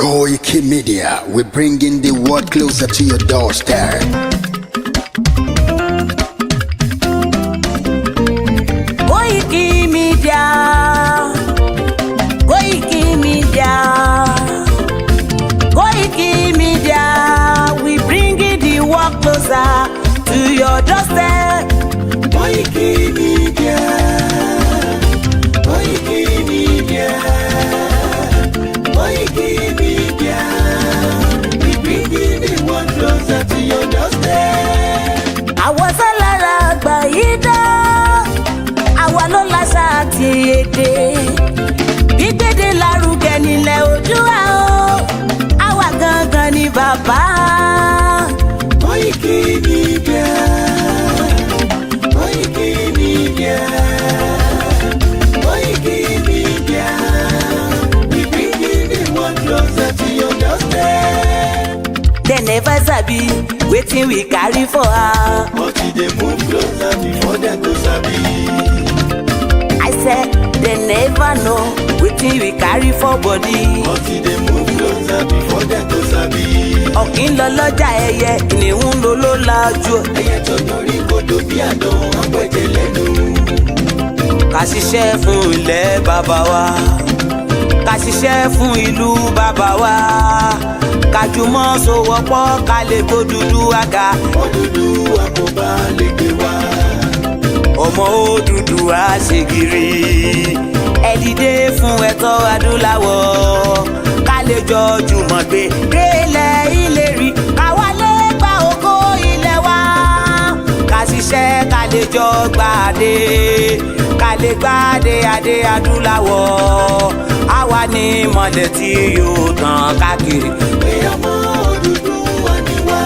Koiki Media, we're bringing the world closer to your doorstep. Koiki Media, Koiki Media, Koiki Media, we bringing the world closer to your doorstep. Koiki Media, Koiki Media, Koiki Media, we bringing the world closer to your doorstep. Àwọn sálára àgbà yìí dá, àwa ló láṣà àti èdè. Gbígbédè lárugẹ nílẹ̀ Oòduà o, àwa gangan ni bàbá. Koiki Media, Koiki Media, Koiki Media, we bringing the world closer to your doorstep. They never sabi wetin we carry for her. But they move closer before them to sabi. I said they never know wetin we carry for body. But they move closer before them to sabi. Ọ̀kín lọ lọ́jà ẹyẹ, kìnìún ló ló lajú. Ẹyẹ tó lórí kodò bí àdán ọ̀pẹ̀jẹ̀ lẹ́nu. Ká ṣiṣẹ́ fún ilẹ̀ bàbá wa, ká ṣiṣẹ́ fún ìlú bàbá wa, ká jùmọ̀ sowọ́pọ̀ ká lè kó Odùduwà ga. Odùduwà kò bá lè gbé wá. Ọmọ Odùduwà ṣe gírí, ẹ dìde fún ẹ̀tọ́ adúláwọ̀, ká lè jọ jùmọ̀ gbé délẹ̀ ìlérí, káwa lè gba ògo ilẹ̀ wa, ká ṣiṣẹ́ ká lè jọ gbàdé, ká lè gbàdé adé adúláwọ̀, àwa ni mọ̀lẹ̀ tí yóò tàn káàkiri. Pé ọmọ Odùduwà ni wá.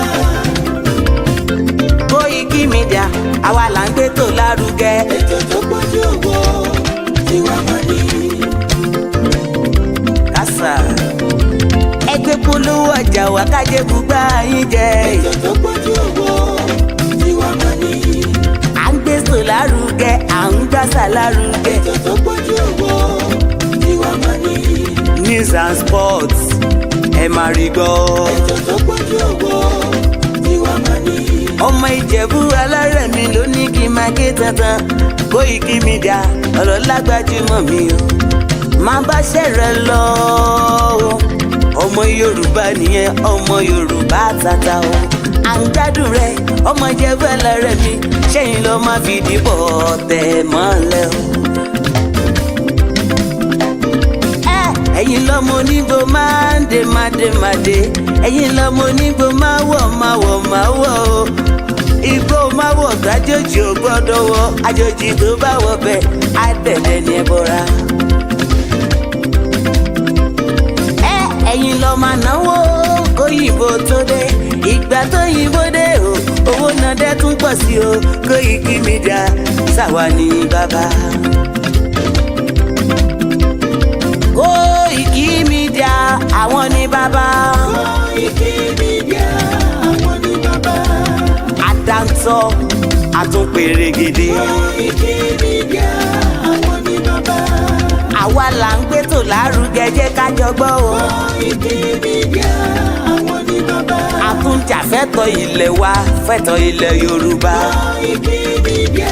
Koiki Media, àwa là ń gbé tó lárugẹ. Ètò tó pọ̀jù owó tiwa mọ̀ ní. Kásá ẹgbẹ́ polówó ọjà wá kájé bùgbà yín jẹ. Ètò tó pọ̀jù owó tiwa mọ̀ ní. À ń gbé tó lárugẹ, à ń gbàsà lárugẹ. Ètò tó pọ̀jù owó tiwa mọ̀ ní. News and sports ẹ máa rí gbọ́. Ètò tó pọ̀jù owó tiwa mọ̀ ní. Ọmọ Ìjẹ̀bú alárẹ̀ mi ló ní kí n máa ké tantan. Koiki Media ọ̀rọ̀ lágbájúmọ̀ mi o, máa bá ṣẹ̀rẹ̀ lọ o. Ọmọ Yorùbá nìyẹn, ọmọ Yorùbá tata o. À ń gbádùn rẹ, ọmọ Ìjẹ̀bú alárẹ̀ mi, ṣẹ́yìn ló máa fi dìbò tẹ̀ mọ́lẹ̀ o. Ẹ̀yin lọ́mọ onígbò máa ń dé máa dé, ẹ̀yin lọ́mọ onígbò máa wọ̀ o. Igbó máa wọ̀ gbàjòjì ò gbọ́dọ̀ wọ̀, àjòjì tó bá wọ̀ bẹ́ẹ̀ á tẹ̀lẹ̀ ní ẹbọra. Ẹ̀yin lọ máa náwó kóyìnbó tó dé, ìgbà tó yìnbó dé o, owó náà dẹ́ tún pọ̀ sí o. Koiki Media ṣàwa ní bàbá. Koiki Media àwọn ní bàbá. Koiki Media àwọn ní bàbá. Àdáńtọ́ àtúnpèrègèdè. Koiki Media àwọn ní bàbá. Àwa là ń gbé tò lárugẹ, jẹ́ ká jọ gbọ́ o. Koiki Media àwọn ní bàbá. Àtúnjàfẹ́tọ̀ ilẹ̀ wa, fẹ́tọ̀ ilẹ̀ Yorùbá. Koiki Media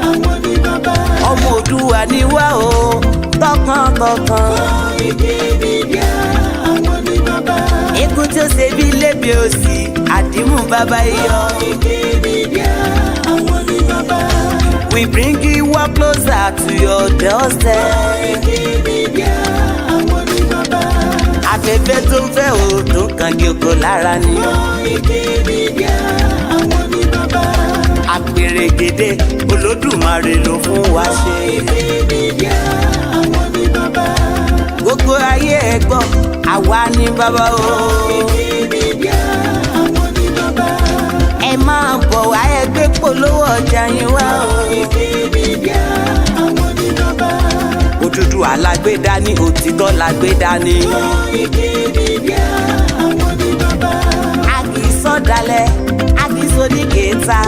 àwọn ní bàbá. Ọmọ Oòduà ni wá o, tọkàntọkàn. Koiki Media àwọn ní bàbá. Ikú tí ó ṣe bí lébi òsì, àdìmú bàbá iyọ̀. Koiki Media àwọn ní bàbá. We bring you work closer to your doorstep. Koiki Media àwọn ní bàbá. Afẹ́fẹ́ tó ń fẹ́ o tó kàn kí oko lára ni. Koiki Media àwọn ní bàbá. Àpèrègèdè Olódùmarè ló fún wa ṣe. Koiki Media àwọn ní bàbá. Gbogbo ayé ẹ gbọ́, àwa ní bàbá o. Koiki Media àwọn ní bàbá. Ẹ máa bọ̀ wá ẹgbẹ́ polówó ọjà yín wá o. Koiki Media àwọn ní bàbá. Odùduwà lágbédá ní, òtítọ́ lágbédá ní. Koiki Media àwọn ní bàbá. A kì í sọ̀dálẹ̀, a kì í sóníkèéta.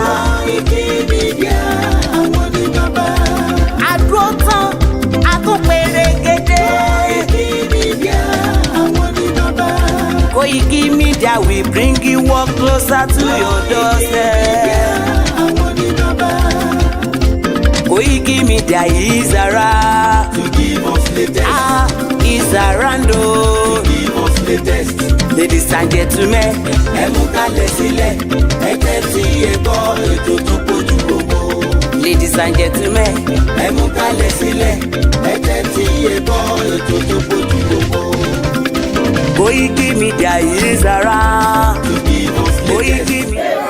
Koiki Media àwọn ní bàbá. A dúró tán, a tún pèrègèdè. Koiki Media àwọn ní bàbá. media, we bring you work closer to your doorstep. Koiki media is around To give us latest. is around To give us latest. Ladies and gentlemen, Ẹ mú kalẹ̀ sílẹ̀, ẹ tẹ́tí ẹ gbọ́ ètò tó pójú gbogbo. ladies and gentlemen, Ẹ mú kalẹ̀ sílẹ̀, ẹ tẹ́tí ẹ gbọ́ ètò tó pójú gbogbo. Koiki media is around. To give us Koiki latest. media.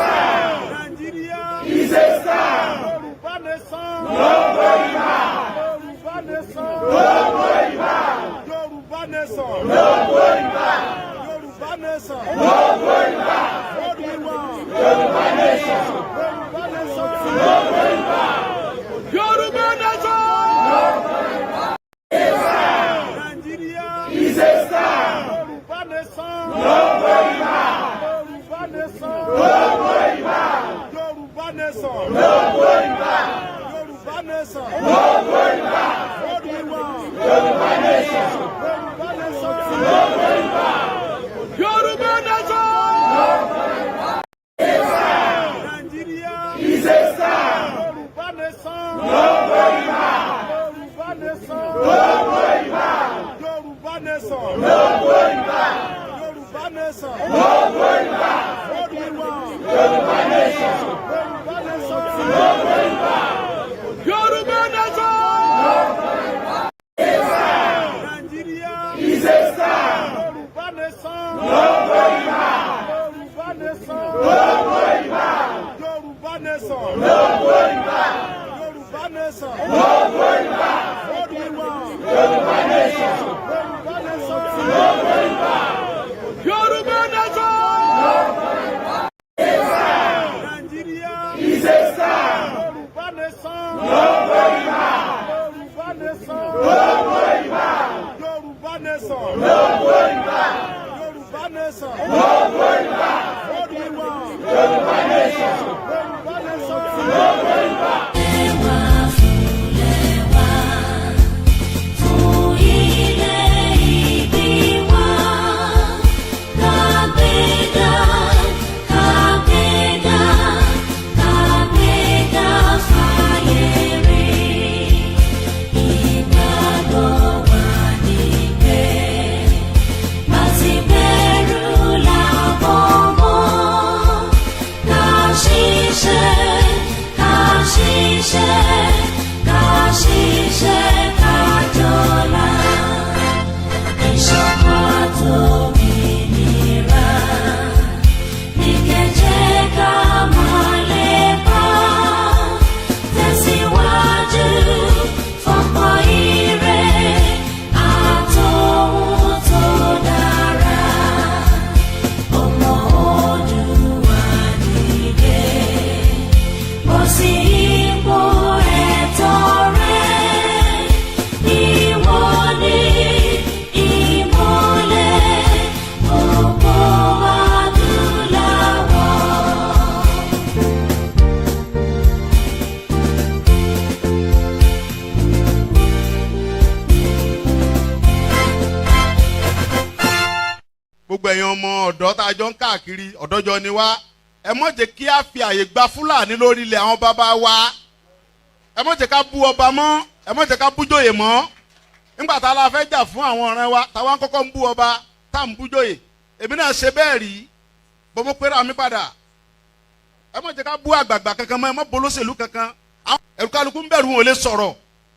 ọ̀dọ́ tá a jọ ń káàkiri ọ̀dọ́jọ́ ni wá ẹ mọ̀ jẹ́ kí a fi àyè gba Fúlàní lórí ilẹ̀ àwọn bàbá wa ẹ mọ̀ jẹ́ ká bú ọba mọ́ ẹ mọ̀ jẹ́ ká bújòyè mọ́ nígbà tá a la fẹ́ jà fún àwọn ọ̀rẹ́ wa táwa ń kọ́kọ́ ń bú ọba tá à ń bújòyè èmi náà ṣe bẹ́ẹ̀ rí bọ́mọ pẹ́rẹ́ àmì padà ẹ mọ̀ jẹ́ ká bú àgbààgbà kankan mọ́ ẹ mọ̀ bolóṣèlú kankan ẹ̀rù kálukú ń bẹ̀rù wọn ò lè sọ̀rọ̀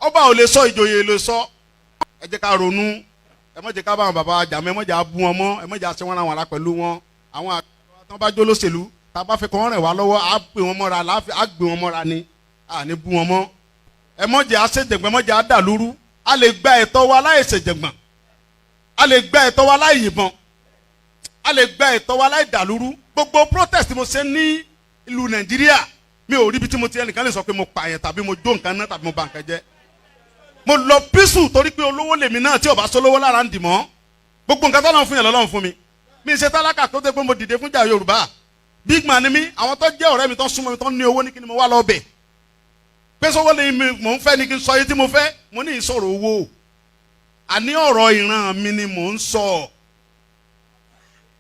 ọba ò lè sọ ìjòyè lè sọ ẹ jẹ́ ká ronú ẹ mọ̀ jẹ́ ká bá àwọn bàbá jà mọ́ ẹ mọ̀ jẹ́ abú wọn mọ́ ẹ mọ̀ jẹ́ àṣẹ wọn àwọn ará pẹ̀lú wọn àwọn àgbà tán bá jó lóṣèlú tá a bá fẹ́ kọ́ wọn rìn wá lọ́wọ́ á gbé wọn mọ́ra á gbé wọn mọ́ra ni à ní bú wọn mọ́ ẹ mọ̀ jẹ́ àṣejẹ̀gbọ́n ẹ mọ̀ jẹ́ àdàlúrú a lè gba ẹ̀tọ́ wa láì ṣèjẹ̀gbọ́n a lè gba ẹ̀tọ́ wa láì yìnbọn a lè gba ẹ̀tọ́ wa láì dàlúrú gbogbo protest mo ṣe ní ìlú Nàìjíríà mi ò rí ibi tí mo ti ẹnìkan lè sọ pé mo pààyàn tàbí mo jó nǹkan náà tàbí mo bà nǹkan jẹ́ mo lọ písù torí pé olówó lèmi náà tí ò bá sólówó lára ń dì mọ́ gbogbo nǹkan tọ́lọ́run fún yẹn lọ́lọ́run fún mi mi ṣe tálákà tó dé pé mo dìde fún jà Yorùbá big man ni mí àwọn tó jẹ́ ọ̀rẹ́ mi tó súnmọ́ mi tó ní owó ní kí ni mo wá lọ bẹ̀ pé sọ́wọ́ ni mò ń fẹ́ ni kí n sọ yìí tí mo fẹ́ mo ní ìsọ̀rọ̀ owó àní ọ̀rọ̀ ìran mi ni mò ń sọ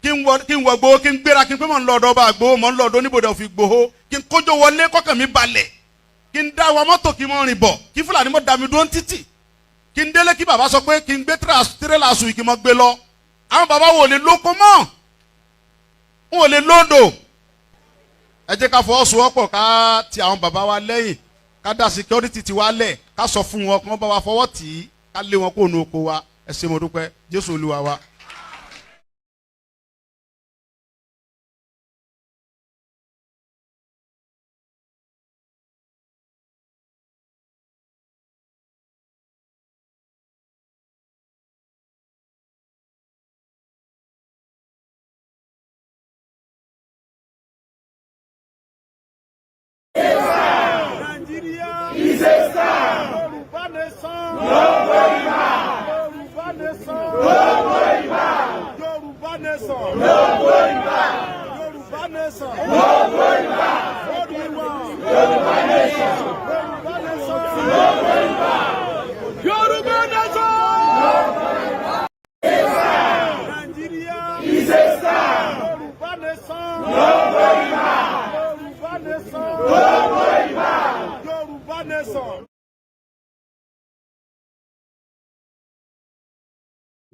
kí n wọ gbowó kí n gbéra kí n pé mọ̀ ń lọ ọ̀dọ̀ ọba gbowó mọ̀ ń lọ ọ̀dọ̀ oníbodè òfin gbowó kí n kójó wọlé kọ́kàn mi balẹ̀ kí n dá wa mọ́tò kí n mọ̀ rìn bọ̀ kí Fúlàní mọ̀ dá mi dúró ń títì kí n délé kí bàbá sọ pé kí n gbé tírélà sùn kí n mọ̀ gbé lọ àwọn bàbá wo lè lóko mọ́ wọn ò lè lódò ẹ jẹ́ ká fọwọ́sowọ́pọ̀ ká ti àwọn bàbá wa lẹ́yìn ká dá security ti wa lẹ̀ ká sọ fún wọn kí wọ́n bá wa fọwọ́ tì í ká lé wọn kó nu oko wa ẹ ṣé mo dúpẹ́ Jésù Olúwa wa.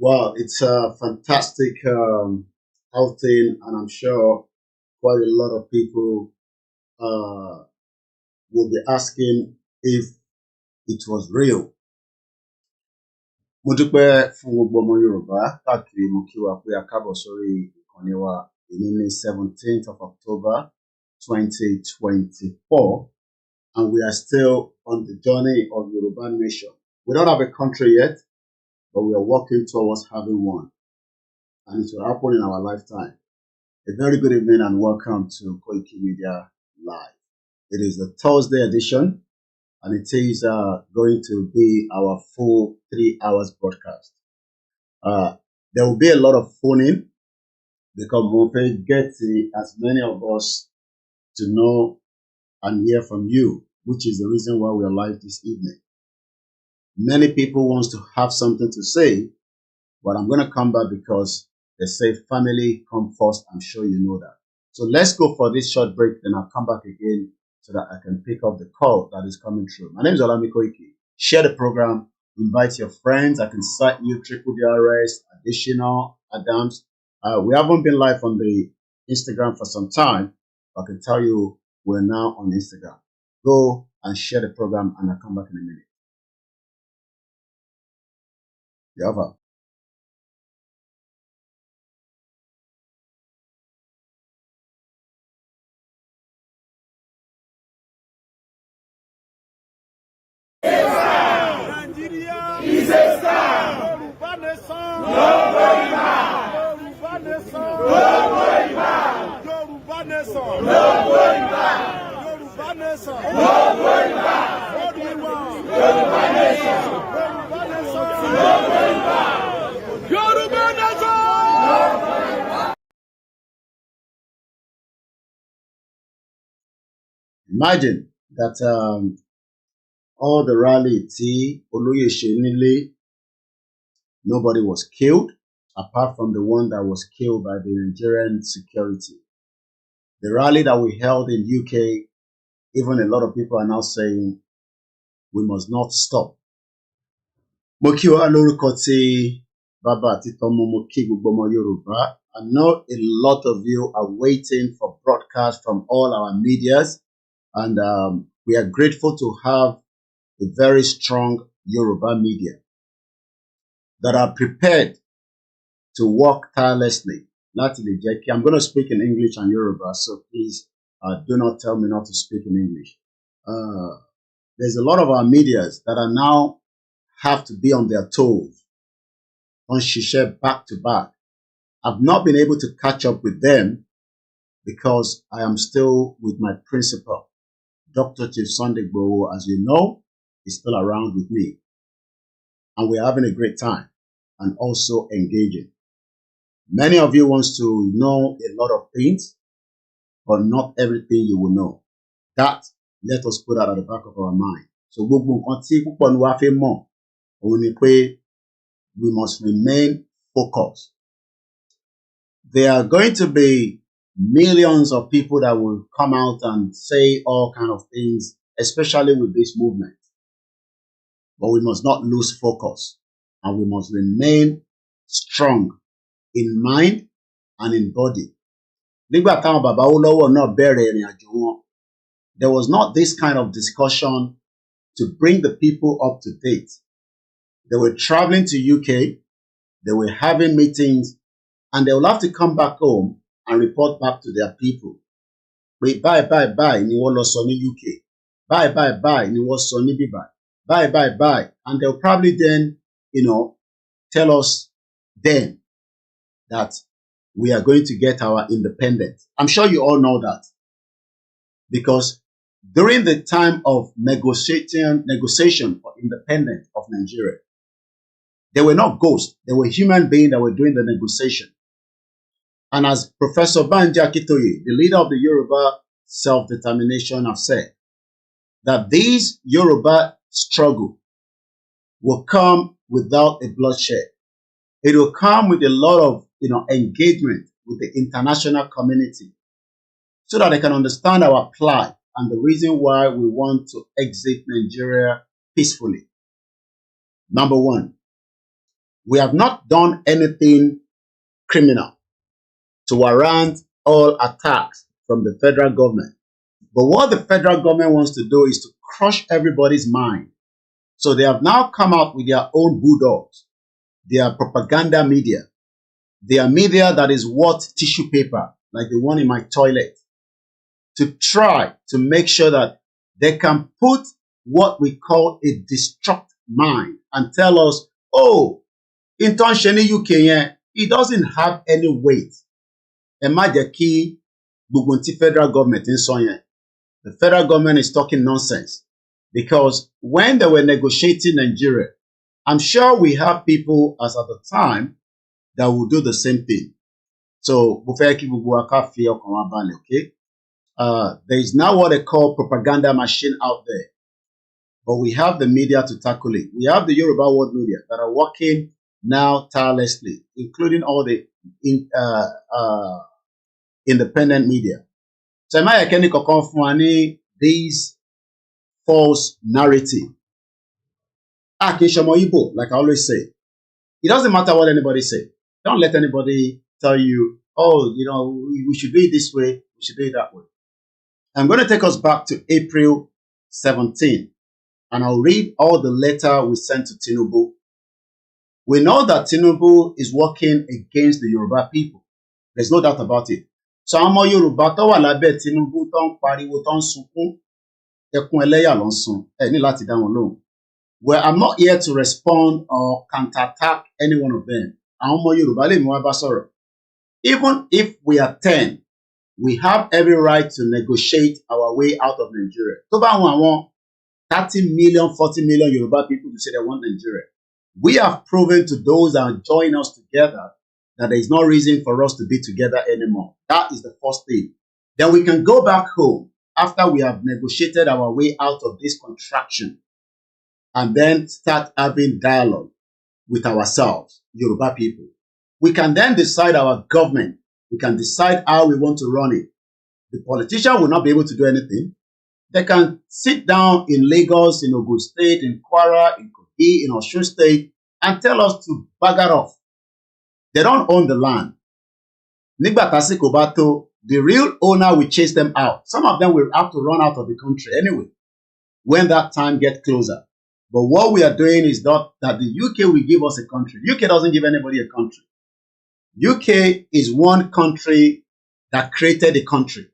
Wow, it's a fantastic outing, and I'm sure quite a lot of people will be asking if it was real. Mo dúpẹ́ fún gbogbo ọmọ Yorùbá káàkiri mo kí wa pé a kábọ̀ sórí ìkànnì wa ní 17th of October 2024, and we are still on the journey of Yoruba nation. We don't have a country yet, but we are working towards having one, and it will happen in our lifetime. A very good evening and welcome to Koiki Media Live. It is the Thursday edition, and it is going to be our full 3 hours broadcast. There will be a lot of phoning because we'll get as many of us to know and hear from you, which is the reason why we are live this evening. Many people want to have something to say, but I'm going to come back because they say family come first. I'm sure you know that. So let's go for this short break, then I'll come back again so that I can pick up the call that is coming through. My name is Koiki. Share the program, invite your friends. I can cite you, Triple DRS, Additional, Adams. We haven't been live on the Instagram for some time. I can tell you we're now on Instagram. Go and share the program, and I'll come back in a minute. Yava. Nigeria is a star. Yoruba nation. No going back. Yoruba nation. No going back. Yoruba nation. No going back. Yoruba nation. No going back. What do we want? Yoruba nation. Yoruba nation. No going back. Yoruba nation. No going back. Imagine that all the rally Oluye Shenile, nobody was killed apart from the one that was killed by the Nigerian security. The rally that we held in UK, even a lot of people are now saying we must not stop. Mo kí wa lórúkọ tí bàbá àti tọmọ mo kí gbogbo ọmọ Yorùbá. I know a lot of you are waiting for broadcasts from all our medias, and we are grateful to have a very strong Yoruba media that are prepared to work tirelessly. I'm going to speak in English and Yoruba, so please do not tell me not to speak in English. There's a lot of our medias that are now have to be on their toes, on Shishe back to back. I've not been able to catch up with them because I am still with my principal. Dr. Chief Sunday Gbowo, as you know, is still around with me. And we're having a great time and also engaging. Many of you want to know a lot of things, but not everything you will know. That, let us put that at the back of our mind. So we must remain focused. there are going to be millions of people that will come out and say all kind of things, especially with this movement. But we must not lose focus, and we must remain strong in mind and in body. Nígbà táwọn bàbá Oluwole náà bẹ̀rẹ̀ ìrìn àjò wọn, there was not this kind of discussion to bring the people up to date. They were traveling to UK, they were having meetings, and they will have to come back home and report back to their people. Wait, bye, ni wọ́n lọ sọ ní UK. Bye, ni wọ́n sọ ní bíbá. Bye. And they'll probably then, tell us then that we are going to get our independence. I'm sure you all know that. Because during the time of negotiation for independence of Nigeria, they were not ghosts. They were human beings that were doing the negotiation. And as Professor Banji Akintoye, the leader of the Yoruba self-determination, have said, that this Yoruba struggle will come without a bloodshed. It will come with a lot of engagement with the international community so that they can understand our plight and the reason why we want to exit Nigeria peacefully. Number one, we have not done anything criminal to warrant all attacks from the federal government. But what the federal government wants to do is to crush everybody's mind. So they have now come out with their own bulldogs, their propaganda media, their media that is worth tissue paper, like the one in my toilet, to try to make sure that they can put what we call a destruct mind and tell us, oh, in Tansheni UK, it doesn't have any weight. Imagine the federal government in Sonya. The federal government is talking nonsense because when they were negotiating Nigeria, I'm sure we have people as at the time that will do the same thing. So, okay? There is now what they call propaganda machine out there, but we have the media to tackle it. We have the Yoruba world media that are working now tirelessly, including all the independent media. So am I can confirm these false narrative? Like I always say, it doesn't matter what anybody say. Don't let anybody tell you, oh, we should do it this way, we should do it that way. I'm going to take us back to April 17, and I'll read all the letter we sent to Tinubu. We know that Tinubu is working against the Yoruba people. There's no doubt about it. So àwọn Yorùbá tó wà lábẹ́ Tinubu tó ń pariwo tó ń sunkún ẹkún ẹlẹ́yà ló ń sun ẹ ní láti dá wọn lóhùn. Well, I'm not here to respond or counterattack any one of them. Àwọn ọmọ Yorùbá lè mú wá bá sọ̀rọ̀. Even if we are 10, we have every right to negotiate our way out of Nigeria. Tó bá àwọn 30 million, 40 million Yoruba people to say they want Nigeria. We have proven to those that are joining us together that there is no reason for us to be together anymore. That is the first thing. Then we can go back home after we have negotiated our way out of this contraction and then start having dialogue with ourselves, Yoruba people. We can then decide our government. We can decide how we want to run it. The politician will not be able to do anything. They can sit down in Lagos, in Ogun State, in Kwara, in Koiki, in Osun State, and tell us to bugger off. They don't own the land. Nígbà tásìkò bá tó, the real owner will chase them out. Some of them will have to run out of the country anyway when that time gets closer. But what we are doing is not that the UK will give us a country. UK doesn't give anybody a country. UK is one country that created a country.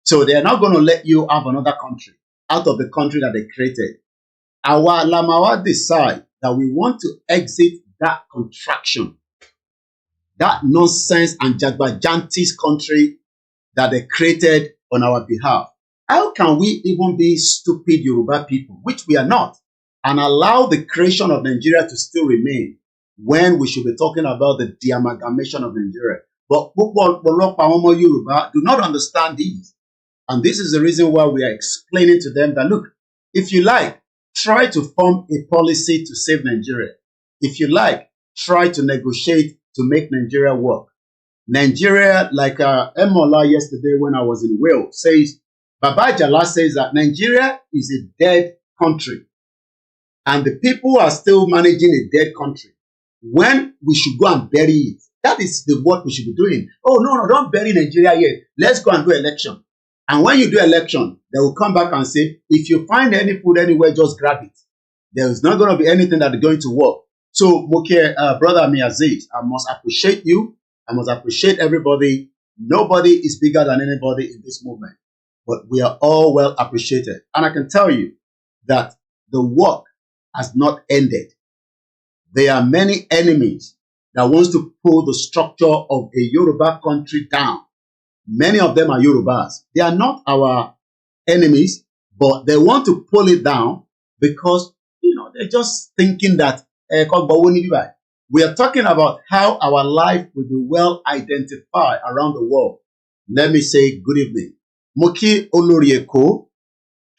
So they are not going to let you have another country out of the country that they created. Our Lamawa decide that we want to exit that contraction, that nonsense and jagbajantis country that they created on our behalf. How can we even be stupid Yoruba people, which we are not, and allow the creation of Nigeria to still remain when we should be talking about the de-amalgamation of Nigeria? But Yoruba do not understand these. And this is the reason why we are explaining to them that, look, if you like, try to form a policy to save Nigeria. If you like, try to negotiate to make Nigeria work. Nigeria, like Emola yesterday when I was in Wales, says, Baba Ajala says that Nigeria is a dead country. And the people are still managing a dead country. When we should go and bury it. That is the work we should be doing. Oh, no, don't bury Nigeria yet. Let's go and do election. And when you do election, they will come back and say, if you find any food anywhere, just grab it. There is not going to be anything that is going to work. So, brother Miaziz, I must appreciate you. I must appreciate everybody. Nobody is bigger than anybody in this movement. But we are all well appreciated. And I can tell you that the work has not ended. There are many enemies that wants to pull the structure of a Yoruba country down. Many of them are Yorubas. They are not our enemies, but they want to pull it down because, they're just thinking that we are talking about how our life will be well identified around the world. Let me say good evening. Moki Olorieko,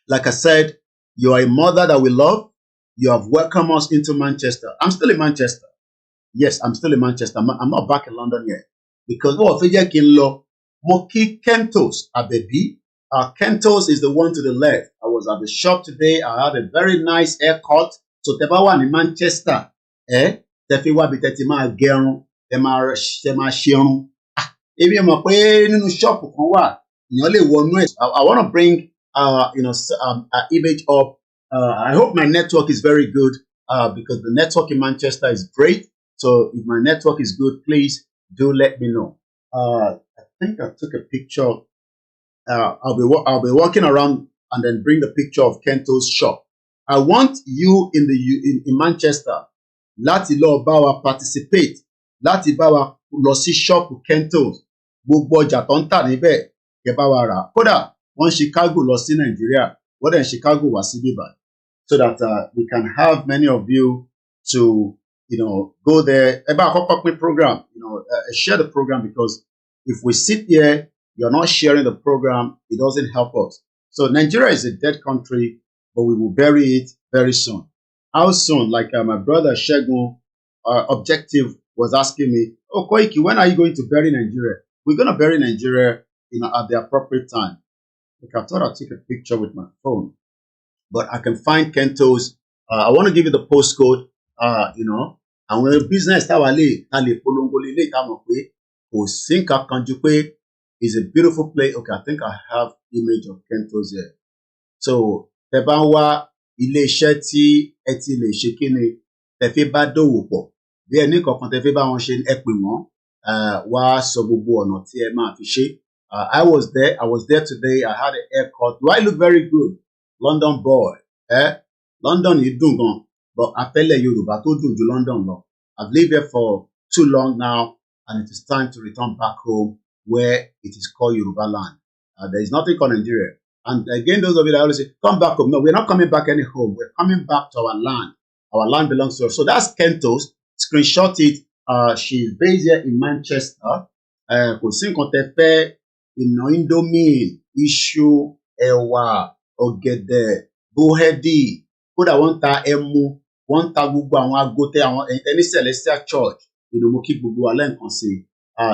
like I said, you are a mother that we love. You have welcomed us into Manchester. I'm still in Manchester. Yes, I'm still in Manchester. I'm not back in London yet. Because Moki Kentos Abebi. Kentos is the one to the left. I was at the shop today. I had a very nice haircut. So Tebawa in Manchester. Tefiwa bitetima gerun. Tema shion. If you are paying shop, I want to bring an image up. I hope my network is very good because the network in Manchester is great. So if my network is good, please do let me know. I think I took a picture. I'll be walking around and then bring the picture of Kento's shop. I want you in Manchester. Láti lọ bá wa participate. Láti bá wa lọ sí shop Kento's. Gbogbo ọjà tó ń tà níbẹ̀ kẹ́ bá wa rà. Kódà wọ́n Chicago lọ sí Nigeria. Wọ́n dẹ̀ Chicago wá sí bíbá. So that we can have many of you to, go there. Eba àkọ́kọ́ program, share the program because if we sit here, you're not sharing the program, it doesn't help us. So Nigeria is a dead country, but we will bury it very soon. How soon? Like my brother Shegun, Objective was asking me, oh Koiki, when are you going to bury Nigeria? We're going to bury Nigeria, at the appropriate time. Look, I thought I'd take a picture with my phone. But I can find Kento's. I want to give you the postcode. And when business is a beautiful place. Okay, I think I have image of Kento's here. So Tebanwa ilé-iṣẹ́ tí ẹ ti lè ṣe kíni tẹ́ fi bá dòwò pọ̀. Bí ẹni kankan tẹ́ fi bá wọn ṣe ẹ pè wọ́n wá sọ gbogbo ọ̀nà tí ẹ máa fi ṣe. I was there today. I had a haircut. Do I look very good? London boy. London is dùn gan, but Apele Yoruba tó dùn ju London lọ. I've lived here for too long now, and it is time to return back home where it is called Yoruba land. There is nothing called Nigeria. And again, those of you that always say, come back home. No, we're not coming back any home. We're coming back to our land. Our land belongs to us. So that's Kento's. Screenshot it. She's based here in Manchester. Kò sí nǹkan tẹ́ fẹ́, Indomie, iṣu, ẹ̀wà, ọ̀gẹ̀dẹ̀, búrẹ́dì, kódà wọ́n ta ẹmu, wọ́n ta gbogbo àwọn agote àwọn ẹni Celestial Church. Mo kí gbogbo wa lẹ́ẹ̀kan sí.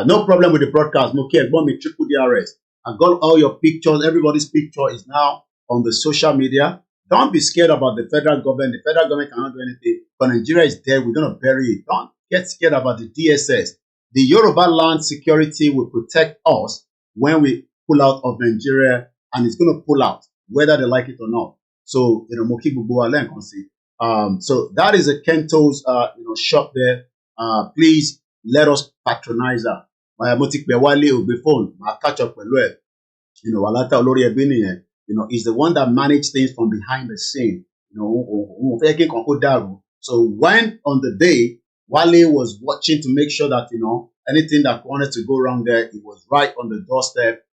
No problem with the broadcast. Mo kí ẹ̀gbọ́n mi Triple DRS. I got all your pictures. Everybody's picture is now on the social media. Don't be scared about the federal government. The federal government cannot do anything. But Nigeria is dead. We're going to bury it. Don't get scared about the DSS. The Yoruba land security will protect us when we pull out of Nigeria, and it's going to pull out, whether they like it or not. So, Moki Bubuale can see. So that is a Kento's, shop there. Please let us patronize her. I'll catch up with her. Walata Olori Ebini, is the one that managed things from behind the scene. So when on the day, Wale was watching to make sure that, anything that wanted to go wrong there, it was right on the doorstep.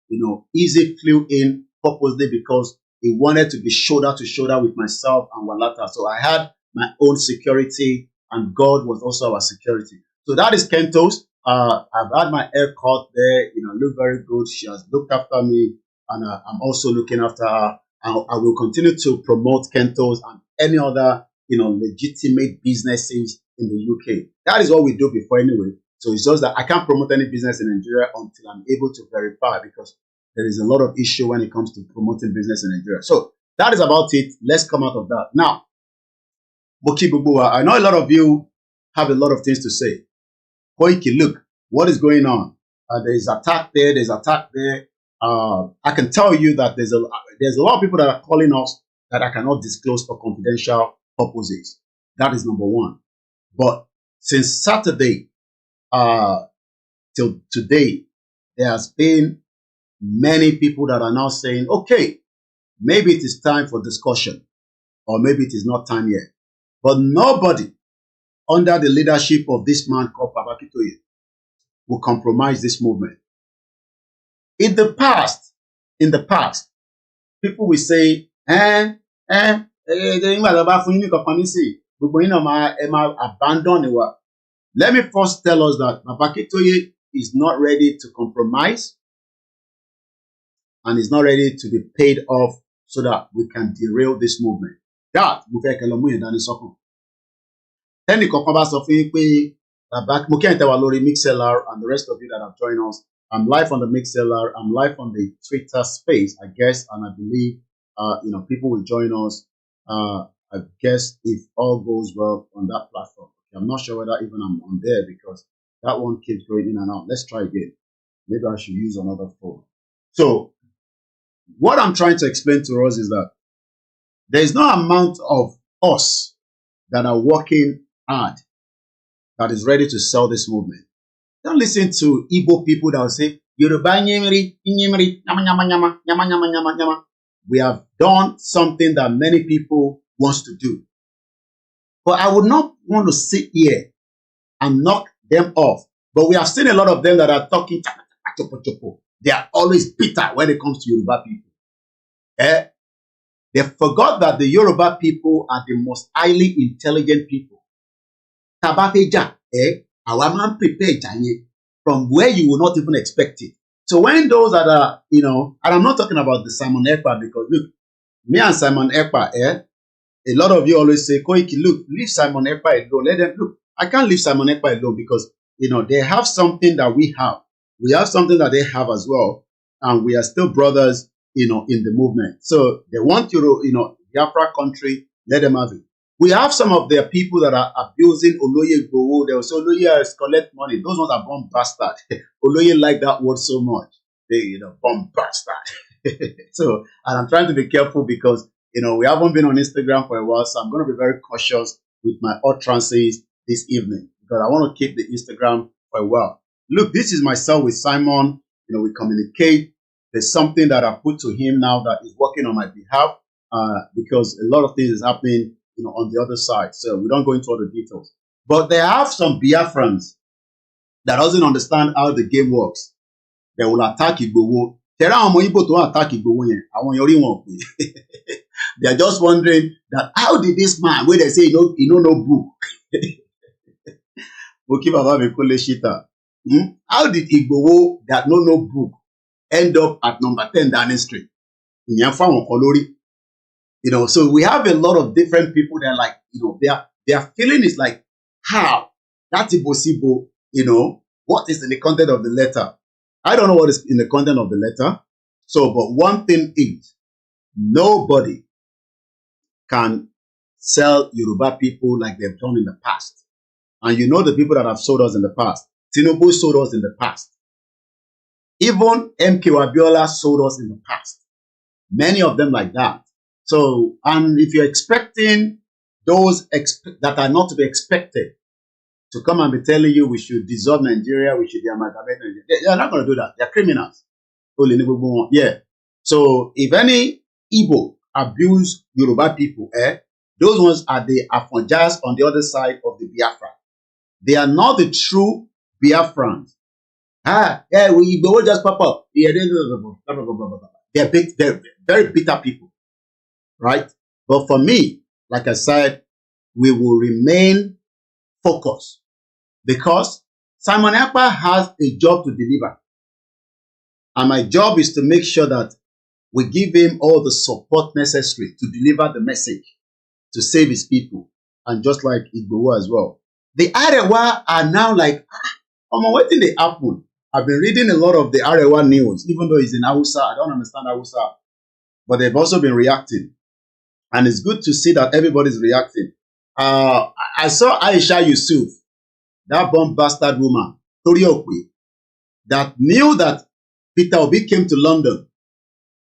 Easy flew in purposely because he wanted to be shoulder to shoulder with myself and Walata. So I had my own security, and God was also our security. So that is Kento's. I've had my hair cut there, look very good. She has looked after me, and I'm also looking after her. I will continue to promote Kento's and any other, legitimate businesses in the UK. That is what we do before anyway. So it's just that I can't promote any business in Nigeria until I'm able to verify, because there is a lot of issue when it comes to promoting business in Nigeria. So that is about it. Let's come out of that. Now, Boki Bubua, I know a lot of you have a lot of things to say. Koiki, look, what is going on? There's attack there, there's attack there. I can tell you that there's a lot of people that are calling us that I cannot disclose for confidential purposes. That is number one. But since Saturday till today, there has been many people that are now saying, okay, maybe it is time for discussion, or maybe it is not time yet. But nobody under the leadership of this man called Akintoye will compromise this movement. In the past, people will say, abandon it. Let me first tell us that Akintoye is not ready to compromise and is not ready to be paid off so that we can derail this movement. That mo fẹ́ kẹ́ lọ mú yẹn dání sọ́kàn. Tẹ́nì kankan bá sọ fún yín pé bàbá mo kí ẹ̀yin tẹ́ wà lórí MixLR and the rest of you that have joined us. I'm live on the MixLR. I'm live on the Twitter space, I guess, and I believe people will join us. I guess if all goes well on that platform. I'm not sure whether even I'm on there because that one keeps going in and out. Let's try again. Maybe I should use another phone. So what I'm trying to explain to us is that there is no amount of us that are working hard that is ready to sell this movement. Don't listen to Igbo people that will say, Yoruba nyemri, nyemri, nyama, nyama, nyama, nyama, nyama, nyama, nyama. We have done something that many people wants to do. But I would not want to sit here and knock them off. But we have seen a lot of them that are talking. They are always bitter when it comes to Yoruba people. They forgot that the Yoruba people are the most highly intelligent people. Tabapeja, our man prepared from where you will not even expect it. So when those that are, and I'm not talking about the Simon Ekpa, because look, me and Simon Ekpa, a lot of you always say, Koiki, look, leave Simon Ekpa alone. Let them look. I can't leave Simon Ekpa alone because, they have something that we have. We have something that they have as well. And we are still brothers, in the movement. So they want Biafra country, let them have it. We have some of their people that are abusing Oloye Gbowo. They will say, Oloye is collect money. Those ones are bomb bastard. Oloye like that word so much. They, bomb bastard. So, and I'm trying to be careful because, we haven't been on Instagram for a while. So I'm going to be very cautious with my utterances this evening because I want to keep the Instagram for a while. Look, this is myself with Simon. We communicate. There's something that I put to him now that is working on my behalf because a lot of things is happening, on the other side. So we don't go into all the details. But there are some Biafrans that doesn't understand how the game works. They will attack Igbowo. There are people to attack Igbowo. They are just wondering that how did this man, where they say he don't know book, how did Igbowo that no book end up at number 10 Downing Street? So we have a lot of different people that are like, their feeling is like, how? That's impossible, what is in the content of the letter? I don't know what is in the content of the letter. So, but one thing is, nobody can sell Yoruba people like they've done in the past. And the people that have sold us in the past. Tinubu sold us in the past. Even MK Abiola sold us in the past. Many of them like that. So, and if you're expecting those that are not to be expected to come and be telling you we should dissolve Nigeria, we should amalgamate Nigeria, they're not going to do that. They're criminals. Yeah. So, if any Igbo abuse Yoruba people, those ones are the Afonjas on the other side of the Biafra. They are not the true Biafrans. We will just pop up. They're very bitter people, right? But for me, like I said, we will remain focused because Simon Ekpa has a job to deliver. And my job is to make sure that we give him all the support necessary to deliver the message, to save his people. And just like Igbowo as well. The Arewa are now like, Waiting the happen. I've been reading a lot of the Arewa news, even though it's in Hausa. I don't understand Hausa. But they've also been reacting. And it's good to see that everybody's reacting. I saw Aisha Yusuf, that bomb bastard woman, Tori Okwe, that knew that Peter Obi came to London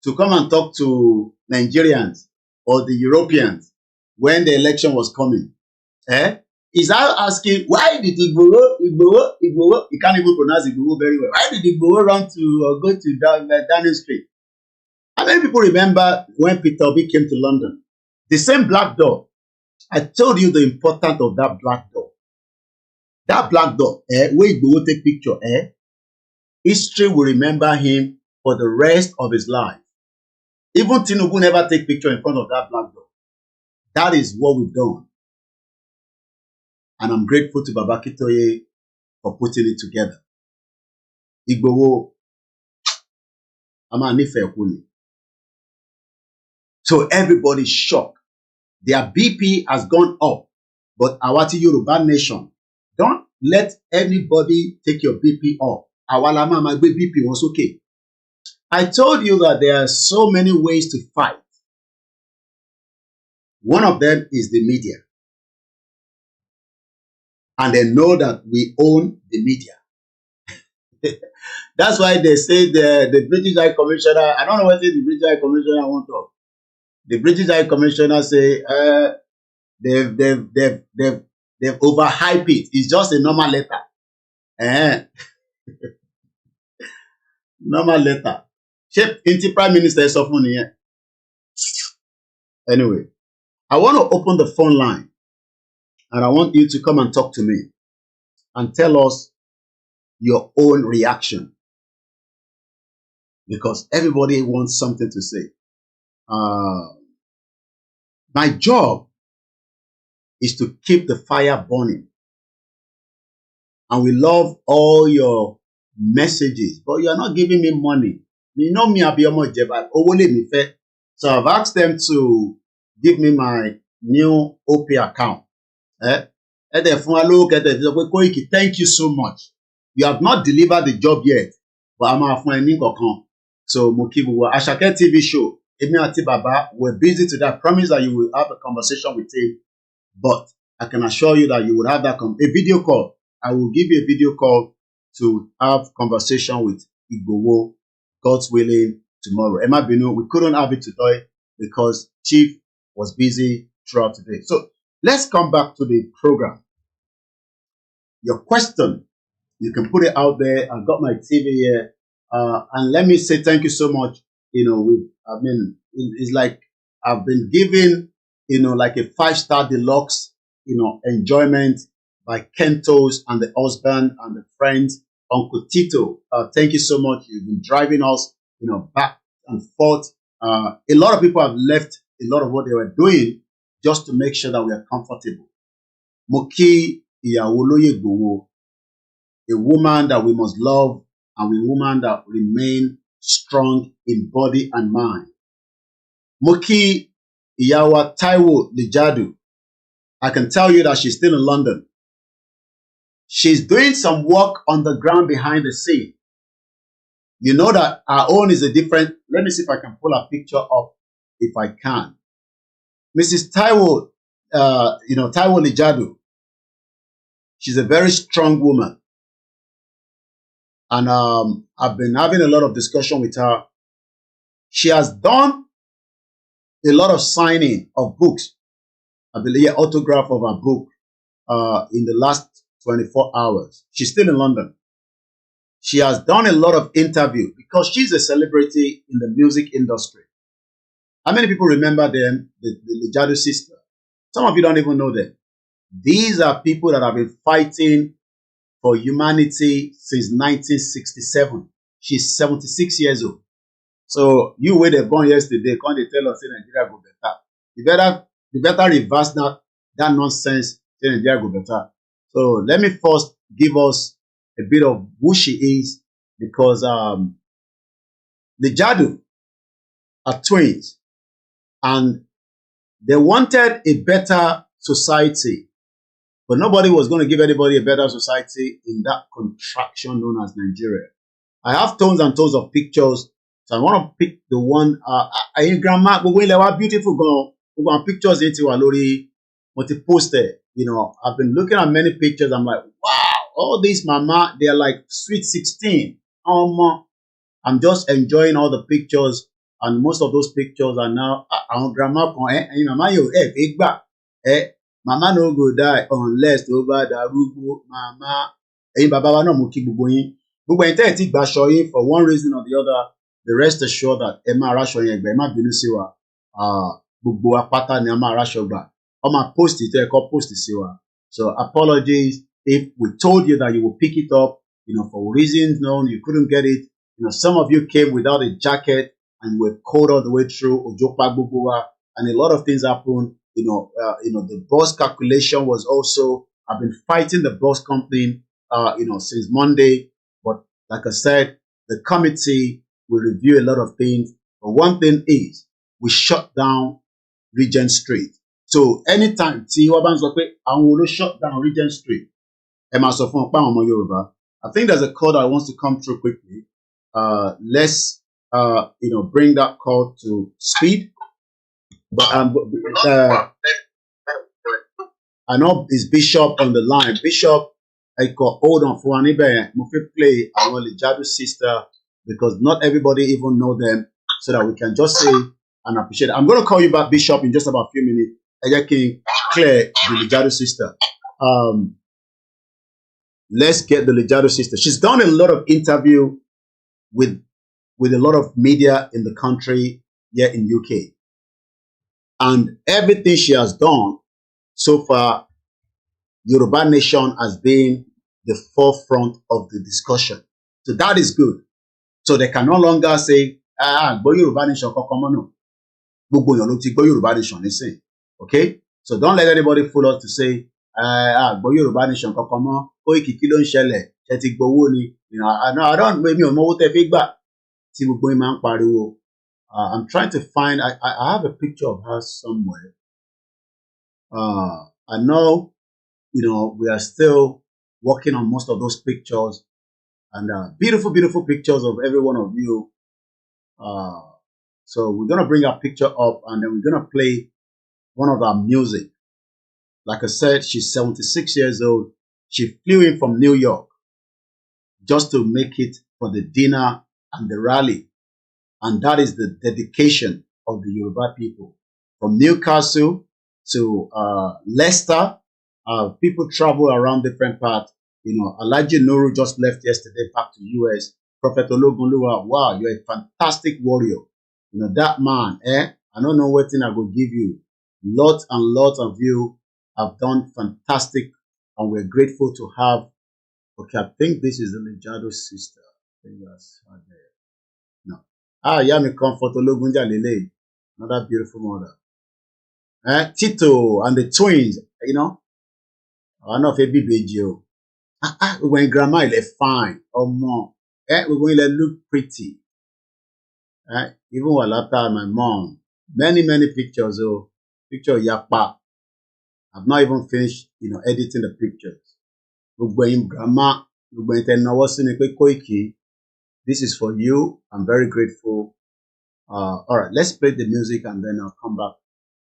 to come and talk to Nigerians or the Europeans when the election was coming. Is now asking, why did Igboho, he can't even pronounce Igboho very well. Why did Igboho run to or go to Downing Street? How many people remember when Peter Obi came to London? The same black door. I told you the importance of that black door. That black door, where Igboho take picture, history will remember him for the rest of his life. Even Tinubu never take picture in front of that black door. That is what we've done. And I'm grateful to Baba Akintoye for putting it together. Igboho, Afenifere. So everybody's shocked. Their BP has gone up. But Awati Yoruba nation, don't let anybody take your BP up. Awalama, my BP was okay. I told you that there are so many ways to fight. One of them is the media. And they know that we own the media. That's why they say the British High Commissioner, I don't know what the British High Commissioner wants to. The British High Commissioner say they've overhyped it. It's just a normal letter. Normal letter. Shape into Prime Minister is often here. Anyway, I want to open the phone line. And I want you to come and talk to me and tell us your own reaction. Because everybody wants something to say. My job is to keep the fire burning. And we love all your messages, but you're not giving me money. You know me, Abiomo Jebal. So I've asked them to give me my new OP account. Koiki, thank you so much. You have not delivered the job yet, but I'm a so Mokibu Ashake TV show. Emi ati Baba, we're busy today. I promise that you will have a conversation with him, but I can assure you that you will have that a video call. I will give you a video call to have conversation with Igboho, God's willing, tomorrow. Emma Binu, we couldn't have it today because Chief was busy throughout today. So let's come back to the program. Your question, you can put it out there. I've got my TV here. And let me say thank you so much. You know, it's like I've been given, like a 5-star deluxe, enjoyment by Kentos and the husband and the friends, Uncle Tito. Thank you so much. You've been driving us, back and forth. A lot of people have left a lot of what they were doing just to make sure that we are comfortable. Moki Iyawoloye Igboho, a woman that we must love and a woman that remain strong in body and mind. Moki Iyawa Taiwo Lijadu, I can tell you that she's still in London. She's doing some work on the ground behind the scene. You know that our own is a different. Let me see if I can pull a picture up if I can. Mrs. Taiwo, Taiwo Lijadu, she's a very strong woman. And I've been having a lot of discussion with her. She has done a lot of signing of books. I believe an autograph of her book in the last 24 hours. She's still in London. She has done a lot of interviews because she's a celebrity in the music industry. How many people remember them, the Lijadu sister? Some of you don't even know them. These are people that have been fighting for humanity since 1967. She's 76 years old. So you were born yesterday, can't they tell us in Nigeria go better? You better reverse that nonsense, say Nigeria go better. So let me first give us a bit of who she is, because the Jadu are twins and they wanted a better society. But nobody was going to give anybody a better society in that contraction known as Nigeria. I have tons and tons of pictures. So I want to pick the one, grandma, beautiful girl, pictures into Alori, posted. You know, I've been looking at many pictures. I'm like, wow, all these mama, they're like sweet 16. I'm just enjoying all the pictures. And most of those pictures are now, grandma, mama, big back. Mama no go die unless over the mama. Baba wa no mo ki gbogbo yin. Gbogbo yin te ti gba aṣọ yin for one reason or the other. The rest assured that ẹ máa raṣọ yẹn gbà, ẹ má bínú sí wa. Gbogbo apáta ni a máa raṣọ gbà. Ó máa post it, ẹ kọ post sí wa. So apologies if we told you that you will pick it up, you know, for reasons known, you couldn't get it. You know, some of you came without a jacket and were cold all the way through. Ojopa gbogbo wa, and a lot of things happened. You know, the bus calculation was also, I've been fighting the bus company, you know, since Monday. But like I said, the committee will review a lot of things. But one thing is, we shut down Regent Street. So anytime, I will shut down Regent Street. Yoruba. I think there's a call that wants to come through quickly. Let's, you know, bring that call to speed. But I know it's Bishop on the line. Bishop, I got hold on for an play Oluwole sister, because not everybody even know them, so that we can just say and appreciate it. I'm going to call you back, Bishop, in just about a few minutes. I can clear the Lijado sister. Let's get the Lijado sister. She's done a lot of interview with a lot of media in the country here in UK. And everything she has done so far, Yoruba Nation has been the forefront of the discussion. So that is good. So they can no longer say, Yoruba Nation, Yoruba Nation, okay? So don't let anybody fool us to say, Yoruba Nation, Koiki kilo nshele, you know, I don't, maybe on what feedback. I'm trying to find, I have a picture of her somewhere. I know, you know, we are still working on most of those pictures, and beautiful, beautiful pictures of every one of you. So we're going to bring our picture up, and then we're going to play one of our music. Like I said, she's 76 years old. She flew in from New York just to make it for the dinner and the rally. And that is the dedication of the Yoruba people. From Newcastle to Leicester, people travel around different parts. You know, Alhaji Nuru just left yesterday back to US. Prophet Ologunluwa, wow, you're a fantastic warrior. You know, that man, I don't know what thing I will give you. Lots and lots of you have done fantastic, and we're grateful to have. Okay, I think this is the Lijado sister. I think that's her there. No. Yami Comfort Ologunja Lele, another beautiful mother. Tito and the twins, you know. I know if a BBGO. We're going grandma is fine or more. We're going to look pretty. Even while after my mom, many pictures. Oh, picture Yapa. I've not even finished, you know, editing the pictures. We're going grandma. We're going to Koiki. This is for you. I'm very grateful. All right, let's play the music and then I'll come back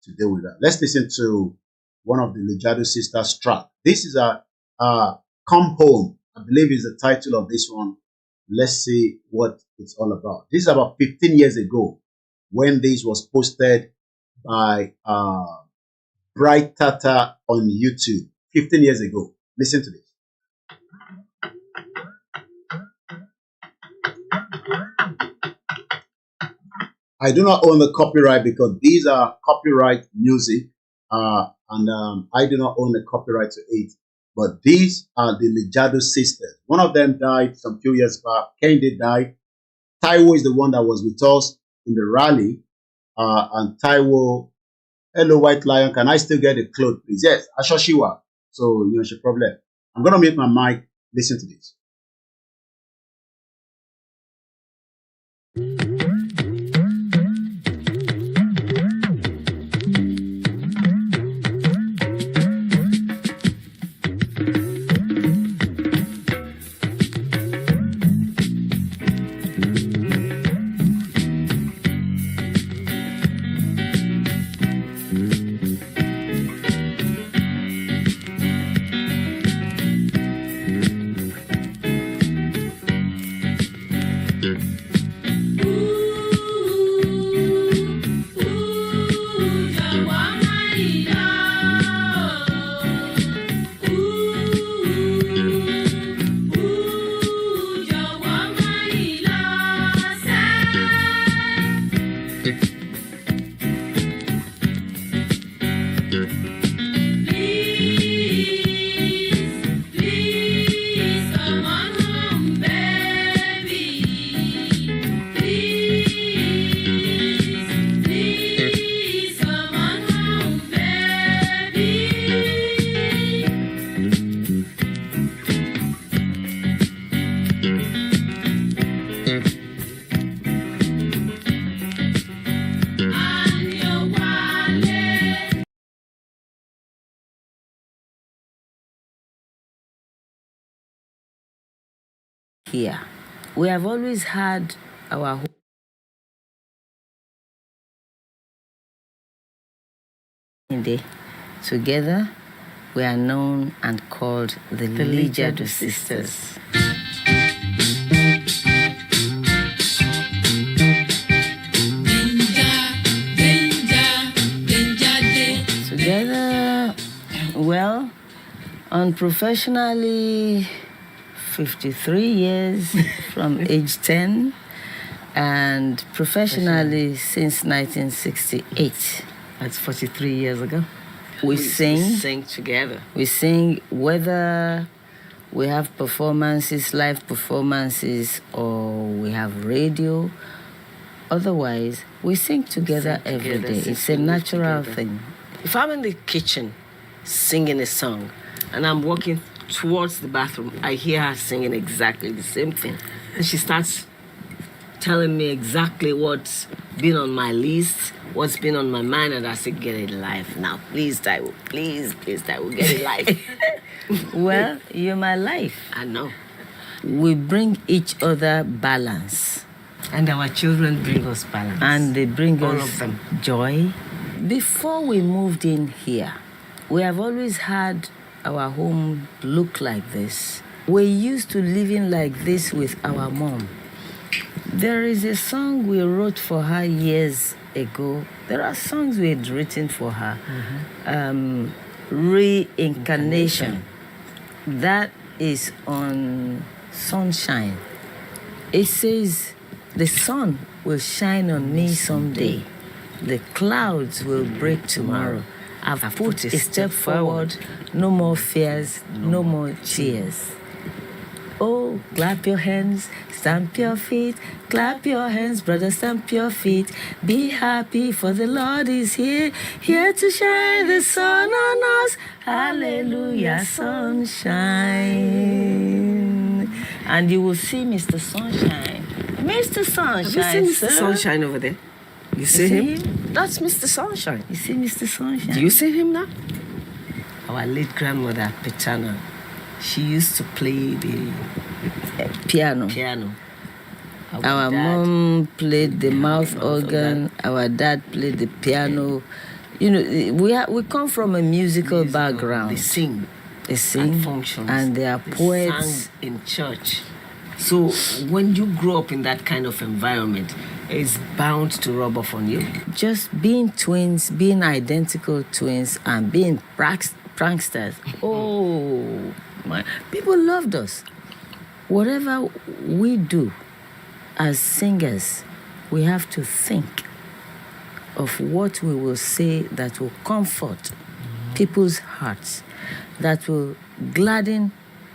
to deal with that. Let's listen to one of the Lijado sisters' track. This is a Come Home, I believe is the title of this one. Let's see what it's all about. This is about 15 years ago when this was posted by Bright Tata on YouTube. 15 years ago. Listen to this. I do not own the copyright because these are copyright music, and I do not own the copyright to it. But these are the Lijado sisters. One of them died some few years back. Kende died. Taiwo is the one that was with us in the rally. And Taiwo, hello, White Lion, can I still get a cloth, please? Yes, Ashoshiwa. So, you know, she problem. I'm going to mute my mic. Listen to this. Here, we have always had our home day together. We are known and called the Lijadu Sisters. Together, well, unprofessionally, 53 years from age 10, and professionally since 1968. That's 43 years ago. We sing together. We sing whether we have performances, live performances, or we have radio. Otherwise, we sing together every day. It's a natural thing. If I'm in the kitchen singing a song and I'm walking towards the bathroom, I hear her singing exactly the same thing. And she starts telling me exactly what's been on my list, what's been on my mind, and I say, get it live now. Please, Taiwo. Please, Taiwo, get it live. Well, you're my life. I know. We bring each other balance. And our children bring us balance. And they bring all us of them joy. Before we moved in here, we have always had our home look like this. We're used to living like this with our mom. There is a song we wrote for her years ago. There are songs we had written for her. Reincarnation. That is on Sunshine. It says, the sun will shine on me someday. The clouds will break tomorrow. I've put a step forward. No more fears, no more tears. Oh, clap your hands, stamp your feet, clap your hands, brother, stamp your feet. Be happy, for the Lord is here, here to shine the sun on us. Hallelujah, sunshine. And you will see Mr. Sunshine. Mr. Sunshine, have you seen Mr. sir? Sunshine over there? You see him? That's Mr. Sunshine. You see Mr. Sunshine? Do you see him now? Our late grandmother, Petana, she used to play the piano. Our mom played the mouth organ. Our dad played the piano. You know, we come from a musical background. They sing. And functions. And they are poets. They sang in church. So when you grow up in that kind of environment, it's bound to rub off on you. Just being twins, being identical twins, and being pranksters. Oh, my. People loved us. Whatever we do as singers, we have to think of what we will say that will comfort people's hearts, that will gladden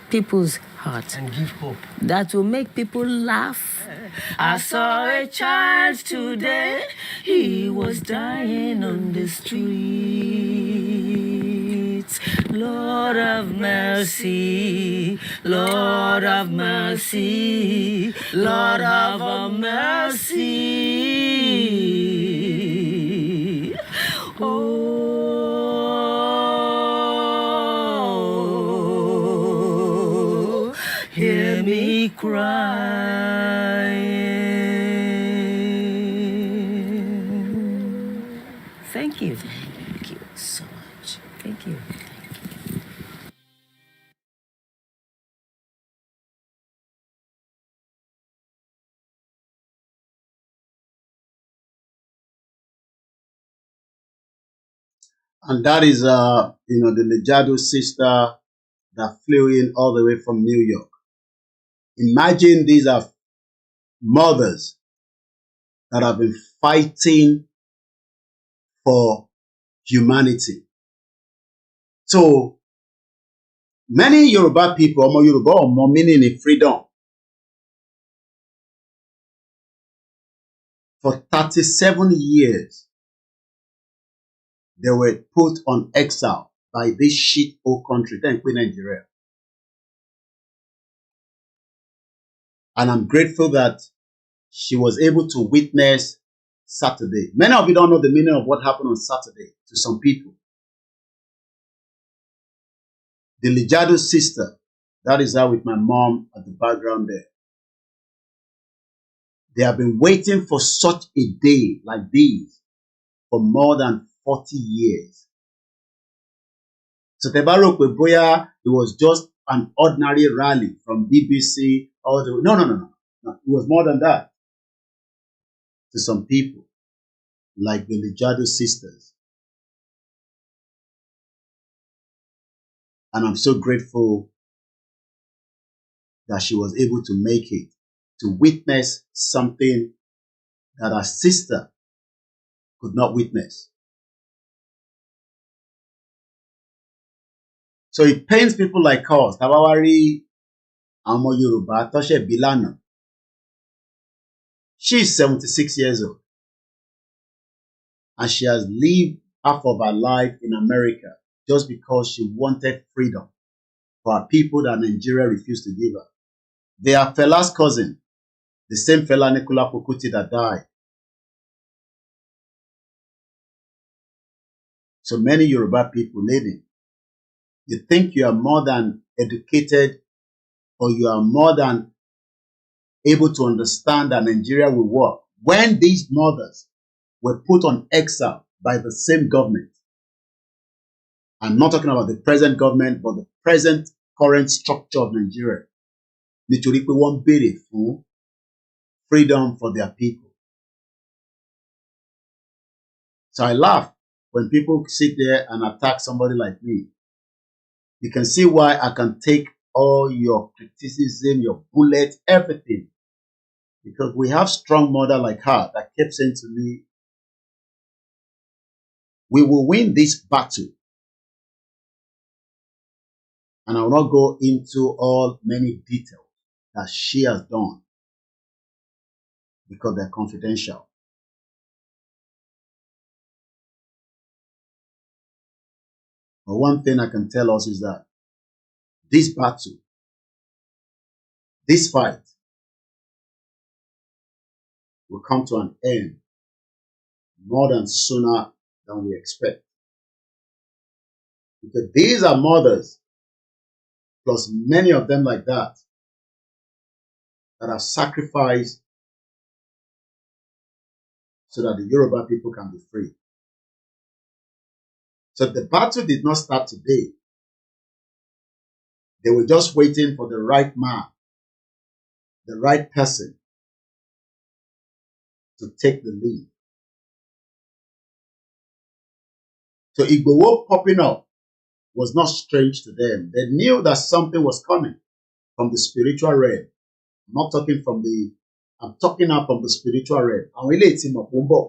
people's hearts, and give hope, that will make people laugh. I saw a child today, he was dying on the streets. Lord of mercy, Lord of mercy, Lord of mercy. Oh, hear me crying. Thank you. Thank you so much. Thank you. And that is, the Lejado sister that flew in all the way from New York. Imagine these are mothers that have been fighting for humanity. So many Yoruba people, Omo Yoruba, Omo meaning in freedom, for 37 years, they were put on exile by this shit old country, then Queen Nigeria. And I'm grateful that she was able to witness Saturday. Many of you don't know the meaning of what happened on Saturday to some people. The Lejado sister, that is her with my mom at the background there. They have been waiting for such a day like this for more than 40 years. So Tebaro Kweboya, it was just an ordinary rally from BBC all the way. No. It was more than that. To some people, like the Lejado sisters. And I'm so grateful that she was able to make it, to witness something that her sister could not witness. So it pains people like us. Tabawari Amo Yoruba, Toshe Bilana. She's 76 years old. And she has lived half of her life in America just because she wanted freedom for her people that Nigeria refused to give her. They are Fela's cousin, the same Fela Nicola Pokuti that died. So many Yoruba people living, you think you are more than educated or you are more than able to understand that Nigeria will work. When these mothers were put on exile by the same government, I'm not talking about the present government, but the present current structure of Nigeria, nítorí pé wọ́n béèrè fún freedom for their people. So I laugh when people sit there and attack somebody like me. You can see why I can take all your criticism, your bullets, everything. Because we have strong mother like her that kept saying to me, we will win this battle. And I will not go into all many details that she has done because they're confidential. But one thing I can tell us is that this battle, this fight, will come to an end more than sooner than we expect. Because these are mothers, plus many of them like that have sacrificed so that the Yoruba people can be free. So the battle did not start today. They were just waiting for the right man, the right person to take the lead. So Igboho popping up was not strange to them. They knew that something was coming from the spiritual realm. I'm not talking from I'm talking now from the spiritual realm. Àwọn ilé tí mo fún bọ̀.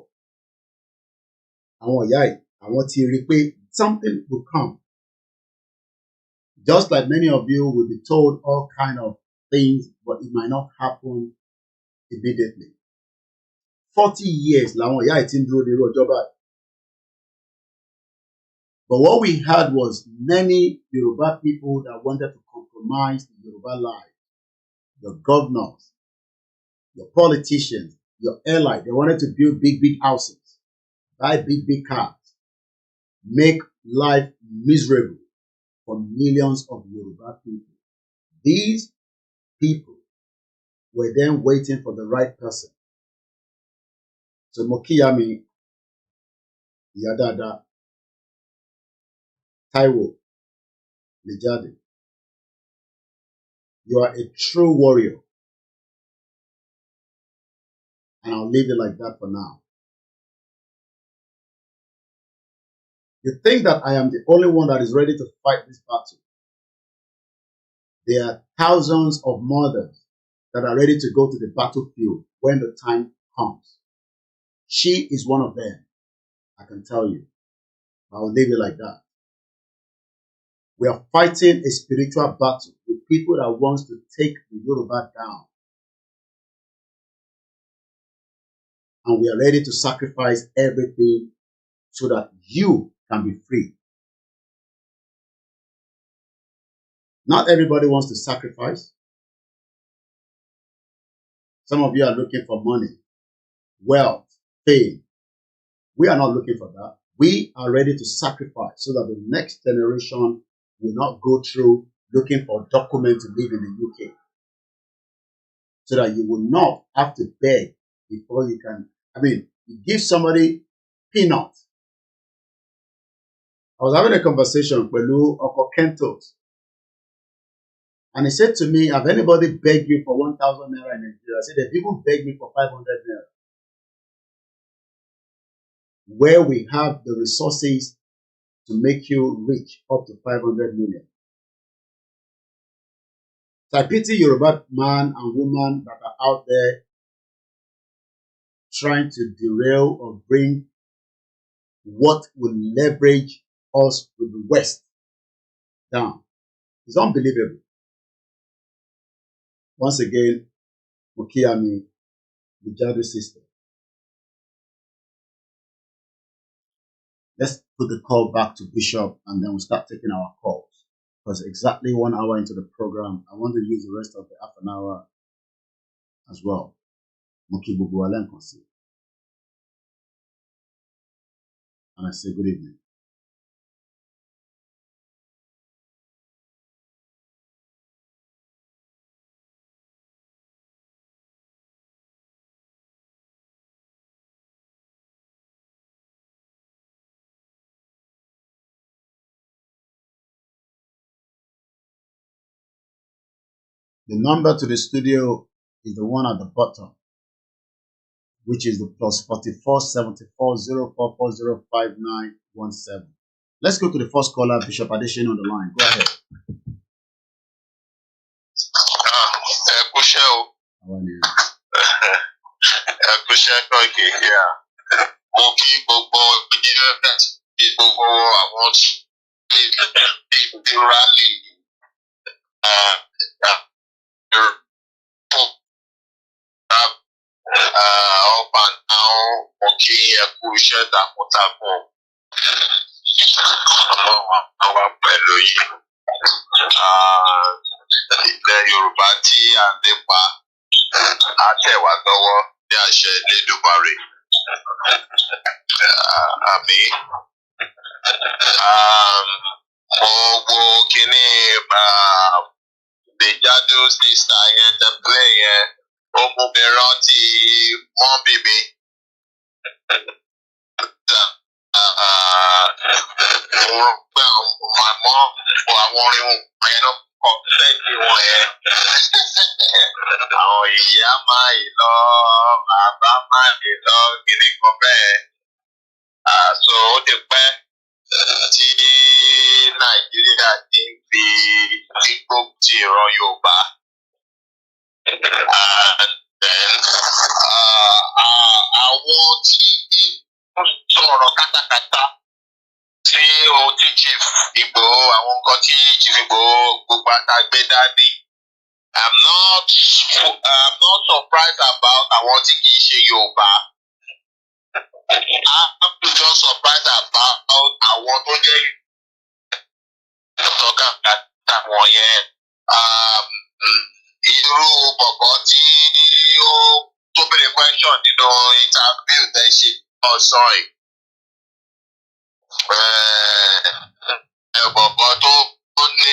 Àwọn ìyá yìí, àwọn tí rí pé something will come. Just like many of you will be told all kind of things, but it might not happen immediately. 40 years làwọn ìyá yìí tí ń dúró de irú ọjọ́ báyìí. But what we had was many Yoruba people that wanted to compromise the Yoruba life. Your governors, your politicians, your allies, they wanted to build big, big houses, buy big, big cars, make life miserable for millions of Yoruba people. These people were then waiting for the right person. So Mokiyami, Yadada, Taiwo, Lejade, you are a true warrior. And I'll leave it like that for now. You think that I am the only one that is ready to fight this battle. There are thousands of mothers that are ready to go to the battlefield when the time comes. She is one of them, I can tell you. I'll leave it like that. We are fighting a spiritual battle with people that wants to take the Yoruba down. And we are ready to sacrifice everything so that you can be free. Not everybody wants to sacrifice. Some of you are looking for money, wealth, fame. We are not looking for that. We are ready to sacrifice so that the next generation will not go through looking for documents to live in the UK. So that you will not have to beg before you can. You give somebody peanuts. I was having a conversation with Akintoye, and he said to me, have anybody begged you for 1,000 naira in Nigeria? I said, they've even begged me for 500 naira. Where we have the resources to make you rich up to 500 million. So I pity Yoruba man and woman that are out there trying to derail or bring what will leverage us with the West down. It's unbelievable. Once again, Mokiami, the Jadi system. Let's put the call back to Bishop and then we'll start taking our calls. Because exactly 1 hour into the program, I want to use the rest of the half an hour as well. And I say good evening. The number to the studio is the one at the bottom, which is the +44 74 0440 5917. Let's go to the first caller, Bishop Adesina on the line. Go ahead. How are you? Koiki, yeah. Up and down, okay, iṣẹ́ takuntakun. Àwọn pẹ̀lú yìí. Ilẹ̀ Yorùbá tí à ń lépa á tẹ̀ wá lọ́wọ́ ní àṣẹ Elédùmarè. Àmín. Mo wo kíní ìgbéjáde sísá yẹn tẹ́pẹ́ yẹn. Ó mú mi rántí mọ́mì mi. Mo rò pé àwọn orin yẹn ló kọ lẹ́yìn wọn yẹn. Àwọn ìyá máa yìí lọ, bàbá máa yìí lọ, gidi kan bẹ́ẹ̀. So ó ti pẹ́ tí Nàìjíríà ti ń fi gbígbó ti ìran Yorùbá. And then àwọn tí sọ̀rọ̀ kátàkátà tí ohun tí Chief Igboho àwọn nǹkan tí Chief Igboho gbogbo àtàgbé dání. I'm not surprised about àwọn tí kì í ṣe Yorùbá. I'm just surprised about àwọn tó jẹ́ ìtọ́ka àtàwọn yẹn. Irú bọ̀bọ̀ tí ó tó bèrè question nínú interview tẹ́ ṣe ọ̀sán yìí. Bọ̀bọ̀ tó ní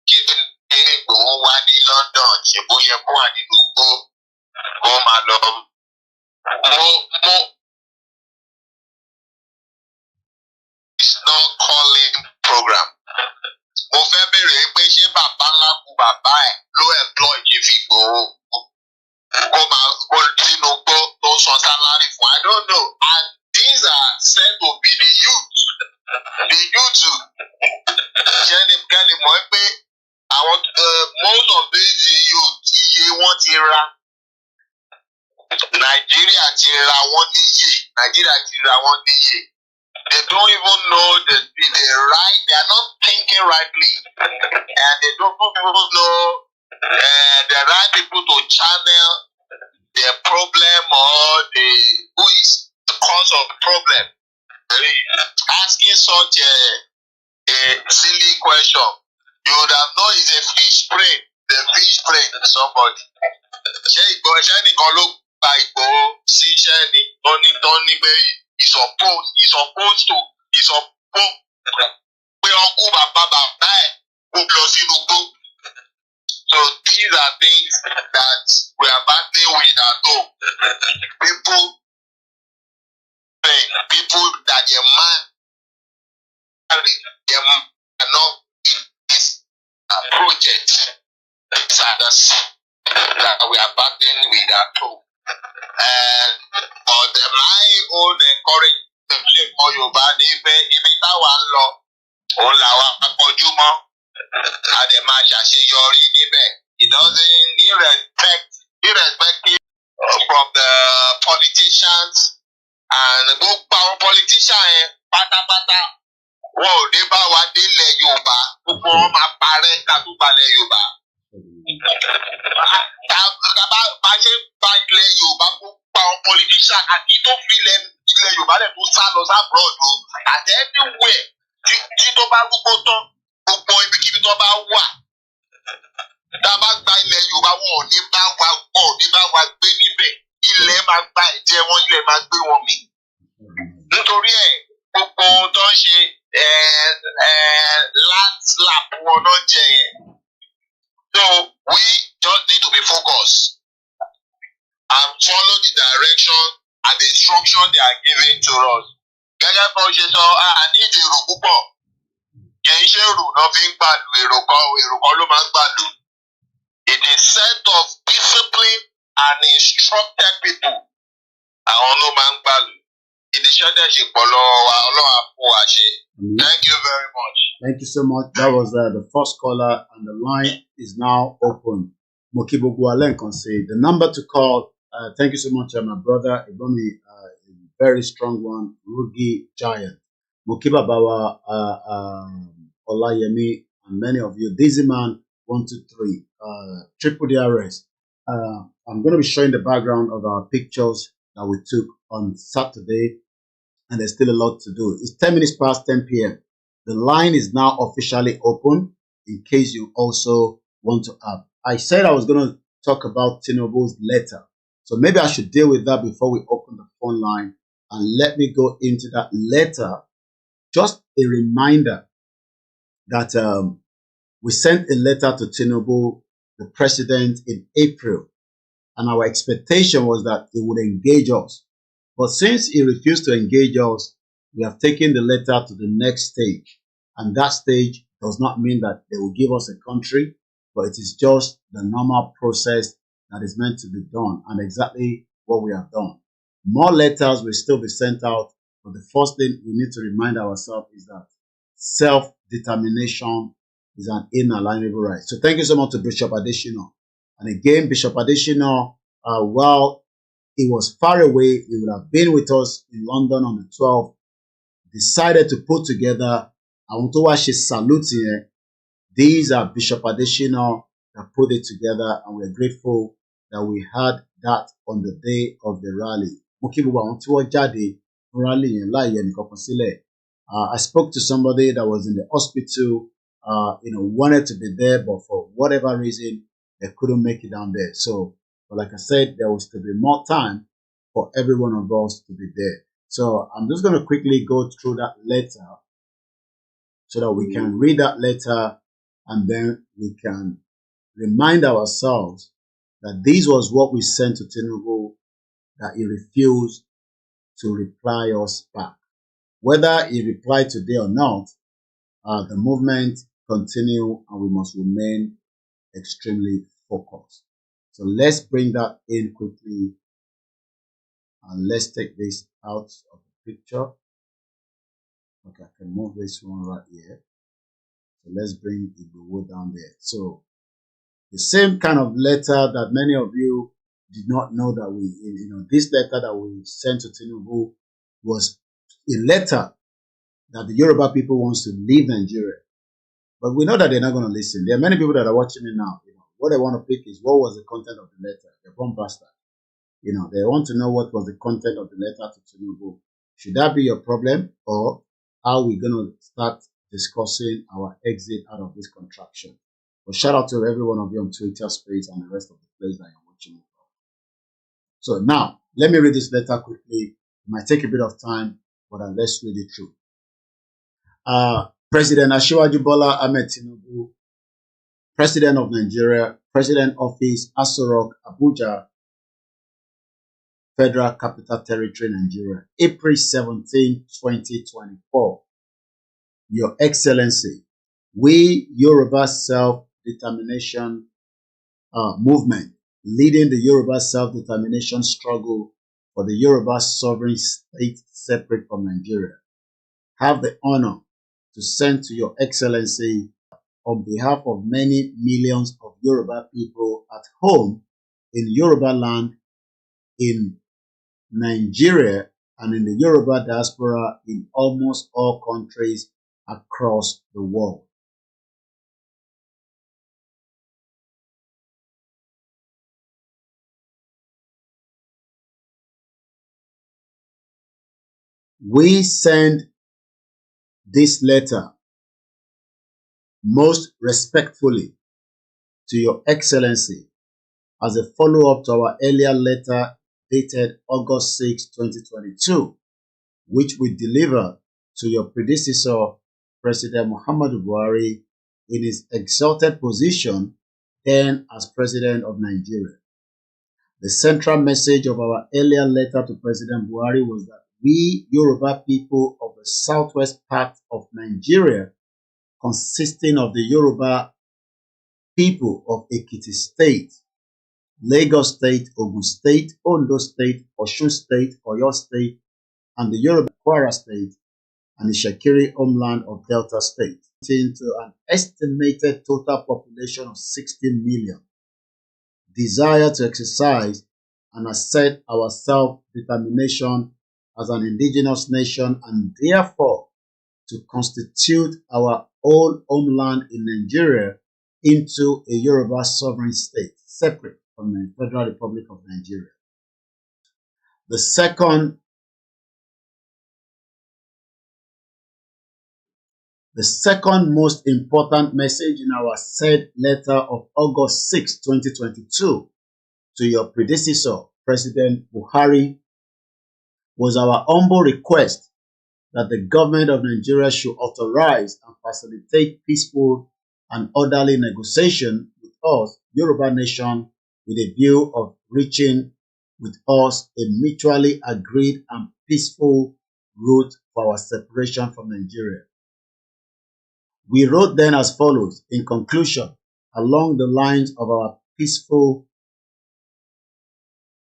kí ní Ìgbòho wá ní London ṣe bó yẹ kó wà nínú igbó kó máa lọ. It's not calling program. Mo fẹ́ bèrè pé ṣé bàbá ńlá kú bàbá ẹ̀ ló employ Chief Igboho kó sínú igbó tó san salary fún. I don't know. And these are said to be the youth mọ̀ pé àwọn most of these youth iye wọn ti ra Nàìjíríà ti ra wọ́n níyè Nàìjíríà ti ra wọ́n níyè. They don't even know the right. They are not thinking rightly, and they don't even know the right people to channel their problem or who is the cause of the problem. Asking such a silly question, you would have known it's a fish brain. The fish brain, somebody. Ṣé nìkan ló gba Ìgbòho sí iṣẹ́ ni tó ní pé he's supposed to pé ọkú bàbá bàbá ẹ̀ kó lọ sínú gbó. So these are things that we are battling with at home. People that their mind cannot invest project. These are the that we are battling with at home. And but my own encouragement for Yorùbá ni pé ibi táwa ń lọ òun làwa akọjú mọ́ a dẹ̀ máa ṣàṣeyọrí níbẹ̀. It doesn't irrespective from the politicians and gbogbo àwọn politician yẹn pátápátá wọn ò dé bá wa délẹ̀ Yorùbá gbogbo wọn máa parẹ́ ká tó balẹ̀ Yorùbá. Bá ṣe bá ilẹ̀ Yorùbá gbogbo àwọn politician àti tó fi ilẹ̀ Yorùbá lẹ̀ tó sá lọ sábúrọ̀d o àti anywhere tí tó bá gbogbo tán gbogbo ibikíbi tó bá wà tá a bá gba ilẹ̀ Yorùbá wọn ò ní bá wa gbé níbẹ̀ ilẹ̀ máa gba ẹ̀jẹ̀ wọn ilẹ̀ máa gbé wọn mì. Nítorí ẹ̀ gbogbo ohun tó ń ṣe land slap wọn náà jẹ yẹn. So we just need to be focused and follow the direction and the instruction they are giving to us. Gẹ́gẹ́ bí wọ́n ṣe sọ, a ní èrò púpọ̀. Kì í ṣe èrò náà fi ń gbàlù, èrò kan ló máa ń gbàlù. It is set of disciplined and instructed people. Àwọn ló máa ń gbàlù. Ìdíṣẹ́ dẹ̀ ṣe pọ̀ lọ́wọ́ wa, Ọlọ́run á fún wa ṣe. Thank you very much. Thank you so much. That was the first caller, and the line is now open. Mokibogu Alen can say the number to call. Thank you so much, my brother. Ibomi, a very strong one, Rugi Giant. Mokiba Bawa, Olayemi, and many of you. Dizzy Man 123, Triple DRS. I'm going to be showing the background of our pictures that we took on Saturday, and there's still a lot to do. It's 10 minutes past 10 p.m. The line is now officially open in case you also want to add. I said I was going to talk about Tinubu's letter. So maybe I should deal with that before we open the phone line, and let me go into that letter. Just a reminder that we sent a letter to Tinubu, the president, in April, and our expectation was that he would engage us. But since he refused to engage us, we have taken the letter to the next stage. And that stage does not mean that they will give us a country, but it is just the normal process that is meant to be done, and exactly what we have done. More letters will still be sent out, but the first thing we need to remind ourselves is that self-determination is an inalienable right. So thank you so much to Bishop Adesina. And again, Bishop Adesina, while he was far away, he would have been with us in London on the 12th, decided to put together, I want to watch his salute here. These are Bishop Adesina that put it together, and we're grateful that we had that on the day of the rally. I spoke to somebody that was in the hospital, wanted to be there, but for whatever reason, they couldn't make it down there. So, but like I said, there was to be more time for every one of us to be there. So I'm just going to quickly go through that letter so that we can read that letter, and then we can remind ourselves that this was what we sent to Tinubu, that he refused to reply us back. Whether he replied today or not, the movement continue, and we must remain extremely focused. So let's bring that in quickly, and let's take this out of the picture. Okay, I can move this one right here. So let's bring Igboho down there. So the same kind of letter that many of you did not know that this letter that we sent to Tinubu was a letter that the Yoruba people wants to leave Nigeria. But we know that they're not going to listen. There are many people that are watching me now. What they want to pick is what was the content of the letter. They're bomb bastard. They want to know what was the content of the letter to Tinubu. Should that be your problem, or are we going to start discussing our exit out of this contraction? But shout out to every one of you on Twitter Space and the rest of the place that you're watching me from. So now, let me read this letter quickly. It might take a bit of time, but let's read it through. President Asiwaju Bola Ahmed Tinubu, President of Nigeria, President Office, Aso Rock, Abuja, Federal Capital Territory, Nigeria, April 17, 2024. Your Excellency, we Yoruba self-determination movement, leading the Yoruba self-determination struggle for the Yoruba sovereign state separate from Nigeria, have the honor to send to Your Excellency, on behalf of many millions of Yoruba people at home in Yoruba land, in Nigeria, and in the Yoruba diaspora in almost all countries across the world. We send this letter most respectfully to Your Excellency as a follow-up to our earlier letter dated August 6, 2022, which we delivered to your predecessor, President Muhammadu Buhari, in his exalted position then as President of Nigeria. The central message of our earlier letter to President Buhari was that we Yoruba people of the southwest part of Nigeria, consisting of the Yoruba people of Ekiti State, Lagos State, Ogun State, Ondo State, Osun State, Oyo State, and the Yoruba Kwara State, and the Shakiri homeland of Delta State, into an estimated total population of 60 million, desire to exercise and assert our self-determination as an indigenous nation, and therefore to constitute our own homeland in Nigeria into a Yoruba sovereign state, separate from the Federal Republic of Nigeria. The second most important message in our said letter of August 6, 2022 to your predecessor, President Buhari, was our humble request that the government of Nigeria should authorize and facilitate peaceful and orderly negotiation with us, Yoruba nation, with a view of reaching with us a mutually agreed and peaceful route for our separation from Nigeria. We wrote then as follows, in conclusion, along the lines of our peaceful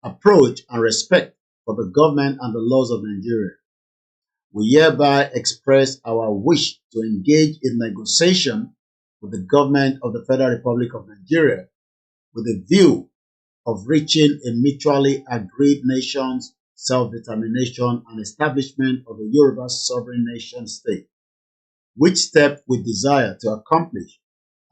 approach and respect for the government and the laws of Nigeria. We hereby express our wish to engage in negotiation with the government of the Federal Republic of Nigeria with a view of reaching a mutually agreed nation's self-determination and establishment of a Yoruba sovereign nation state, which step we desire to accomplish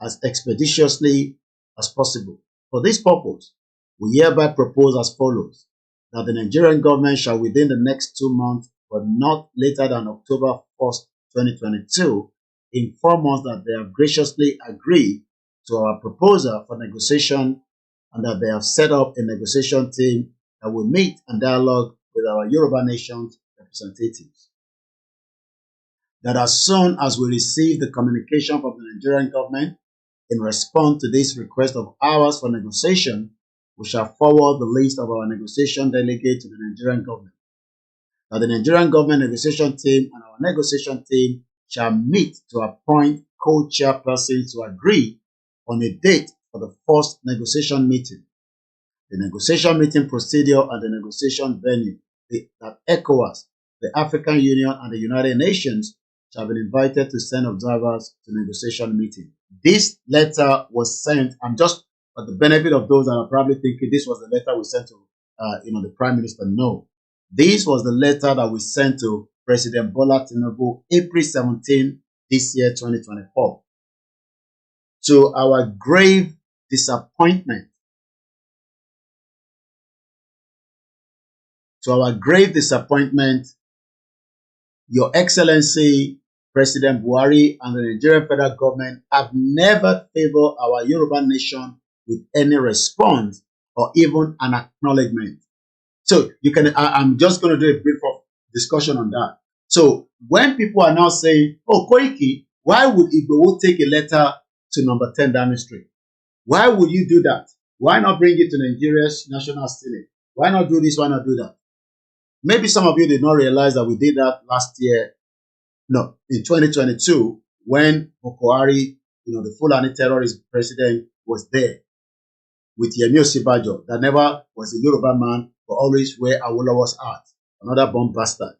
as expeditiously as possible. For this purpose, we hereby propose as follows, that the Nigerian government shall within the next 2 months, but not later than October 1st, 2022, inform us that they have graciously agreed to our proposal for negotiation and that they have set up a negotiation team that will meet and dialogue with our Yoruba nation's representatives. That as soon as we receive the communication from the Nigerian government in response to this request of ours for negotiation, we shall forward the list of our negotiation delegates to the Nigerian government. That the Nigerian government negotiation team and our negotiation team shall meet to appoint co-chairpersons to agree on a date for the first negotiation meeting. The negotiation meeting procedure and the negotiation venue that ECOWAS, the African Union, and the United Nations shall be invited to send observers to negotiation meeting. This letter was sent, and just for the benefit of those that are probably thinking this was the letter we sent to the Prime Minister, no. This was the letter that we sent to President Bola Tinubu April 17 this year, 2024. To our grave disappointment, Your Excellency, President Buhari and the Nigerian federal government have never favored our Yoruba nation with any response or even an acknowledgement. So you can, I'm just going to do a brief discussion on that. So when people are now saying, oh, Koiki, why would Igboho take a letter to number 10 Downing Street? Why would you do that? Why not bring it to Nigeria's National Senate? Why not do this? Why not do that? Maybe some of you did not realize that we did that last year. No, in 2022, when Buhari, the Fulani terrorist president, was there with Yemi Osinbajo, that never was a Yoruba man, but always where Awolowo's at, another bomb bastard.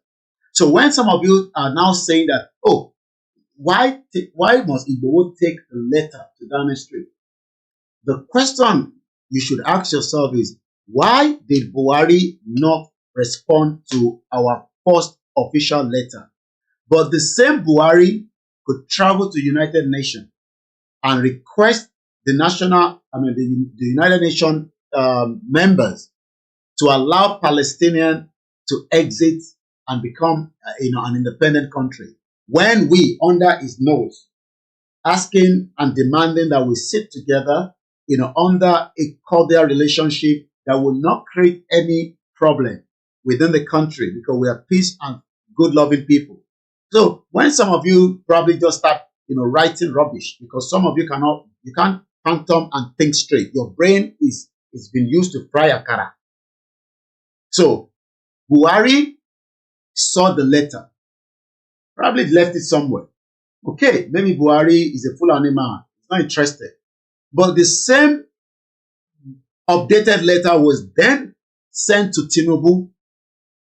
So when some of you are now saying that, oh, why must Igboho take the letter to Downing Street? The question you should ask yourself is, why did Buhari not respond to our first official letter? But the same Buhari could travel to United Nations and request the United Nations members to allow Palestinians to exit and become an independent country, when we, under his nose, asking and demanding that we sit together, under a cordial relationship that will not create any problem within the country, because we are peace and good loving people. So when some of you probably just start writing rubbish, because some of you can't phantom and think straight. Your brain is been used to fry akara. So Buhari saw the letter, probably left it somewhere. Okay, maybe Buhari is a Fulani man, he's not interested. But the same updated letter was then sent to Tinubu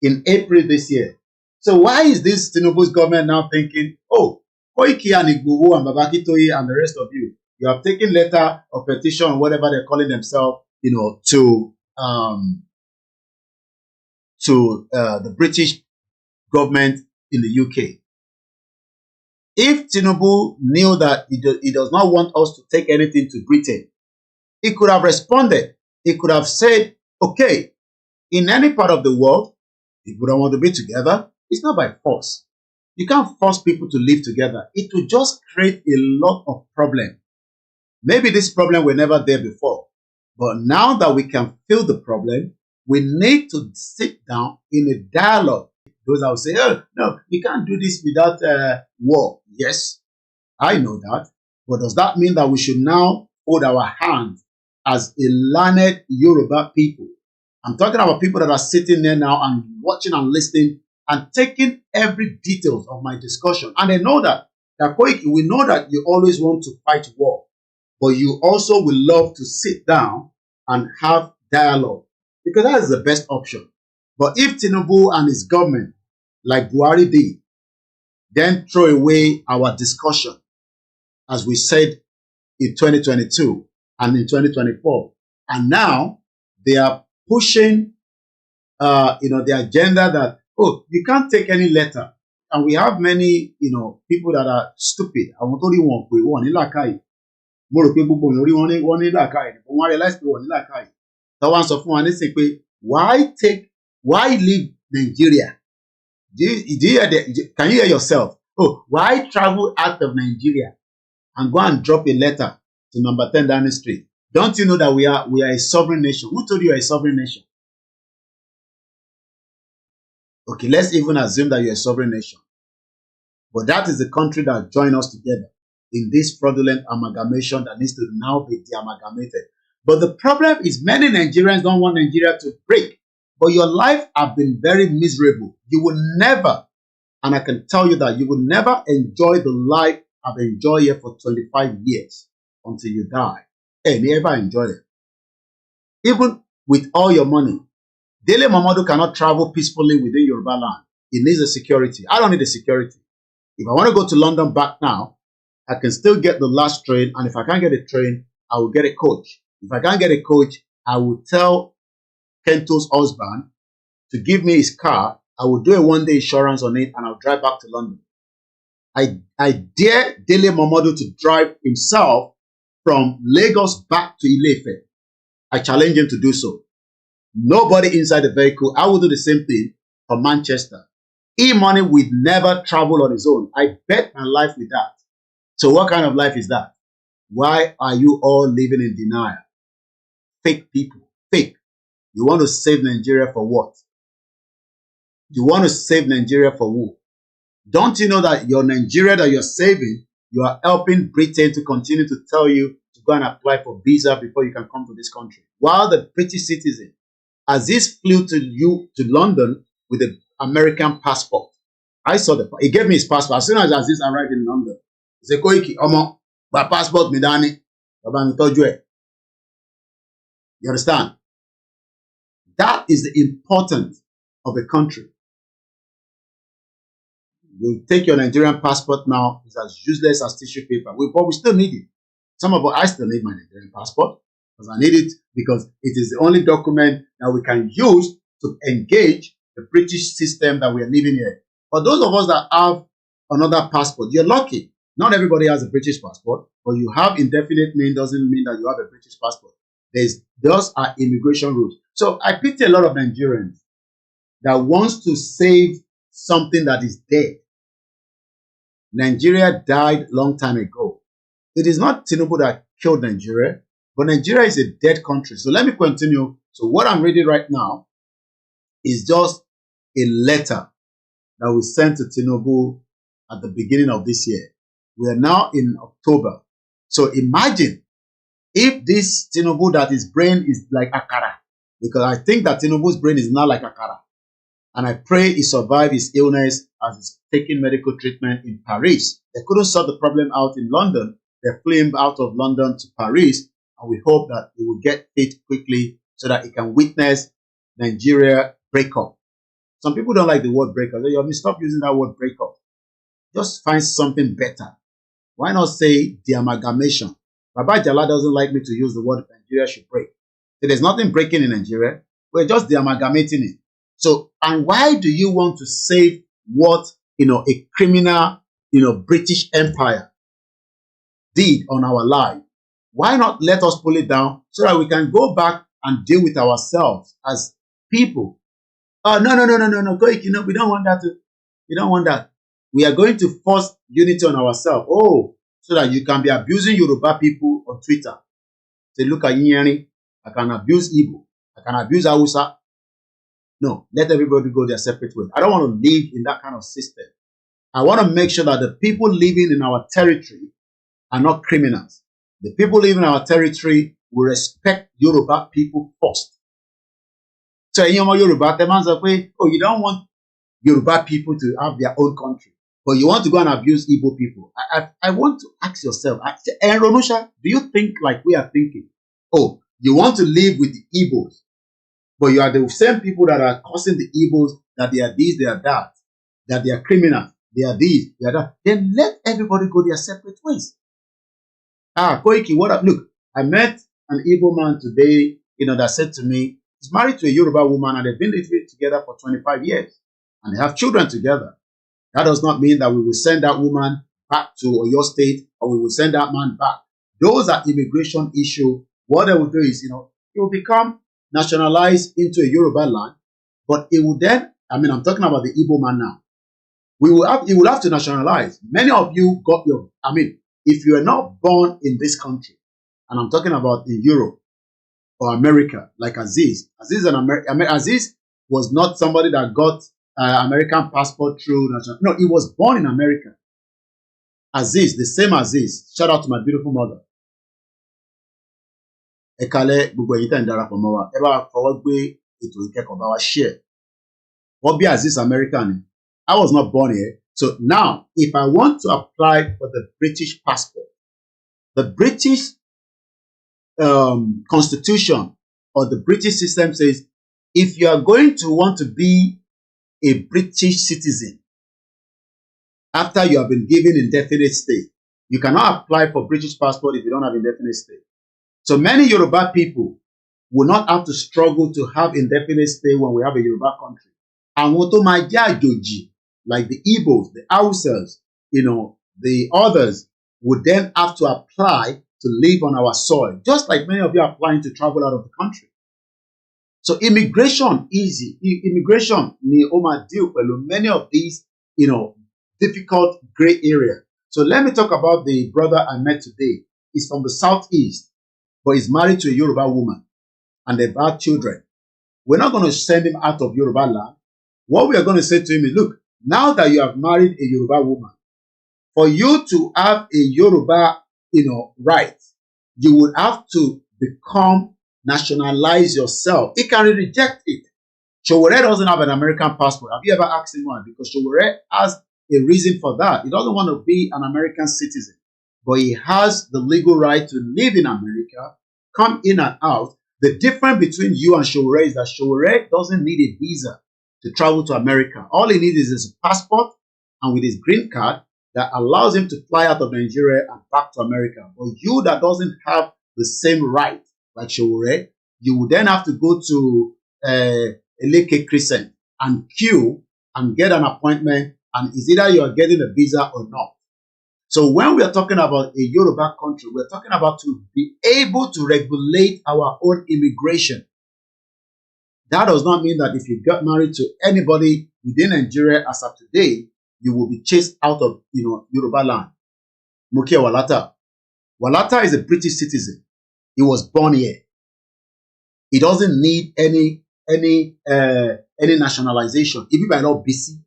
in April this year. So why is this Tinubu's government now thinking, oh, Koiki and Igboho and Akintoye and the rest of you, you have taken letter or petition or whatever they're calling themselves, to the British government in the UK. If Tinubu knew that he does not want us to take anything to Britain, he could have responded. He could have said, okay, in any part of the world, people don't want to be together. It's not by force. You can't force people to live together. It will just create a lot of problems. Maybe this problem were never there before. But now that we can feel the problem, we need to sit down in a dialogue. Those that will say, oh, no, you can't do this without war. Yes, I know that. But does that mean that we should now hold our hands as a learned Yoruba people? I'm talking about people that are sitting there now and watching and listening and taking every detail of my discussion. And they know that Koiki, we know that you always want to fight war, but you also will love to sit down and have dialogue, because that is the best option. But if Tinubu and his government, like Buhari did, then throw away our discussion, as we said in 2022 and in 2024, and now they are pushing the agenda that, oh, you can't take any letter. And we have many, people that are stupid. I want only one way, one in Lakai. More people only one in Lakai. One realize one in Lakai. The ones of one is say, why leave Nigeria? Can you hear yourself? Oh, why travel out of Nigeria and go and drop a letter to number 10 Downing Street? Don't you know that we are a sovereign nation? Who told you you're a sovereign nation? Okay, let's even assume that you're a sovereign nation. But that is the country that joined us together in this fraudulent amalgamation that needs to now be de-amalgamated. But the problem is many Nigerians don't want Nigeria to break. But your life have been very miserable. You will never, and I can tell you that you will never enjoy the life I've enjoyed here for 25 years until you die. Hey, never enjoy it. Even with all your money. Dele Momodu cannot travel peacefully within Yoruba land. He needs a security. I don't need a security. If I want to go to London back now, I can still get the last train. And if I can't get a train, I will get a coach. If I can't get a coach, I will tell Kento's husband to give me his car. I will do a one-day insurance on it and I'll drive back to London. I dare Dele Momodu to drive himself from Lagos back to Ile-Ife. I challenge him to do so. Nobody inside the vehicle. I will do the same thing for Manchester. E-money will never travel on his own. I bet my life with that. So what kind of life is that? Why are you all living in denial? Fake people. Fake. You want to save Nigeria for what? You want to save Nigeria for who? Don't you know that your Nigeria that you're saving, you are helping Britain to continue to tell you to go and apply for visa before you can come to this country? While the British citizen, Aziz flew to London with an American passport. I saw he gave me his passport. As soon as Aziz arrived in London, he said, Koiki, Omo, my passport, me dani. You understand? That is the importance of a country. You take your Nigerian passport now, it's as useless as tissue paper. But we still need it. Some of us, I still need my Nigerian passport because I need it because it is the only document that we can use to engage the British system that we are living here. For those of us that have another passport, you're lucky. Not everybody has a British passport, but you have indefinite mean doesn't mean that you have a British passport. Those are immigration rules. So I pity a lot of Nigerians that wants to save something that is dead. Nigeria died long time ago. It is not Tinubu that killed Nigeria, but Nigeria is a dead country. So let me continue. So what I'm reading right now is just a letter that we sent to Tinubu at the beginning of this year. We are now in October. So imagine if this Tinubu that his brain is like Akara, because I think that Tinubu's brain is not like Akara. And I pray he survived his illness as he's taking medical treatment in Paris. They couldn't sort the problem out in London. They flew him out of London to Paris. And we hope that he will get fit quickly so that he can witness Nigeria breakup. Some people don't like the word breakup. They say, stop using that word breakup. Just find something better. Why not say the amalgamation? Baba Ajala doesn't like me to use the word Nigeria should break. So there's nothing breaking in Nigeria. We're just de-amalgamating it. So, and why do you want to save what, a criminal, British Empire did on our life? Why not let us pull it down so that we can go back and deal with ourselves as people? Oh, no, Koiki, we don't want that. We don't want that. We are going to force unity on ourselves. Oh, so that you can be abusing Yoruba people on Twitter. Say, look at Inyani, I can abuse Igbo, I can abuse Hausa. No, let everybody go their separate way. I don't want to live in that kind of system. I want to make sure that the people living in our territory are not criminals. The people living in our territory will respect Yoruba people first. So, Yoruba, the man say, oh, you don't want Yoruba people to have their own country, but you want to go and abuse Igbo people. I want to ask yourself, Ronusha, do you think like we are thinking? Oh, you want to live with the Igbos, but you are the same people that are causing the Igbos that they are this, they are that they are criminals, they are this, they are that. Then let everybody go their separate ways. Koiki, what up? Look, I met an Igbo man today, that said to me, he's married to a Yoruba woman and they've been living together for 25 years and they have children together. That does not mean that we will send that woman back to Oyo State or we will send that man back. Those are immigration issues. What they will do is, it will become nationalized into a Yoruba land, but it will then, I'm talking about the Igbo man now. It will have to nationalize. Many of you got if you are not born in this country, and I'm talking about in Europe or America, like Aziz. Aziz was not somebody that got American passport through national. No, he was born in America. Aziz, the same Aziz. Shout out to my beautiful mother. Ekale gbogbo ẹ̀yin tẹ́ ń darapọ̀ mọ́ wa. Ẹ bá fọwọ́ gbé ètò ìkẹ́kọ̀ọ́ bá wa share. Wọ́n bí Aziz American. I was not born here. So now, if I want to apply for the British passport, the British constitution or the British system says, if you are going to want to be a British citizen, after you have been given indefinite stay. You cannot apply for British passport if you don't have indefinite stay. So many Yoruba people will not have to struggle to have indefinite stay when we have a Yoruba country. And what to my joji, like the Igbos, the Hausas, the others would then have to apply to live on our soil, just like many of you are applying to travel out of the country. So immigration easy. Immigration ni oma deal with many of these, difficult gray area. So let me talk about the brother I met today. He's from the southeast, but he's married to a Yoruba woman, and they've had children. We're not going to send him out of Yoruba land. What we are going to say to him is, look, now that you have married a Yoruba woman, for you to have a Yoruba, right, you would have to nationalize yourself. He can reject it. Showore doesn't have an American passport. Have you ever asked him why? Because Showore has a reason for that. He doesn't want to be an American citizen, but he has the legal right to live in America, come in and out. The difference between you and Showore is that Showore doesn't need a visa to travel to America. All he needs is a passport and with his green card that allows him to fly out of Nigeria and back to America. But you that doesn't have the same right like Showore, you would then have to go to Eleke Crescent and queue and get an appointment, and it's either you are getting a visa or not. So when we are talking about a Yoruba country, we're talking about to be able to regulate our own immigration. That does not mean that if you got married to anybody within Nigeria as of today, you will be chased out of Yoruba land. Mukia Walata. Walata is a British citizen. He was born here. He doesn't need any nationalization. If you are not busy,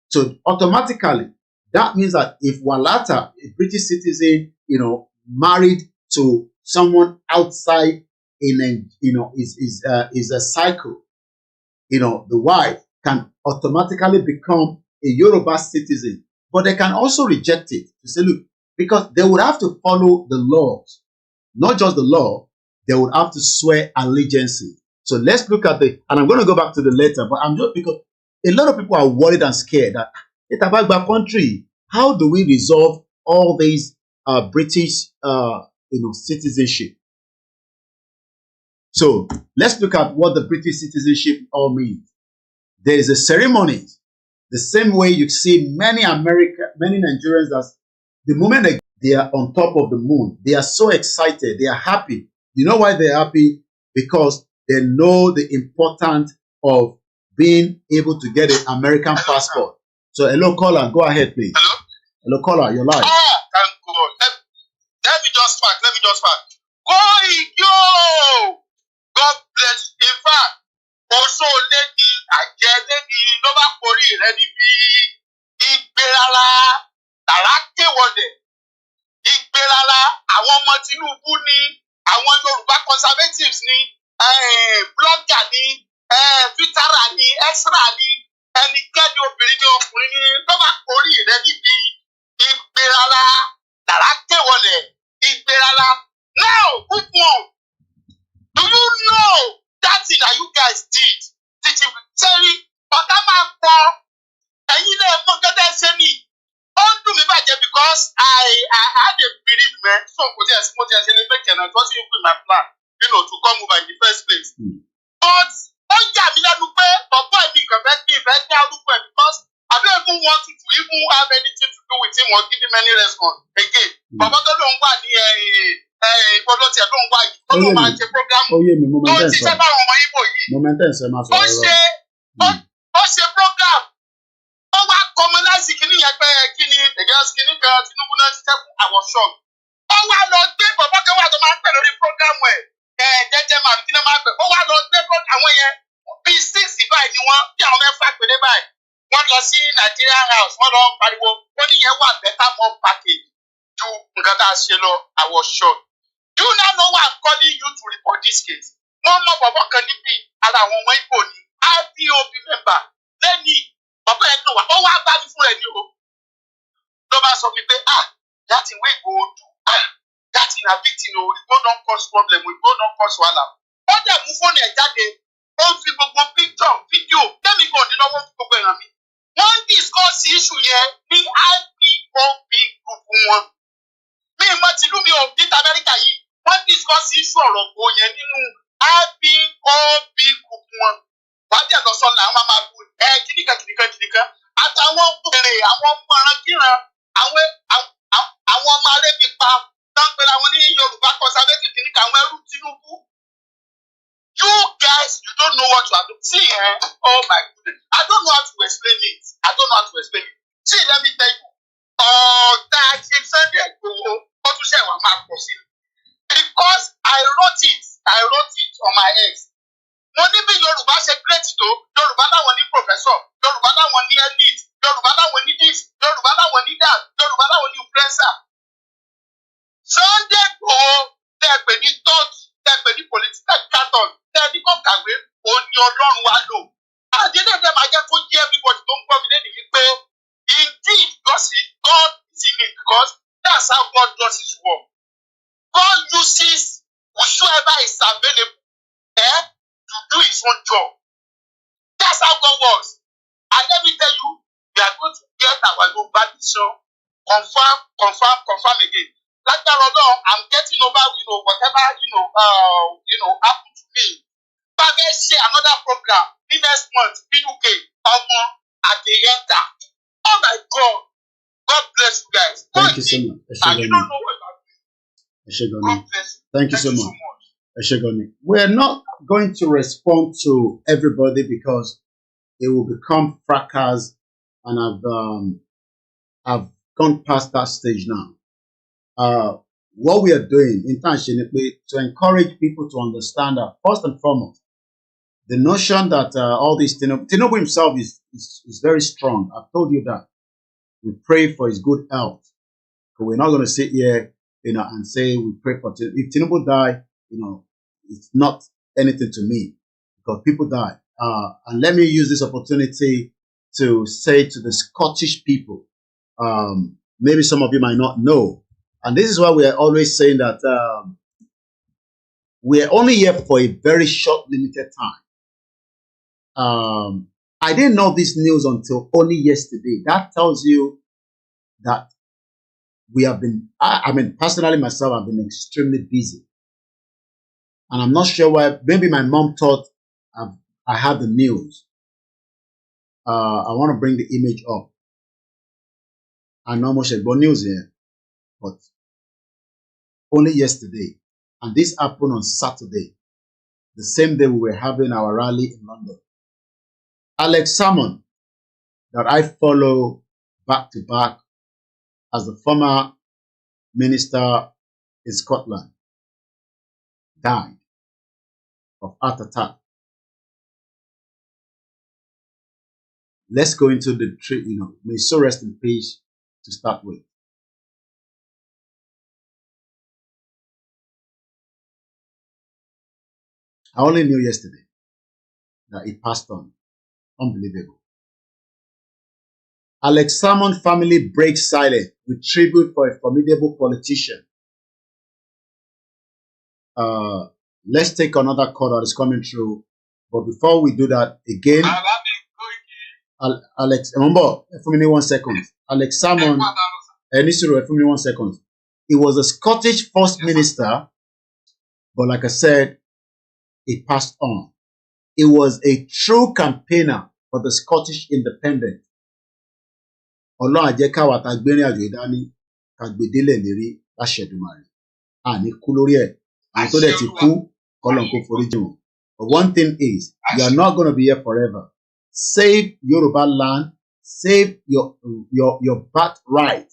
so automatically that means that if Walata, a British citizen, married to someone outside is a cycle, the wife can automatically become a Yoruba citizen, but they can also reject it to say, look, because they would have to follow the laws, not just the law, they would have to swear allegiance. So let's look at and I'm going to go back to the letter, but I'm just because a lot of people are worried and scared that it's about our country. How do we resolve all these British citizenship? So let's look at what the British citizenship all means. There is a ceremony, the same way you see many Nigerians, as the moment they are on top of the moon, they are so excited, they are happy. You know why they're happy? Because they know the importance of being able to get an American passport. So hello caller, go ahead please. Hello caller, you're live. Thank God. Let me just fact. Koiki! God bless. In fact, also lady, Ajala, Nova Kori, ready be Ìgbéralá, Tàràkè wọlé. Ìgbéralá, àwọn ọmọ Tinubu ni, àwọn Yoruba conservatives ni, blogger ni, Vitara ni, Extra ni, ẹnikẹ́ni obìnrin ni ọkùnrin ni, Nova Kori, ready be Ìgbéralá, Tàràkè wọlé. Ìgbéralá. Now, good one. Do you know that thing that you guys did? Did you tell me? Ọ̀gá máa ń pọ̀. Ẹ̀yin náà mọ̀ gẹ́gẹ́ ṣe ni. Ó ń dùn mí bàjẹ́ because I had a bereavement. So mo ti ẹ̀ ṣe lè fẹ́ kẹ̀nà. It wasn't even my plan, to come over in the first place. But ó yà mí lẹ́nu pé ọ̀pọ̀ ẹ̀mí kan fẹ́ kí ìfẹ́ dá orúkọ ẹ̀ because I don't even want to even have anything to do with him or give him any response again. Bàbá tó lóun wà ní ìbọ̀dọ̀ tí ẹ̀ lóun wà yìí. Ó lóun máa ṣe program. Tó ń ṣiṣẹ́ báwọn ọmọ Ìgbò yìí. Ó ṣe program. Ó wá commonize kìíní yẹn pé kíni kan Tinubu náà ṣiṣẹ́ fún àwọn shock. Ó wá lọ gbé bàbá kan wà tó máa ń pè lórí program ẹ̀. Jẹ́jẹ́ màbí kí ni máa pè. Ó wá lọ gbé àwọn yẹn bíi 6 báyìí ni wọ́n bí àwọn mẹ́fà péré báyìí. Wọ́n lọ sí Nigeria House, wọ́n lọ pariwo. Wọ́n ní yẹn wà better more package ju nǹkan tá a ṣe lọ àwọn shock. Do you now know why I'm calling you to report this case? Wọ́n mọ bàbá kan níbí ara àwọn ọmọ Ìgbò ní IPOB member lẹ́ni bàbá ẹ̀ náà wà. Ó wá bá mi fún ẹ̀ ní o. Ló bá sọ mi pé that thing wey go do that thing na big thing o. Igbo don cause problem o. Igbo don cause wahala. Ó dẹ̀ mú fóònù ẹ̀ jáde. Ó fi gbogbo picture, fídíò, tẹ́mi kò ní lọ́wọ́ fún gbogbo ẹ̀ràn mi. Wọ́n discuss issue yẹn ní mi ò ní Amẹ́ríkà yìí wọ́n discuss issue ọ̀rọ̀ gbò yẹn nínú IPOB group wọn wọ́n á jẹ́ lọ sọ náà wọ́n máa bu kìnìkan àtàwọn bèrè àwọn mọ̀rànkíran àwọn ọmọ arẹ́bí pa náà ń pera wọn ní Yorùbá conservative kìnìkan àwọn ẹrú Tinubu. You guys, you don't know what you are doing. See, oh my goodness. I don't know how to explain it. See, let me tell you. That Chief Sunday because I wrote it on my ex. Mo ní bí Yorùbá ṣe great tó, Yorùbá láwọn ní professor, Yorùbá láwọn ní elite, Yorùbá láwọn ní this, Yorùbá láwọn ní that, Yorùbá láwọn ní influencer. Sunday tẹ́ pè ní thought, tẹ́ pè ní political carton, tẹ́ ní kò kàwé, òun ni Ọlọ́run wa lò. Àdéhùn máa jẹ́ kó jẹ́ everybody tó ń gbọ́ mi lẹ́nu wípé indeed God is in it because that's how God does his work. God uses whosoever is available to do his own job. That's how God works. And let me tell you, we are going to get our Yoruba nation confirm again. Like that, I'm getting over, whatever, happened to me. But let's share another program next month, UK, at the enter. Oh my God. God bless you guys. Thank you so much. You don't know what I'm doing. God bless you. Thank you so much. We're not going to respond to everybody because it will become fracas, and I've gone past that stage now. What we are doing intentionally to encourage people to understand that first and foremost, the notion that all this Tinubu himself is very strong. I've told you that. We pray for his good health. But we're not going to sit here, and say we pray for Tinubu. If Tinubu die, it's not anything to me because people die. And let me use this opportunity to say to the Scottish people, maybe some of you might not know, and this is why we are always saying that we are only here for a very short, limited time. I didn't know this news until only yesterday. That tells you that we have been, I mean, personally myself, I've been extremely busy. And I'm not sure why. Maybe my mom thought I had the news. I want to bring the image up. I know much about news here, but only yesterday. And this happened on Saturday, the same day we were having our rally in London. Alex Salmond, that I follow back to back as the former minister in Scotland, died of heart attack. Let's go into the may so rest in peace to start with. I only knew yesterday that he passed on. Unbelievable. Alex Salmond family breaks silence with tribute for a formidable politician. Let's take another call that is coming through. But before we do that, again, Alex, remember, for me 1 second. Alex Salmond, for me 1 second. He was a Scottish first minister, but like I said, he passed on. He was a true campaigner for the Scottish independence. Ọlọ́run á jẹ́ káwa tá gbé rìn àjò ìdání ká gbé délẹ̀ lérí láṣẹ̀dùmarè. Àní kú lórí ẹ̀. Àwọn tó dẹ̀ ti kú k'Ọlọ́run kó foríjì wọ́n. But one thing is, you are not going to be here forever. Save Yoruba land, save your birthright,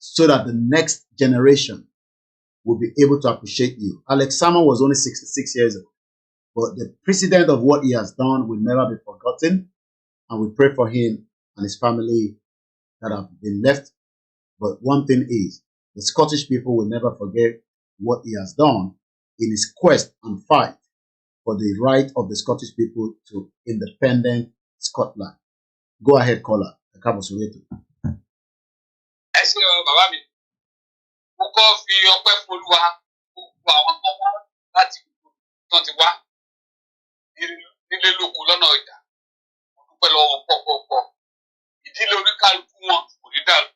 so that the next generation will be able to appreciate you. Alex Salmond was only 66 years old. But the precedent of what he has done will never be forgotten. And we pray for him and his family that have been left. But one thing is, the Scottish people will never forget what he has done in his quest and fight for the right of the Scottish people to independent Scotland. Go ahead, caller. Nílé lóko lọ́nà ọjà dúpẹ́ lọ́wọ́ pọ̀pọ̀pọ̀ ìdílé oníkálukú wọn kò ní dàrú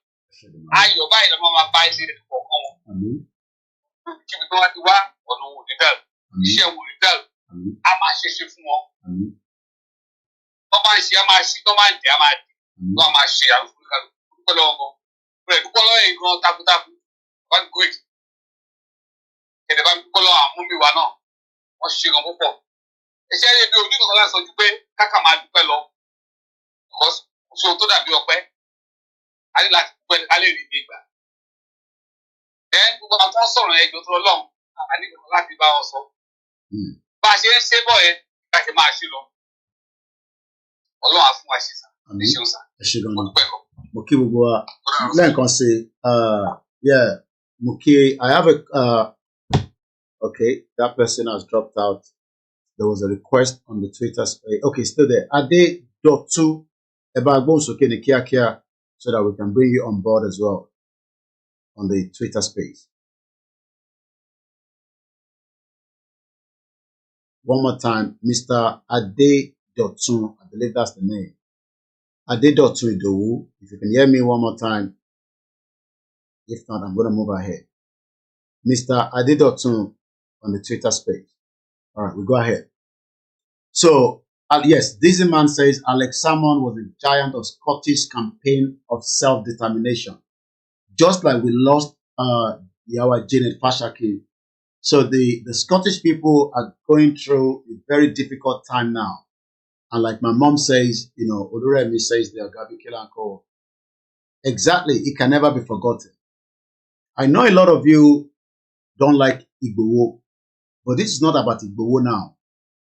ayọ̀ báyìí lọ́mọ máa bá ilé rẹ̀ kọ̀ọ̀kan wọn kíbi tó wá ti wá ọ̀nà wò ní dàrú iṣẹ́ wò ní dàrú a máa ṣe fún wọn. Wọ́n máa ń ṣe, a máa ṣe, tó máa ń dẹ̀, a máa dẹ̀. Wọ́n máa ṣe àlùkò dúpẹ́ lọ́wọ́ wọn. Bẹ́ẹ̀ dúpẹ́ lọ́wọ́ yìí gan takuntakun. Bá mi Koiki. Kẹ̀dẹ̀ bá mi dúpẹ́ lọ́wọ́ àwọn múmi wa náà. Wọ́n ṣe gan púpọ̀. Iṣẹ́ yẹn bí ojú kan láti sọ ju pé káka máa dúpẹ́ lọ. Because kò sí ohun tó dàbí ọpẹ́. A ní láti dúpẹ́ ká lè rí ní ìgbà. Ẹ gbogbo àwọn tó ń sọ̀rọ̀ yẹn jọ tó Ọlọ́run. A ní kankan láti bá wọn sọ. Bá a ṣe ń ṣe bọ̀ yẹn, ká ṣe máa ṣe lọ. Ọlọ́run á fún wa ṣe sá. Ẹ ṣe gan ni. Mo kí gbogbo wa lẹ́ẹ̀kan sí yeah mo kí I have a okay, that person has dropped out. There was a request on the Twitter space. Okay, still there. Ade.2 eba agbóhùnsókè ní kíákíá so that we can bring you on board as well on the Twitter space. One more time, Mr. Ade.2, I believe that's the name. Ade.2 Idowu. If you can hear me one more time. If not, I'm going to move ahead. Mr. Ade.2 on the Twitter space. All right, we go ahead. So, yes, this man says Alex Salmond was a giant of Scottish campaign of self-determination. Just like we lost Yawa Janet Pashaki. So the Scottish people are going through a very difficult time now. And like my mom says, you know, Oduremi says there, Gabi Kilanko. Exactly, it can never be forgotten. I know a lot of you don't like Igbowo, but this is not about Igbowo now.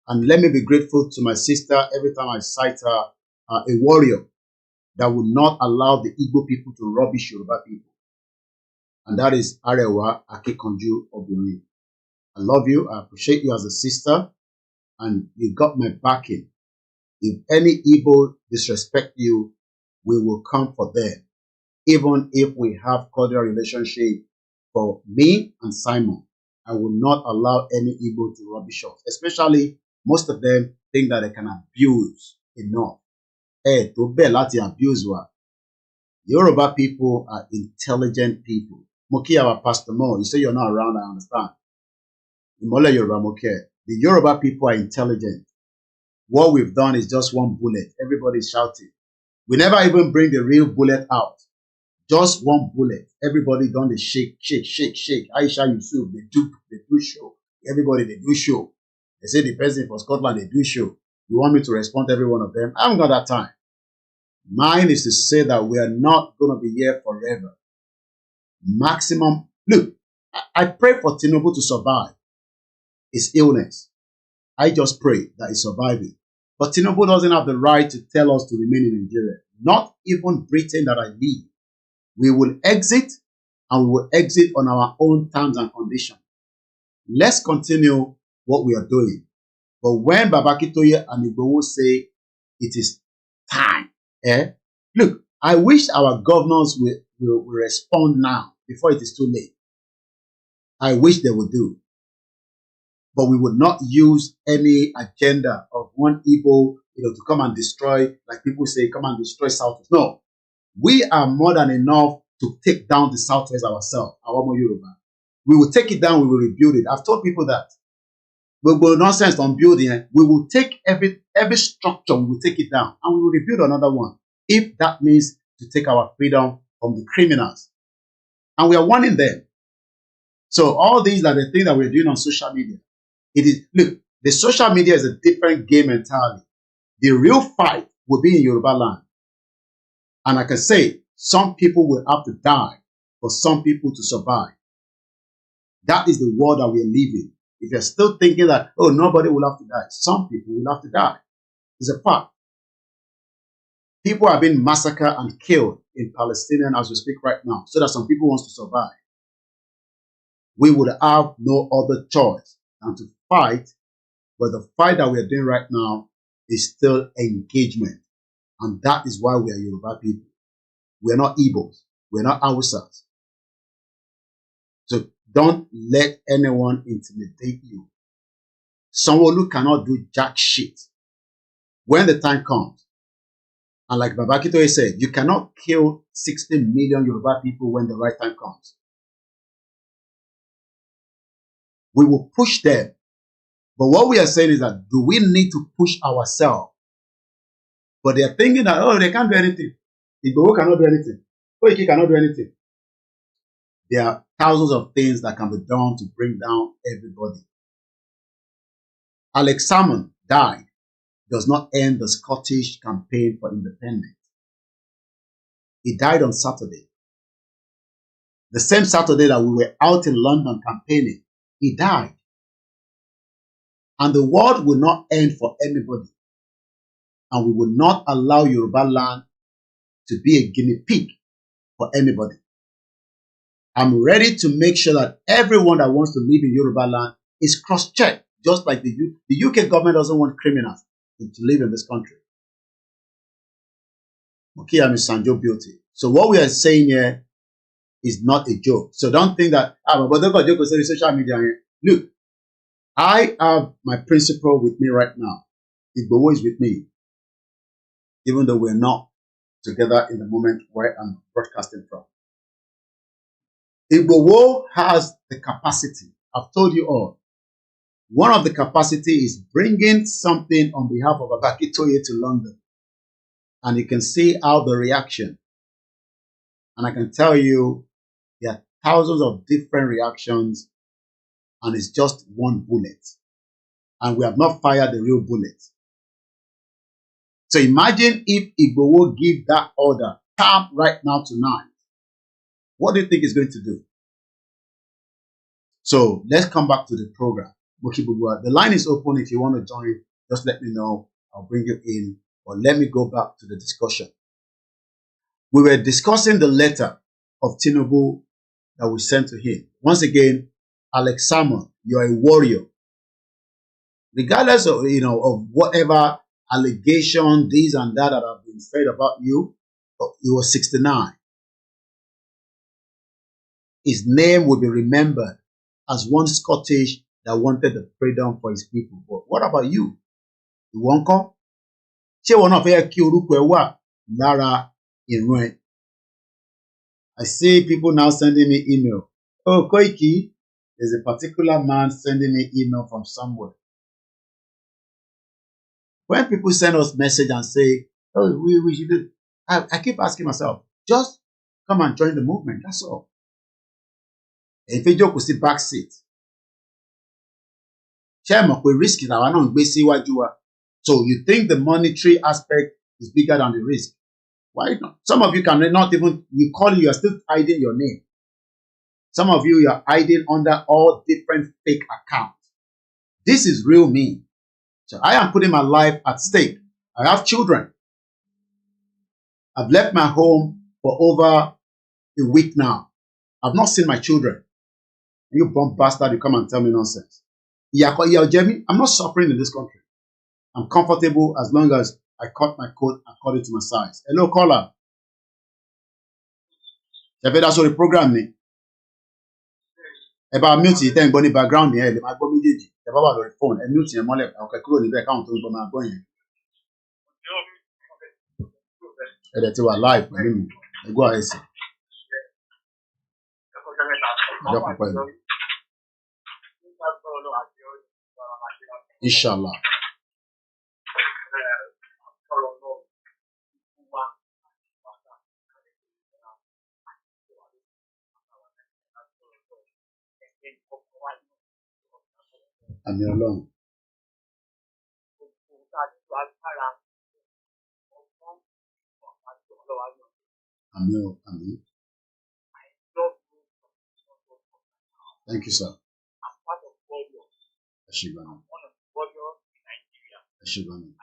And let me be grateful to my sister every time I cite her, a warrior that would not allow the Igbo people to rubbish Yoruba people. And that is Arewa Akintoye Obìnrin. I love you. I appreciate you as a sister. And you got my backing. If any Igbo disrespect you, we will come for them. Even if we have cordial relationship for me and Simon, I will not allow any Igbo to rubbish us. Especially, most of them think that they can abuse enough. To be lati abuse wa. Yoruba people are intelligent people. Moki our Pastor Mo, you say you're not around, I understand. Imole Yoruba Moke. The Yoruba people are intelligent. What we've done is just one bullet. Everybody's shouting. We never even bring the real bullet out. Just one bullet. Everybody done the shake, shake, shake, shake. Aisha Yusuf, they do show. Everybody, they do show. They say the president for Scotland, they do show. You want me to respond to every one of them? I haven't got that time. Mine is to say that we are not going to be here forever. Maximum. Look, I pray for Tinubu to survive his illness. I just pray that he's surviving. But Tinubu doesn't have the right to tell us to remain in Nigeria. Not even Britain that I leave. We will exit, and we will exit on our own terms and conditions. Let's continue what we are doing. But when Akintoye and Igbowo say it is time, look, I wish our governors will respond now before it is too late. I wish they would do. But we would not use any agenda of one Igbo, to come and destroy, like people say, come and destroy Southwest. No, we are more than enough to take down the Southwest ourselves, our Yoruba. We will take it down, we will rebuild it. I've told people that. We will nonsense on building. We will take every structure, we will take it down, and we will rebuild another one. If that means to take our freedom from the criminals. And we are warning them. So all these are the things that we're doing on social media. It is, look, the social media is a different game entirely. The real fight will be in Yoruba land. And I can say, some people will have to die for some people to survive. That is the world that we're living. If you're still thinking that, oh, nobody will have to die, some people will have to die. It's a fact. People are being massacred and killed in Palestine as we speak right now, so that some people want to survive. We would have no other choice than to fight, but the fight that we are doing right now is still engagement. And that is why we are Yoruba people. We are not Igbos. We are not Hausas. So don't let anyone intimidate you. Someone who cannot do jack shit. When the time comes, and like Akintoye said, you cannot kill 60 million Yoruba people when the right time comes. we will push them. But what we are saying is that, do we need to push ourselves? But they are thinking that, oh, they can't do anything. Igboho cannot do anything. Koiki cannot do anything. There are thousands of things that can be done to bring down everybody. Alex Salmond died does not end the Scottish campaign for independence. He died on Saturday. The same Saturday that we were out in London campaigning, he died. And the world will not end for anybody. And we will not allow Yoruba land to be a guinea pig for anybody. I'm ready to make sure that everyone that wants to live in Yoruba land is cross-checked, just like the UK government doesn't want criminals to live in this country. Okay, I'm Sanjo Beauty. So what we are saying here is not a joke. So don't think that, but don't go joke on social media. Look, I have my principal with me right now. Igboho is with me, even though we're not together in the moment where I'm broadcasting from. Igboho has the capacity. I've told you all. One of the capacity is bringing something on behalf of Akintoye to London. And you can see how the reaction. And I can tell you, there are thousands of different reactions, and it's just one bullet. And we have not fired the real bullet. So imagine if Igboho give that order, come right now tonight. What do you think it's going to do? So let's come back to the program. The line is open. If you want to join, just let me know. I'll bring you in. Or let me go back to the discussion. We were discussing the letter of Tinubu that we sent to him. Once again, Alex Salmond, you're a warrior. Regardless of, of whatever allegation, this and that have been said about you, he was 69. His name will be remembered as one Scottish that wanted the freedom for his people. But what about you? You won't come? I see people now sending me email. Oh, Koiki, there's a particular man sending me email from somewhere. When people send us message and say, oh, we should do, I keep asking myself, just come and join the movement. That's all. If you joke, we see back seat. So you think the monetary aspect is bigger than the risk? Why not? Some of you cannot even, you are still hiding your name. Some of you are hiding under all different fake accounts. This is real me. So I am putting my life at stake. I have children. I've left my home for over a week now. I've not seen my children. You bum bastard, you come and tell me nonsense. I'm not suffering in this country. I'm comfortable as long as I cut my coat according to my size. Hello, caller. That's what the program me. About mute then go in background here. The my phone and mute your mole. Okay, cool. The account to my going. That's our live. Go ahead. Inshallah. I'm alone. Amen. Thank you, sir. Ashigani. Ashigani.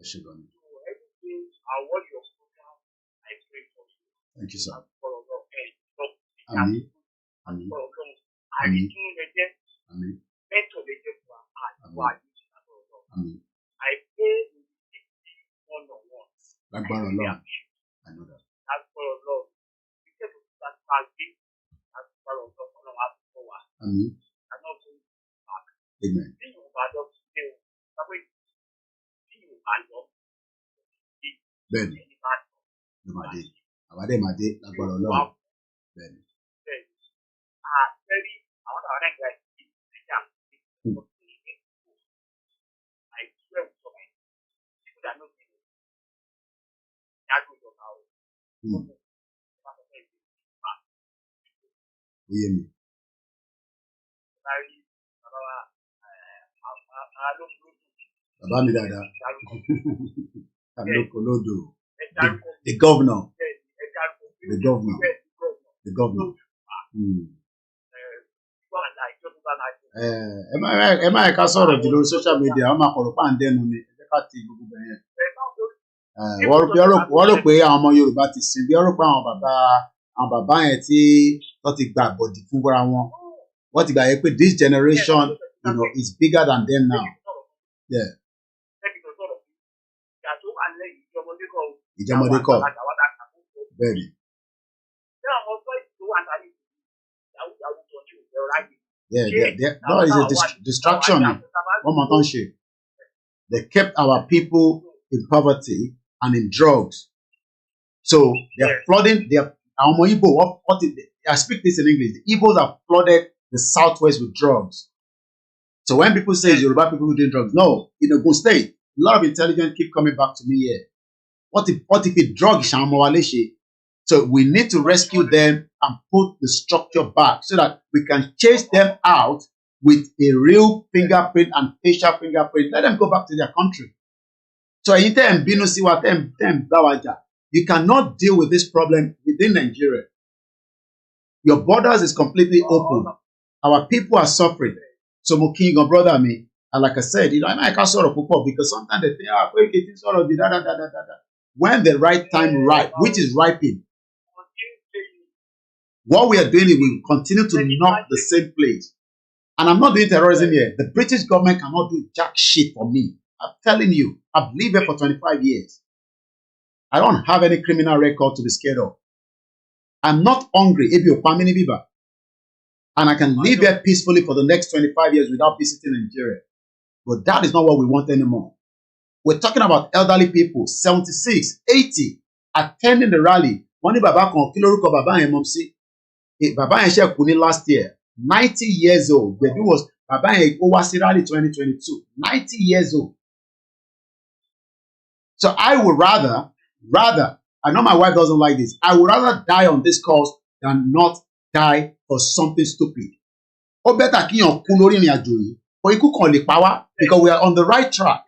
Ashigani. Thank you, sir. Amen. Amen. Amen. Amen. Amen. Like bar alone. I know that. Amen. Amen. Ben. Abade Made, like bar alone. Ben. The governor. Am I a sort of social media? I'm a correspondent on it. Wọ́n rò pé àwọn ọmọ Yorùbá ti sìn bí wọ́n rò pé àwọn bàbá yẹn tí wọ́n ti gba àbọ̀dì fún fúnra wọn wọ́n ti gbà yẹ pé this generation is bigger than them now. Yeah. Ìjọmọdé kọ bẹ́ẹ̀ni. Yeah, no, it's a distraction. One more time, they kept our people in poverty and in drugs. So they're flooding. I speak this in English. The Igbos have flooded the southwest with drugs. So when people say Yoruba people who do drugs, no, in Ogun State, a lot of intelligence keep coming back to me here. What if it drug Shamawaleshi? So we need to rescue them and put the structure back so that we can chase them out with a real fingerprint and facial fingerprint. Let them go back to their country. So you cannot deal with this problem within Nigeria. Your borders is completely open. Our people are suffering. So Moking, your brother, me, and like I said, I can't sort of people because sometimes they think, sort of when the right time ripe, which is ripening. What we are doing is we continue to knock the same place. And I'm not doing terrorism here. The British government cannot do jack shit for me. I'm telling you, I've lived here for 25 years. I don't have any criminal record to be scared of. I'm not hungry if you're family Biba. And I can live here peacefully for the next 25 years without visiting Nigeria. But that is not what we want anymore. We're talking about elderly people, 76, 80, attending the rally. One Baba kan kiloruko Baba and Momsi. Baba and Sheikh Kuni last year, 90 years old. The view was Baba and Owasi rally 2022, 90 years old. So I would rather, I know my wife doesn't like this, I would rather die on this cause than not die for something stupid. Or better, because we are on the right track.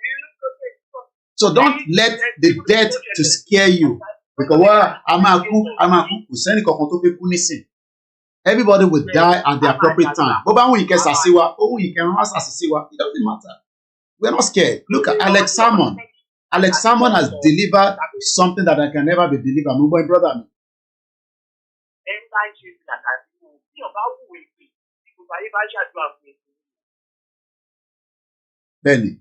So don't let the death to scare you. Because everybody will die at the appropriate time. It doesn't matter. We're not scared. Look at Alex Salmond. Alex Salmond has delivered something that I can never be delivered. My brother. Benny.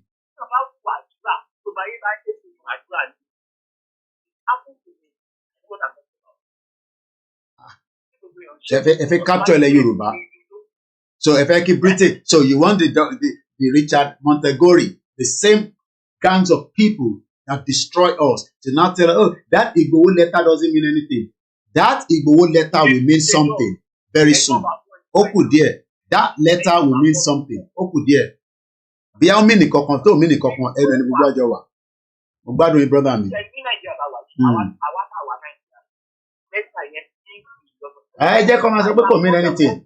So if I capture the Yoruba, so if I keep Britain, so you want the Richard Montegori, the same gangs of people that destroy us, to now tell us, oh, that Igbo letter doesn't mean anything. That Igbo letter will mean something very soon. Oku dear, that letter will mean something. Oku dear. Bia mini kokon to mini kokon ero ni gbogbo ajo wa. Mo gbádùn yín brother mi. Jẹ́ kó máa sọ pé kò mean anything.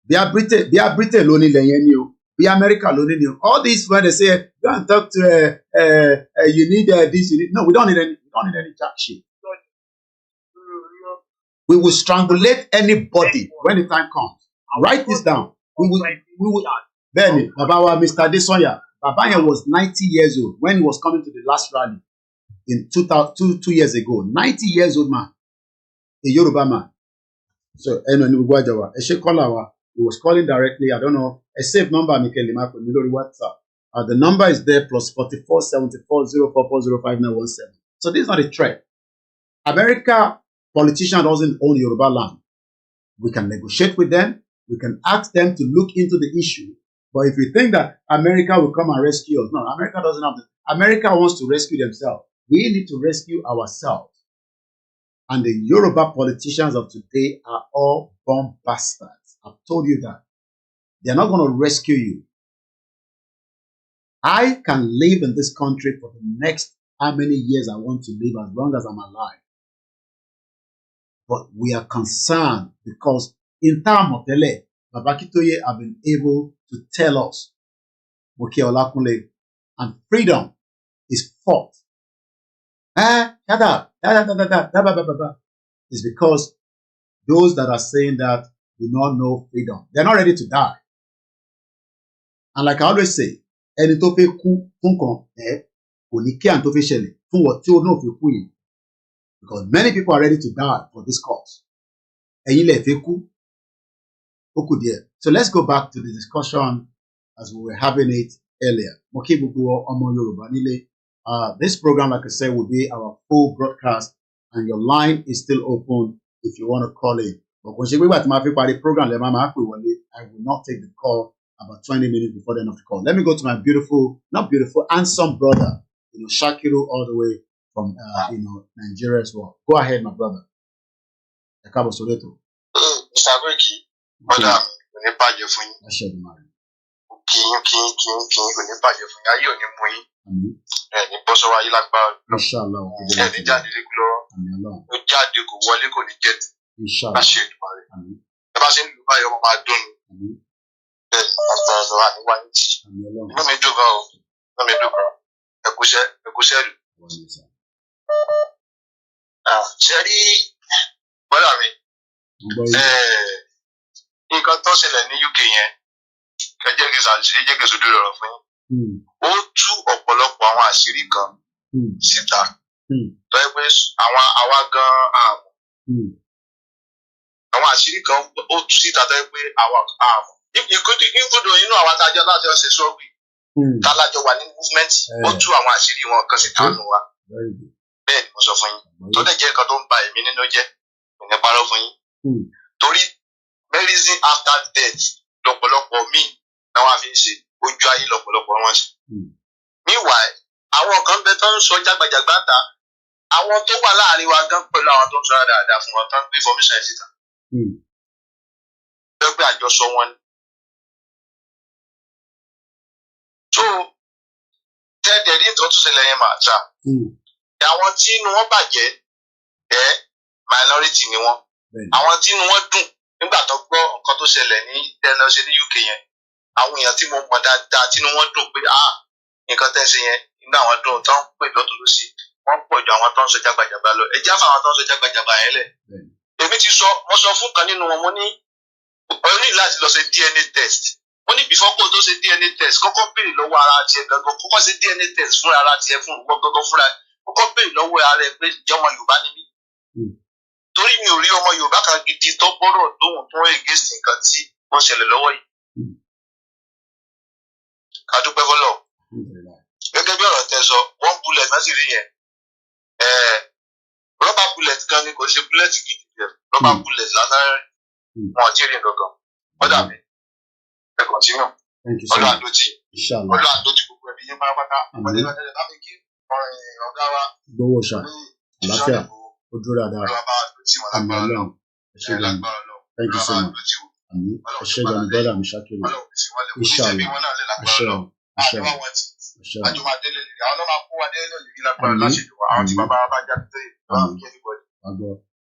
Bia Britain ló nílẹ̀ yẹn ni o. Bia America ló ní ni o. All this when they say go and talk to you need this, you need. No, we don't need any jack shit. We will strangulate anybody when the time comes. Write this down. We will. Then Baba Mr. Desoya, Baba was 90 years old when he was coming to the last rally in 2 years ago. 90 years old man, a Yoruba man. So he was calling directly. I don't know. A safe number, WhatsApp. The number is there +44 74 044 05917. So this is not a threat. America politician doesn't own Yoruba land. We can negotiate with them. We can ask them to look into the issue. But if you think that America will come and rescue us, no, America doesn't have this. America wants to rescue themselves. We need to rescue ourselves. And the Yoruba politicians of today are all bomb bastards. I've told you that. They're not going to rescue you. I can live in this country for the next how many years I want to live, as long as I'm alive. But we are concerned because in time of Tele, Akintoye have been able to tell us, and freedom is fought. It's because those that are saying that do not know freedom. They're not ready to die. And like I always say, ẹni tó fẹ́ kú fún kan kò ní kí à ń tó fẹ́ ṣẹlẹ̀ fún wọn tí ó náà fi kú yìí. Because many people are ready to die for this cause. Ẹ̀yin lẹ fẹ́ kú, ó kù díẹ̀. So let's go back to the discussion as we were having it earlier. Mo kí gbogbo ọmọ Yorùbá nílé. This program, like I said, will be our full broadcast, and your line is still open if you want to call in. But when you the program, I will not take the call about 20 minutes before the end of the call. Let me go to my beautiful, not beautiful, handsome brother, Shakiru, all the way from Nigeria as well. Go ahead, my brother. Mr. Koiki, brother, I shall be married. Inshallah. Nǹkan tó ṣẹlẹ̀ ní UK yẹn kẹjẹ́ kí sòdò lọ́rọ̀ fún yín. Ó tú ọ̀pọ̀lọpọ̀ àwọn àṣírí kan síta tó yẹ pé àwa gan-an àmọ́. Àwọn àṣírí kan ó tú síta tó yẹ pé àwa àmọ́. Ìgbódò inú àwọn adájọ́ láti ọ̀sẹ̀ sọ́ọ̀bì tálájọ wà ní movement ó tú àwọn àṣírí wọn kan síta nù wa. Bẹ́ẹ̀ ni mo sọ fún yín. Tó dẹ̀ jẹ́ nǹkan tó ń ba èmi nínú jẹ́ kò ní parọ́ fún yín. Torí medicine after death lọ́pọ̀lọpọ̀ míì náà wọ́n fi ń ṣe ojú ayé lọ́pọ̀lọpọ̀ wọn ṣe. Meanwhile, àwọn kan bẹ tó ń sọ jágbàjàgbà ta àwọn tó wà láàrin wa gan pẹ̀lú àwọn tó ń sọ̀rọ̀ dáadáa fún wọn tó ń gbé information síta. Bẹ́ẹ̀ pé àjọsọ wọn ni. So tẹ́ẹ̀dẹ̀ rí nǹkan tó ṣẹlẹ̀ yẹn máa ta. Àwọn tí inú wọn bàjẹ́ minority ni wọn. Àwọn tí inú wọn dùn nígbà tó gbọ́ nǹkan tó ṣẹlẹ̀ ní tẹ́lẹ̀ṣẹ̀ ní UK yẹn. Àwọn èèyàn tí mo mọ̀ dáadáa tí inú wọn dùn pé nǹkan tẹ́ ṣe yẹn inú àwọn dùn tó ń pè lọ́tún lọ́sí wọ́n pọ̀ ju àwọn tó ń sọ jágbàjàgbà lọ. Ẹ jáfà àwọn tó ń sọ jágbàjàgbà yẹn lẹ̀. Èmi ti sọ wọ́n sọ fún kan nínú wọn mo ní ọ ní láti lọ ṣe DNA test. Mo ní before kó tó ṣe DNA test kọ́kọ́ béèrè lọ́wọ́ ara tiẹ̀ gangan kọ́kọ́ ṣe DNA test fún ara tiẹ̀ fún ìwọ gangan fúnra kọ́kọ́ béèrè lọ́wọ́ ara ẹ pé ìjẹ́ ọmọ Yorùbá ni mí. Torí mi ò rí ọmọ Yorùbá kan gidi tó gbọ́dọ̀ lóhùn tó against nǹkan tí wọ́n ṣẹlẹ̀ lọ́wọ́ yìí. Ká dúpẹ́ fọlọ́. Gẹ́gẹ́ bí ọ̀rọ̀ tẹ́ sọ one bullet náà sì rí yẹn. Rubber bullet gan ni kò ṣe bullet gidi bẹ́ẹ̀ rubber bullet lásán wọn ò tí ì rí nǹkan kan. Ọ̀dà mi ẹ continue. Ọlọ́ àdótì ọlọ́ àdótì gbogbo ẹbí yín pátápátá. Ọ̀dẹ̀ lọ́dẹ̀ láti kí ọ̀gá wa. Gbowó ṣá àlàáfíà ó dúró dáadáa. Àmì Ọlọ́run ẹ ṣé gan. Thank you so much. Àmì ẹ ṣé gan brother mi Shakiru. Inshallah ẹ ṣé o ẹ ṣé o ẹ ṣé o. Àjùmọ̀délé àwọn ọlọ́mọ akó wa délé lórí lágbára láṣẹjù àwọn tí bàbá bá jáde tó yẹ báwọn kí everybody.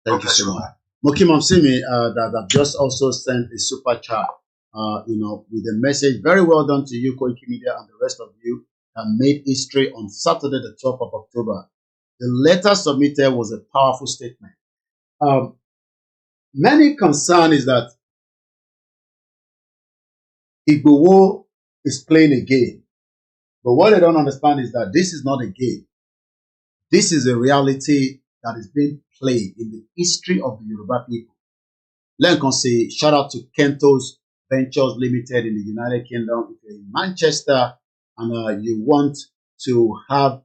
Thank you so much. Moki Momsimi that have just also sent a super chat. With a message. Very well done to you, Koiki Media, and the rest of you that made history on Saturday, the 12th of October. The letter submitted was a powerful statement. Many concern is that Igboho is playing a game. But what they don't understand is that this is not a game. This is a reality that is being played in the history of the Yoruba people. Let me say, shout out to Kento's Ventures Limited in the United Kingdom. If you're in Manchester and you want to have,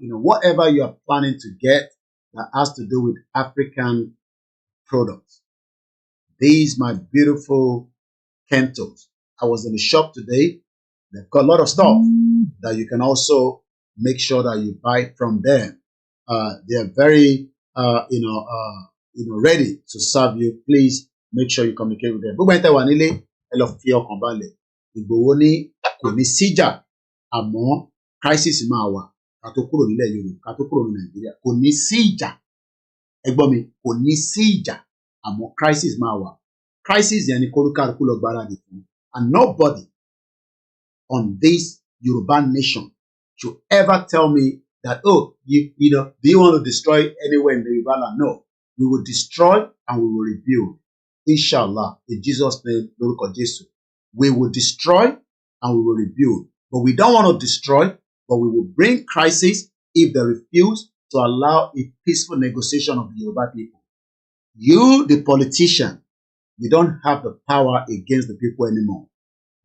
whatever you are planning to get that has to do with African products. These my beautiful Kentos. I was in the shop today. They've got a lot of stuff that you can also make sure that you buy from them. They are very, ready to serve you. Please make sure you communicate with them. ẹ lọ fi ọkàn balẹ̀. Ìgbòho ní kò ní síjà àmọ́ crisis máa wà ká tó kúrò nílẹ̀ Yorùbá ká tó kúrò ní Nàìjíríà. Kò ní sí ìjà. Ẹ gbọ́ mi, kò ní sí ìjà àmọ́ crisis máa wà. Crisis yẹn ni kólúkálukú lọ gbáradì fún. And nobody on this Yoruba nation should ever tell me that, oh, you know, do you want to destroy anywhere in the Yoruba land? No. We will destroy and we will rebuild. Inshallah, in Jesus' name, lórúkọ Jésù. We will destroy and we will rebuild. But we don't want to destroy, but we will bring crisis if they refuse to allow a peaceful negotiation of the Yoruba people. You, the politician, you don't have the power against the people anymore.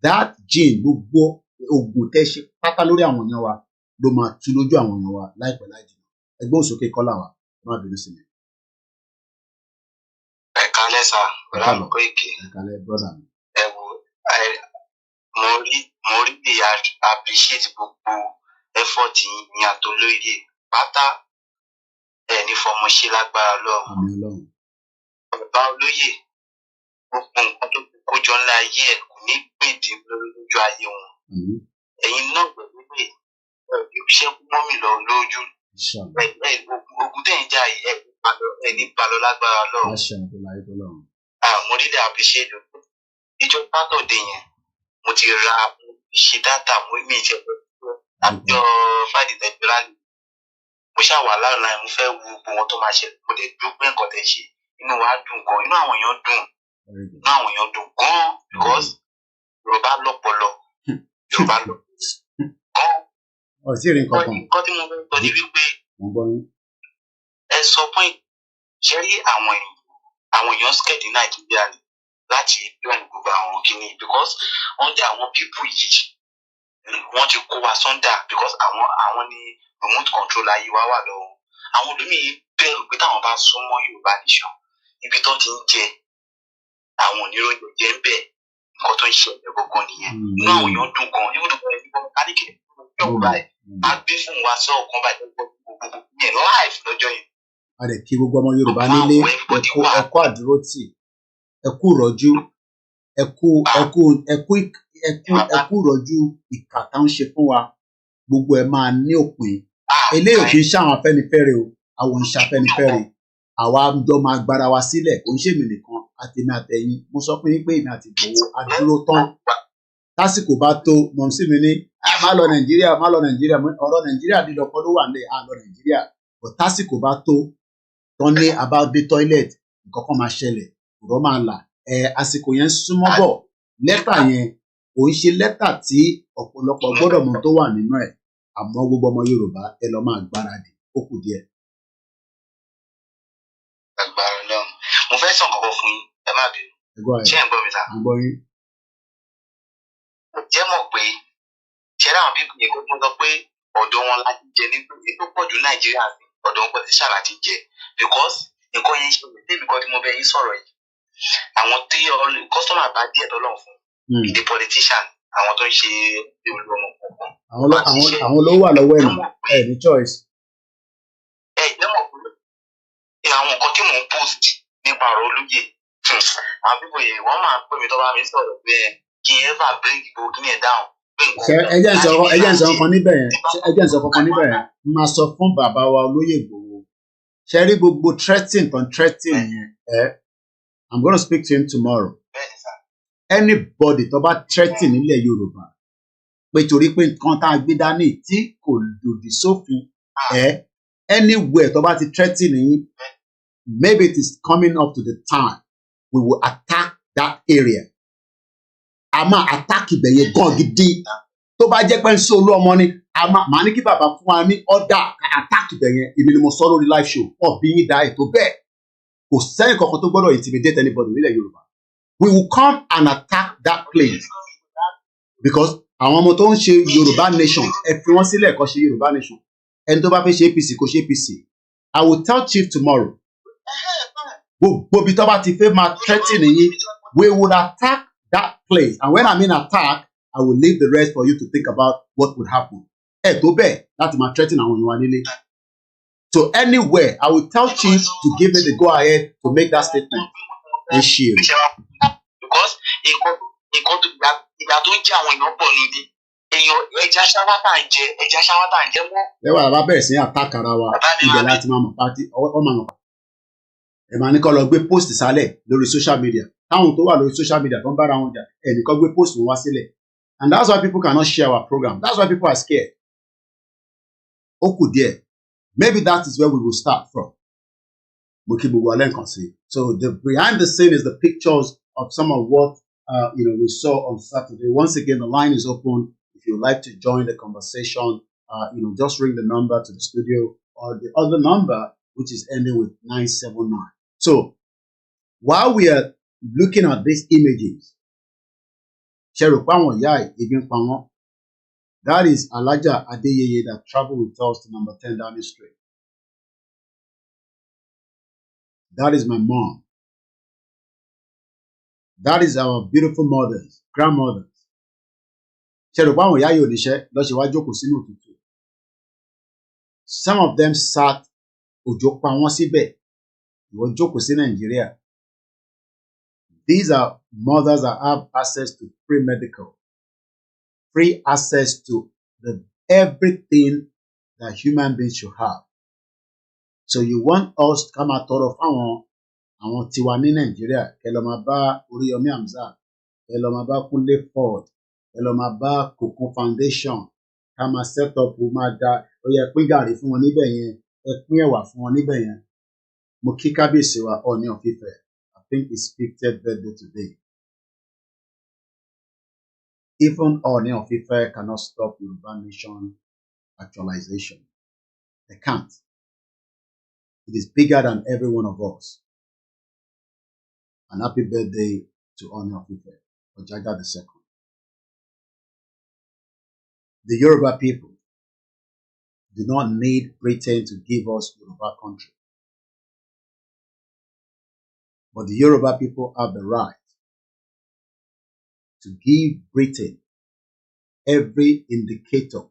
That gene, gbogbo ogun tẹ́ ṣe pátá lórí àwọn èèyàn wa ló máa tú lójú àwọn èèyàn wa láìpẹ́ láì jìnnà. Ẹgbẹ́ òsókè kọ́là wa, ẹ má bínú sí mi. Ẹ kálẹ́ sà, bọ̀dá mi Koiki. Ẹ kálẹ́ brọ́dà mi. Ẹ wo, mo rí bí appreciate gbogbo effort yín àtolóye pátá ẹ̀ ní fọmọ ṣe lágbára Ọlọ́run. Àmín Ọlọ́run. Bàbá olóyè gbogbo nǹkan tó kójọ ńlá ayé ẹ̀ kò ní gbèdé lójú ayé wọn. Ẹ̀yin náà pẹ̀lú pé iṣẹ́ mọ́mì lọ lójú. Ogun tẹ̀ ń jà ẹ̀ ní balọ̀ lágbára Ọlọ́run. Mo rí dẹ́ appreciate ìjọ Sátọ̀dé yẹn mo ti ra ṣe dátà mo ní ìjẹ́ àjọ Friday tẹ̀gbẹ́rálì. Mo ṣàwà láàrin láì mo fẹ́ wo gbogbo wọn tó máa ṣe mo lè dúpẹ́ nǹkan tẹ̀ ṣe inú wa dùn gan inú àwọn èèyàn dùn gan because Yorùbá lọ́pọlọ Yorùbá lọ gan. Ọ̀sẹ̀ rìn kankan. Nǹkan tí mo fẹ́ sọ ni wípé ẹ sọ fún ṣe rí àwọn èèyàn skẹ́ẹ̀dì Nàìjíríà ni láti plan gbogbo àwọn kìíní because wọ́n jẹ́ àwọn people yìí wọ́n ti kó wa sọ́ndà because àwọn ni remote control ayé wa wà lọ́wọ́. Àwọn olómìnir bẹ̀rù pé táwọn bá súnmọ́ Yorùbá nation ibi tó ti ń jẹ àwọn oníròyìn jẹ́ ń bẹ̀ nǹkan tó ń ṣe ẹ̀rọ gbọ̀ngàn nìyẹn. Inú àwọn èèyàn dùn gan ní ibùdó ẹni gbọ́n káníkì Yorùbá ẹ̀ á gbé fún wa sí ọ̀kan báyìí gbogbo yẹn live lọ́jọ́ yẹn. A lè kí gbogbo ọmọ Yorùbá nílé ẹkú àdúrótì ẹkú rọ̀jú ẹkú rọ̀jú ìkà tá ń ṣe fún wa gbogbo ẹ máa ní òpin. Eléyìí kì í ṣàwọn Afẹ́nifẹ́re o àwọn ń ṣàfẹ́nifẹ́re àwa jọ máa gbára wa sílẹ̀ kò ń ṣèmi nìkan àtẹ̀mí àtẹ̀yìn. Mo sọ pé èmi àti Ìgbòho adúró tán tásìkò bá tó mọ̀ sí mi ní má lọ Nàìjíríà ọ̀rọ̀ Nàìjíríà dídọ̀kọ́ ló wà nílẹ̀ lọ Nàìjíríà but tásìkò bá tó tán ní about the toilet nǹkan kan máa ṣẹlẹ̀ ọ̀rọ̀ máa là àsìkò yẹn súnmọ́ bọ̀. Lẹ́tà yẹn kò ń ṣe lẹ́tà tí ọ̀pọ̀lọpọ̀ gbọ́dọ̀ mọ̀ tó wà nínú ẹ̀ àmọ́ gbogbo ọmọ Yorùbá ẹ lọ máa gbáradì ó kù díẹ̀. Agbára Ọlọ́run mo fẹ́ sọ kọ́kọ́ fún yín ẹ má bínú ṣé ẹ̀ ń gbọ́ mi sá. Jẹ́ mọ̀ pé ṣẹ́rẹ́ àwọn bíbí yẹn kó sọ pé ọ̀dọ̀ wọn láti jẹ ní tó pọ̀ jù Nàìjíríà sí ọ̀dọ̀ wọn pẹ̀lú ṣàlà ti jẹ because nǹkan yẹn ṣe débi kan tí mo bẹ yín sọ̀rọ̀ yìí àwọn tí kọ́sọ́mà bá díẹ̀ tọ́lọ̀ fún the politician àwọn tó ń ṣe olùwọ̀n kọ̀ọ̀kan. Àwọn ló wà lọ́wọ́ ẹ̀ ní choice. Ẹ jẹ́ mọ̀ pé àwọn nǹkan tí mò ń post nípa ọ̀rọ̀ olóyè àwọn bíbọ̀ yẹn wọ́n máa pè mí tó bá mi sọ̀rọ̀ pé kí ẹ bá bring gbogbo kí ni ẹ̀ down. Ẹ jẹ́ ń sọ kankan níbẹ̀ yẹn máa sọ fún bàbá wa olóyè Ìgbòho ṣe rí gbogbo threatening yẹn I'm going to speak to him tomorrow. Anybody tó bá threaten nílẹ̀ Yorùbá pé torí pé nǹkan tá a gbé dání tí kò lòdì sófin anywhere tó bá ti threaten yín maybe it is coming up to the time we will attack that area. A máa attack ibẹ̀ yẹn gan gidi tó bá jẹ́ pé ń sọ olú ọmọ ni màá ní kí bàbá fún wa ní order attack ibẹ̀ yẹn èmi ni mo sọ lórí live show bí yín da ètò bẹ́ẹ̀ kò sẹ́yìn kankan tó gbọ́dọ̀ intimidate anybody nílẹ̀ Yorùbá. We will come and attack that place because àwọn ọmọ tó ń ṣe Yorùbá nation ẹ fi wọ́n sílẹ̀ kó ṣe Yorùbá nation ẹni tó bá fẹ́ ṣe APC kó ṣe APC. I will tell Chief tomorrow gbogbo bí tó bá ti fẹ́ máa threaten yín we will attack that place and when I mean attack I will leave the rest for you to think about what would happen. Tó bẹ́ẹ̀ láti máa threaten àwọn èèyàn wa nílé. So anywhere I will tell Chief to give me the go ahead to make that statement. Ẹ ṣe o. Because nǹkan tó ìgbà tó ń jẹ́ àwọn èèyàn pọ̀ lóde èèyàn ẹja ṣáwátà ń jẹ wọ́n. Lẹ́wọ̀n àbá bẹ̀rẹ̀ sí attack ara wa ibẹ̀ láti máa mọ̀ pátí ọmọ àwọn ẹ̀ máa ní kọ́ lọ gbé post sálẹ̀ lórí social media táwọn tó wà lórí social media tó ń bára wọn jà ẹnìkan gbé post wọn wá sílẹ̀ and that's why people cannot share our program, that's why people are scared. Ó kù díẹ̀, maybe that is where we will start from. Mo kí gbogbo alẹ́ nǹkan sí. So the behind the scene is the pictures of some of what we saw on Saturday. Once again, the line is open. If you would like to join the conversation, just ring the number to the studio or the other number, which is ending with 979. So while we are looking at these images, that is Alaja Adeyeye that traveled with us to number 10 Downing Street. That is my mom. That is our beautiful mothers, grandmothers. Some of them sat Nigeria. These are mothers that have access to free medical, free access to everything that human beings should have. So you want us to come out of àwọn tiwa ní Nàìjíríà, kẹ́ lọ máa bá Oríyọmí Hamzat, kẹ́ lọ máa bá Kúnlé Ford, kẹ́ lọ máa bá Cocoon Foundation, ká máa set up máa da ó yẹ pín gàrí fún wọn níbẹ̀ yẹn, ẹ pín ẹ̀wà fún wọn níbẹ̀ yẹn. Mo kí Kábíyèsí wa Ọọ̀ni of Ife, I think it's 50th birthday today. Even Ọọ̀ni of Ife cannot stop Yoruba nation actualization. They can't. It is bigger than every one of us. And happy birthday to Ọọ̀ni of Ife, Ajala II. The Yoruba people do not need Britain to give us Yoruba country. But the Yoruba people have the right to give Britain every indicator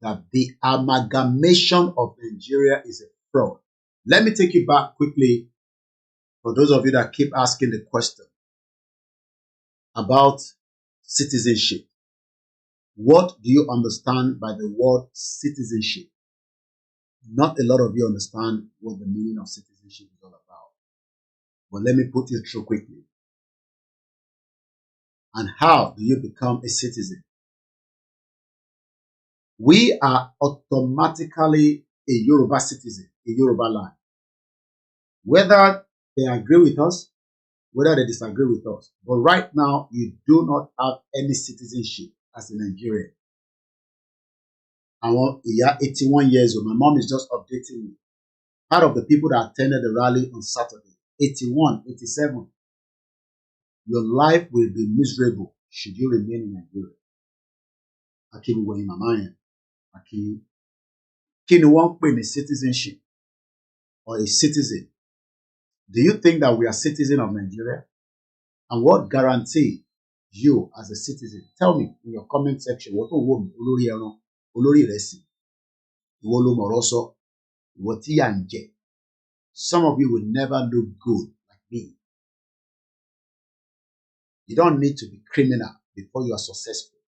that the amalgamation of Nigeria is a fraud. Let me take you back quickly for those of you that keep asking the question about citizenship. What do you understand by the word citizenship? Not a lot of you understand what the meaning of citizenship is all about. But let me put it through quickly. And how do you become a citizen? We are automatically a Yoruba citizen, a Yoruba land. Whether they agree with us, whether they disagree with us. But right now, you do not have any citizenship as a Nigerian. And yeah, 81 years old. My mom is just updating me. Part of the people that attended the rally on Saturday, 81, 87. Your life will be miserable should you remain in Nigeria. Akim going mama Akim. Can one pay citizenship or a citizen? Do you think that we are citizens of Nigeria? And what guarantee you as a citizen? Tell me in your comment section. What some of you will never look good like me. You don't need to be criminal before you are successful.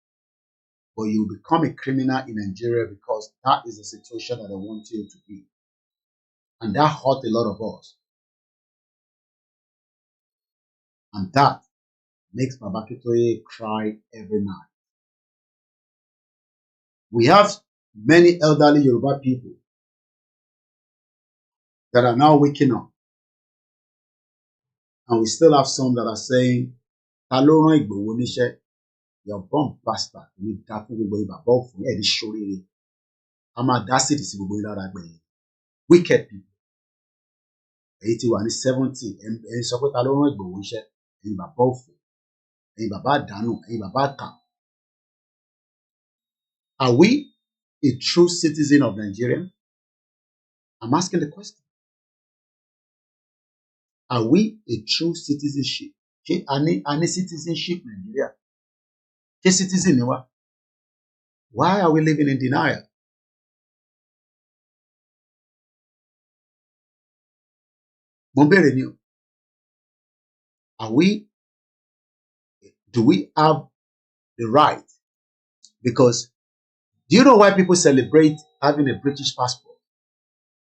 But you become a criminal in Nigeria because that is the situation that I want you to be. And that hurt a lot of us. And that makes Akintoye cry every night. We have many elderly Yoruba people that are now waking up. And we still have some that are saying, you're born bastard. Wicked people. 70. Are we a true citizen of Nigeria? I'm asking the question. Are we a true citizenship? Any citizenship in Nigeria? Citizen, why are we living in denial? Are we Do we have the right? Because do you know why people celebrate having a British passport?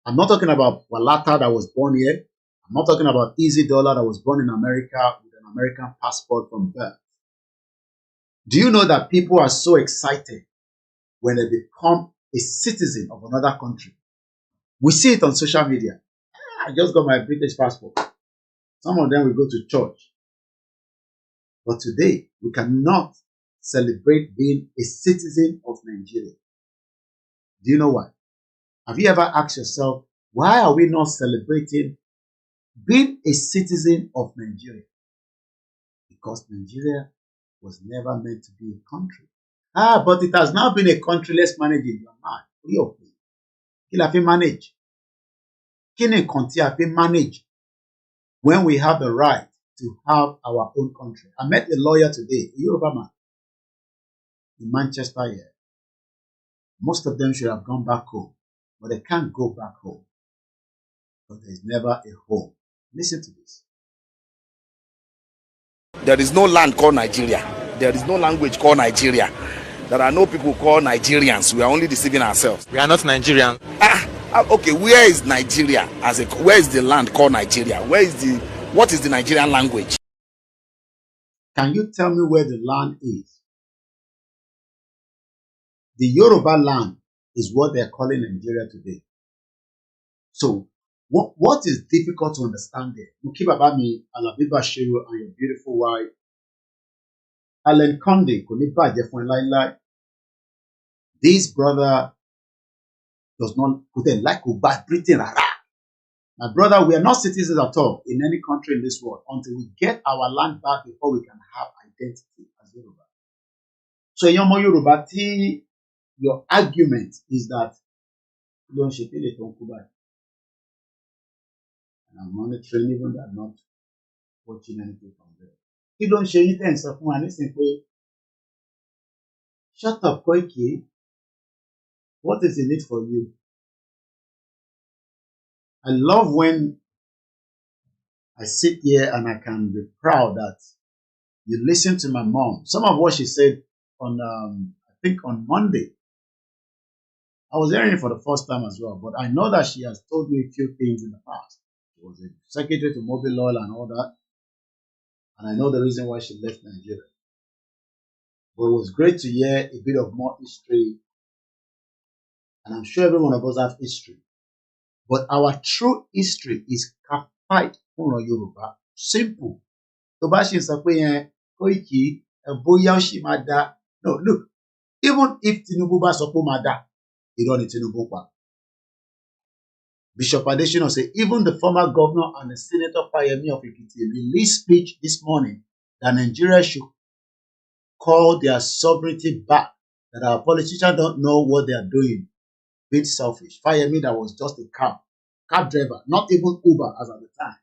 I'm not talking about Walata that was born here. I'm not talking about Easy Dollar that was born in America with an American passport from birth. Do you know that people are so excited when they become a citizen of another country? We see it on social media. I just got my British passport. Some of them will go to church. But today, we cannot celebrate being a citizen of Nigeria. Do you know why? Have you ever asked yourself, why are we not celebrating being a citizen of Nigeria? Because Nigeria was never meant to be a country. But it has now been a country. Let's manage it in your mind. Kí la fi manage? Kí ni nǹkan tí a fi manage when we have the right to have our own country? I met a lawyer today, a Yoruba man, in Manchester here. Most of them should have gone back home, but they can't go back home. But there is never a home. Listen to this. There is no land called Nigeria. There is no language called Nigeria. There are no people called Nigerians. We are only deceiving ourselves. We are not Nigerian. Okay, where is Nigeria where is the land called Nigeria? What is the Nigerian language? Can you tell me where the land is? The Yoruba land is what they're calling Nigeria today. So, what is difficult to understand there? Mukibabami, Alabi Bashiru, and your beautiful wife, Alan Conde, this brother does not like Britain. My brother, we are not citizens at all in any country in this world until we get our land back before we can have identity as Yoruba. So, Yomo Yoruba, your argument is that you don't shake it on Kuba. And I'm monitoring even that, not watching anything from there. You don't share it and so and simply shut up, Koiki. What is in it for you? I love when I sit here and I can be proud that you listen to my mom. Some of what she said on, I think on Monday, I was hearing it for the first time as well, but I know that she has told me a few things in the past. She was a secretary to Mobile Oil and all that, and I know the reason why she left Nigeria. But it was great to hear a bit of more history, and I'm sure every one of us have history. But our true history is Kapai Uno Yoruba. Simple. Tobashi Sape Koiki Boya Shimada. No, look, even if Tinubu ba sopo mada, he don't need Tinubu kwa. Bishop Adesina said, even the former governor and the senator Fayemi of Ekiti released speech this morning that Nigeria should call their sovereignty back, that our politicians don't know what they are doing. Bit selfish. Fayemi that was just a cab driver, not even Uber as at the time.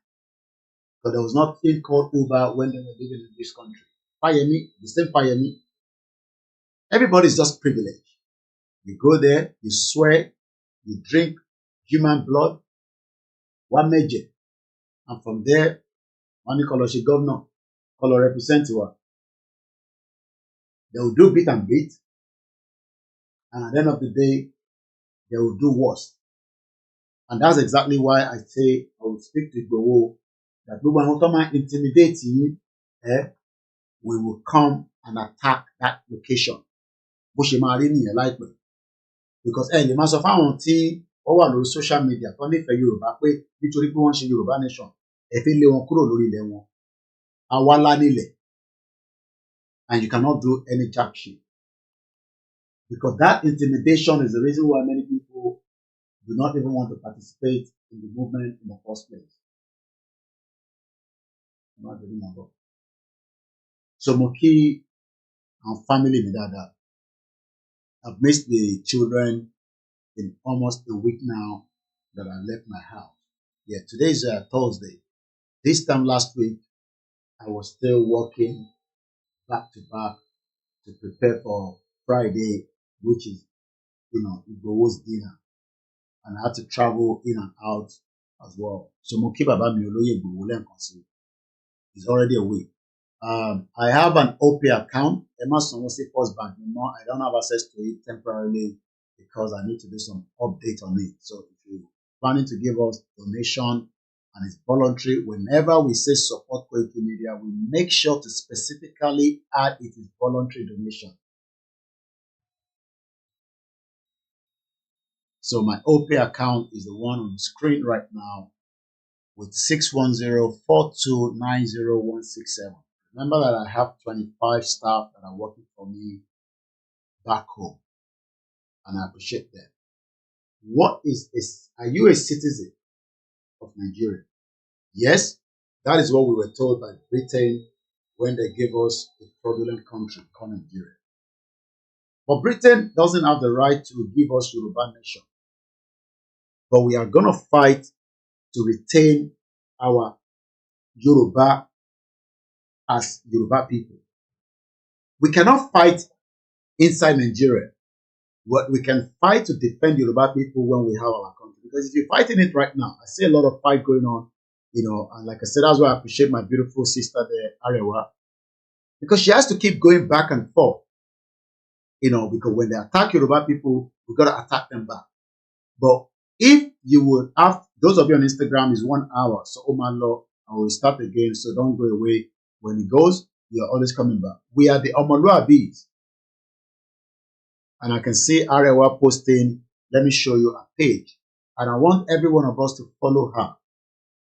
But there was nothing called Uber when they were living in this country. Fayemi, the same Fayemi. Everybody is just privileged. You go there, you swear, you drink human blood, one major. And from there, one Nikoloshi governor, color representative. They will do bit and bit. And at the end of the day, they will do worse. And that's exactly why I say I will speak to Igboho that we will not intimidate you. We will come and attack that location. Because the mass of our team over on social media, Tony for Yoruba, nítorí pé wọ́n ṣe Yoruba nation, ẹ fi lé wọn kúrò lórí ilẹ̀ wọn. Àwa la nílẹ̀. And you cannot do any jack shit. Because that intimidation is the reason why many people do not even want to participate in the movement in the first place. So Moki and family with that. I've missed the children in almost a week now that I left my house. Yeah, today is Thursday. This time last week, I was still working back to back to prepare for Friday, which is, Igboho's dinner. And I had to travel in and out as well. So Moki Baba mi Oloye Igboho lenkan si. It's already a week. I have an OP account. Emma Somosi First Bank. I don't have access to it temporarily because I need to do some update on it. So if you're planning to give us donation and it's voluntary, whenever we say support Koiki Media, we make sure to specifically add it is voluntary donation. So my OP account is the one on the screen right now with 610-4290167. Remember that I have 25 staff that are working for me back home, and I appreciate them. What is this? Are you a citizen of Nigeria? Yes, that is what we were told by Britain when they gave us a fraudulent country called Nigeria. But Britain doesn't have the right to give us Yoruba nation. But we are going to fight to retain our Yoruba as Yoruba people. We cannot fight inside Nigeria. What we can fight to defend Yoruba people when we have our country. Because if you're fighting it right now, I see a lot of fight going on, and like I said, that's why I appreciate my beautiful sister there, Arewa, because she has to keep going back and forth, because when they attack Yoruba people, we got to attack them back. But if you would have, those of you on Instagram is 1 hour, so Omanlo, and we'll start again, so don't go away. When it goes, you're always coming back. We are the Omoluabis. And I can see Arewa posting, let me show you a page. And I want every one of us to follow her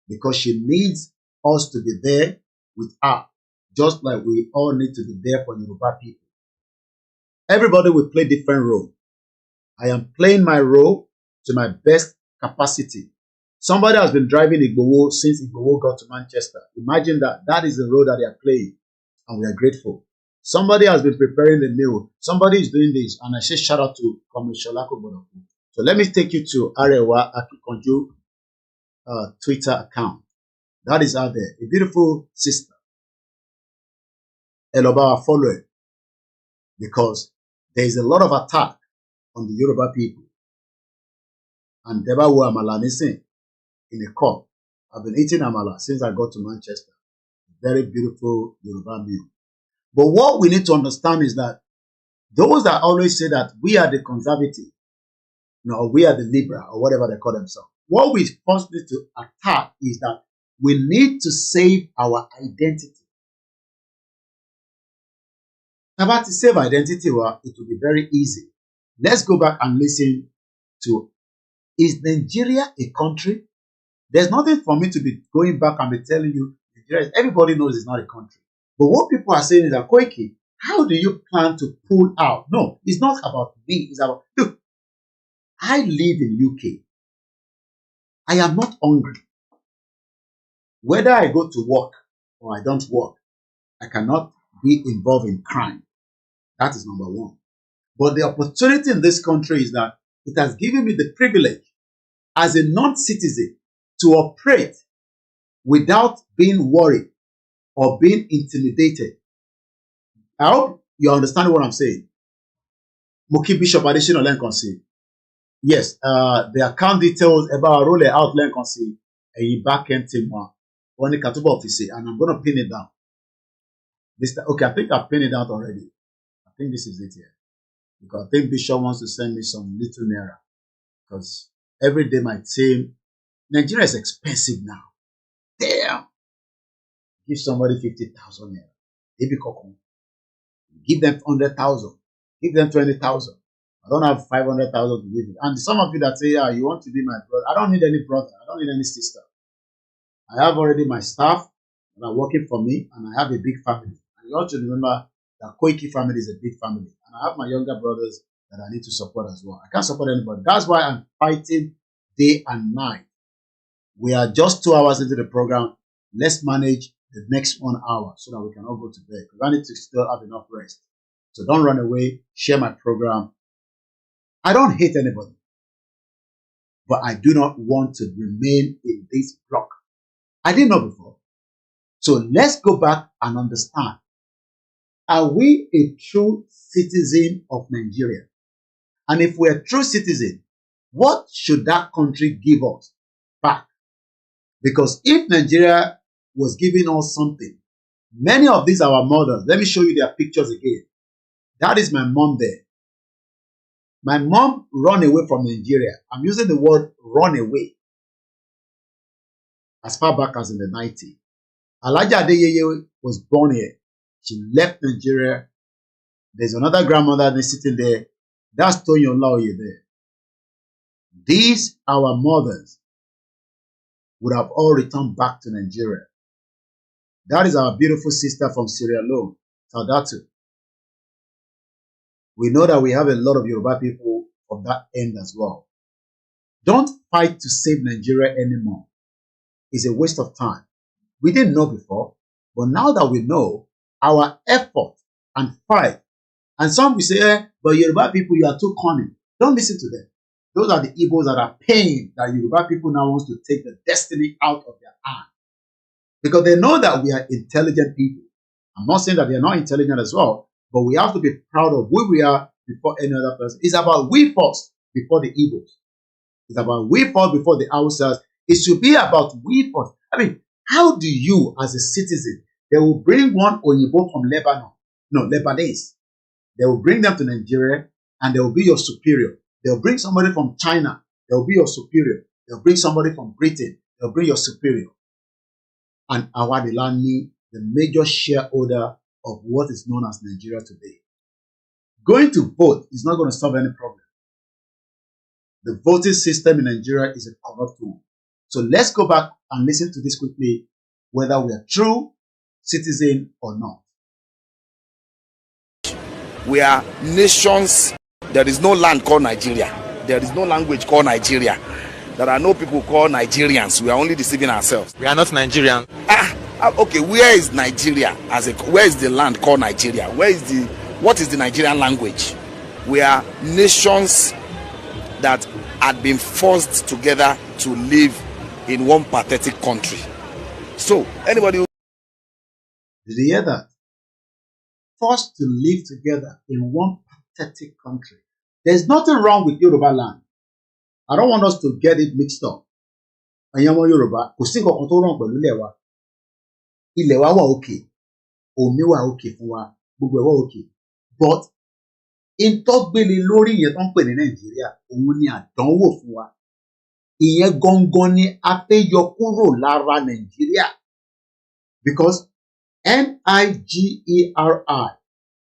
because she needs us to be there with her, just like we all need to be there for Yoruba people. Everybody will play different role. I am playing my role to my best capacity. Somebody has been driving Igboho since Igboho got to Manchester. Imagine that. That is the role that they are playing. And we are grateful. Somebody has been preparing the meal. Somebody is doing this. And I say shout out to Commissioner Bonofu. So let me take you to Arewa Akintoye Twitter account. That is out there. A beautiful sister. Eloba, follow it. Because there is a lot of attack on the Yoruba people. And Deba wo amala nisin in a cup. I've been eating amala since I got to Manchester. Very beautiful Yoruba meal. But what we need to understand is that those that always say that we are the conservative, or we are the liberal, or whatever they call themselves, what we first need to attack is that we need to save our identity. About to save identity, well, it will be very easy. Let's go back and listen to, is Nigeria a country? There's nothing for me to be going back and be telling you, Nigeria, everybody knows it's not a country. But what people are saying is that, Koiki, how do you plan to pull out? No, it's not about me. It's about, look, I live in UK. I am not hungry. Whether I go to work or I don't work, I cannot be involved in crime. That is number one. But the opportunity in this country is that it has given me the privilege as a non-citizen to operate without being worried or being intimidated. I hope you understand what I'm saying. Moki Bishop Additional Lenkonsi. Yes, the account details about roll out Lenkonsi a back end team one Katuba office, and I'm gonna pin it down. Okay, I think I've pinned it out already. I think this is it here. Because I think Bishop wants to send me some little naira. Because every day my team, Nigeria is expensive now. Damn. Give somebody 50,000 naira. They be cocoon. Give them 100,000. Give them 20,000. I don't have 500,000 to give you. And some of you that say, yeah, you want to be my brother. I don't need any brother. I don't need any sister. I have already my staff that are working for me, and I have a big family. And you also remember that Koiki family is a big family. And I have my younger brothers that I need to support as well. I can't support anybody. That's why I'm fighting day and night. We are just 2 hours into the program. Let's manage the next 1 hour so that we can all go to bed. Because I need to still have enough rest. So don't run away. Share my program. I don't hate anybody. But I do not want to remain in this block. I didn't know before. So let's go back and understand. Are we a true citizen of Nigeria? And if we're a true citizen, what should that country give us back? Because if Nigeria was giving us something Many of these are our mothers. Let me show you their pictures again. That is my mom there. My mom ran away from Nigeria. I'm using the word run away as far back as in the 90s. Alaja Adeyeye was born here. She left Nigeria. There's another grandmother sitting there. That's Toyin Olaoye there. These, our mothers, would have all returned back to Nigeria. That is our beautiful sister from Sierra Leone, Saudatu. We know that we have a lot of Yoruba people from that end as well. Don't fight to save Nigeria anymore. It's a waste of time. We didn't know before, but now that we know, our effort and fight, and some will say, but Yoruba people, you are too cunning. Don't listen to them. Those are the Igbos that are paying that Yoruba people now want to take the destiny out of their hand. Because they know that we are intelligent people. I'm not saying that they are not intelligent as well, but we have to be proud of who we are before any other person. It's about we first before the Igbos. It's about we first before the Hausas. It should be about we first. I mean, how do you, as a citizen, they will bring one Oyibo from Lebanon, no, Lebanese. They will bring them to Nigeria and they will be your superior. They'll bring somebody from China. They'll be your superior. They'll bring somebody from Britain. They'll bring your superior. And Awadilani, the major shareholder of what is known as Nigeria today. Going to vote is not going to solve any problem. The voting system in Nigeria is a corrupt one. So let's go back and listen to this quickly, whether we are true citizen or not. We are nations. There is no land called Nigeria. There is no language called Nigeria. There are no people called Nigerians. We are only deceiving ourselves. We are not Nigerian. Okay, where is Nigeria where is the land called Nigeria? What is the Nigerian language? We are nations that had been forced together to live in one pathetic country. So anybody who... Did you hear that? Forced to live together in one pathetic country. There's nothing wrong with Yoruba land. I don't want us to get it mixed up. Ayamo Yoruba, kò sí nǹkan tó wrong pẹ̀lú ilẹ̀ wa. Ilẹ̀ wa wà okay. Omi wà okay fún wa. Gbogbo ẹ̀ wà okay. But in tó gbélé lórí yẹn tó ń pè ní Nàìjíríà, òun ni àdánwò fún wa. Ìyẹn gangan ni a fẹ́ yọ kúrò lára Nàìjíríà. Because Nigeria,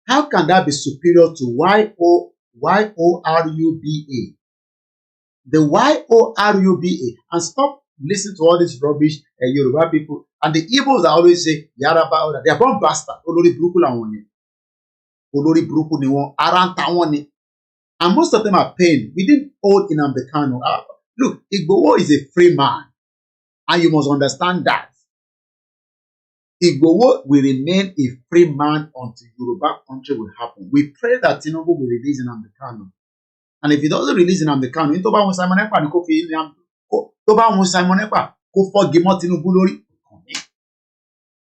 how can that be superior to YORUBA? The YORUBA, and stop listening to all this rubbish Yoruba people, and the Igbos that always say Yaraba, they are born bastard. Olórí burúkú làwọn yẹn. Olórí burúkú ni wọ́n, ara ń ta wọ́n ni. And most of them are paying. We didn't hold Nnamdi Kanu. Look, Igboho is a free man, and you must understand that. Igboho will remain a free man until Yoruba country will happen. We pray that Tinubu will release Nnamdi Kanu. And if he doesn't release Nnamdi Kanu, tó bá wọn Simon Ekpa ni kó fi tó bá wọn Simon Ekpa kó fọ́gi mọ́ Tinubu lórí.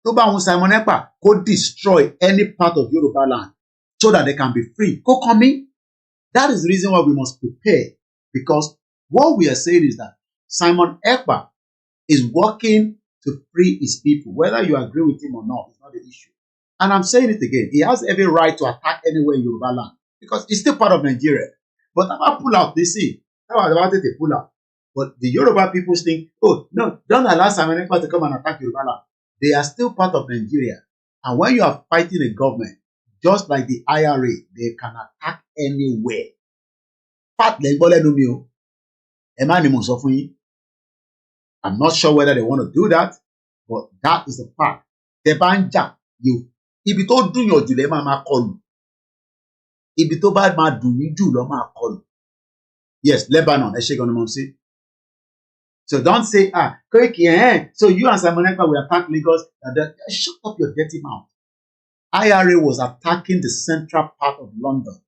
Tó bá wọn Simon Ekpa kó destroy any part of Yoruba land so that they can be free. Kó come in. That is the reason why we must prepare, because what we are saying is that Simon Ekpa is working to free his people. Whether you agree with him or not is not the issue. And I'm saying it again. He has every right to attack anywhere in Yoruba land because it's still part of Nigeria. But about pull out, they see. How about it, they pull out? But the Yoruba people think, oh, no, don't allow Simon Ekpa to come and attack Yoruba land. They are still part of Nigeria. And when you are fighting a government, just like the IRA, they can attack anywhere. I'm not sure whether they want to do that, but that is the fact. Tebanja, you, ibi tó dùn yàn jù lẹ máa kọlù. Ibi tó bá máa dùn yín jù lọ máa kọlù. Yes, Lebanon, ẹ ṣé gan ni mo ṣe. So don't say, Koiki, so you and Simon Ekpa will attack Lagos. Shut up your dirty mouth. IRA was attacking the central part of London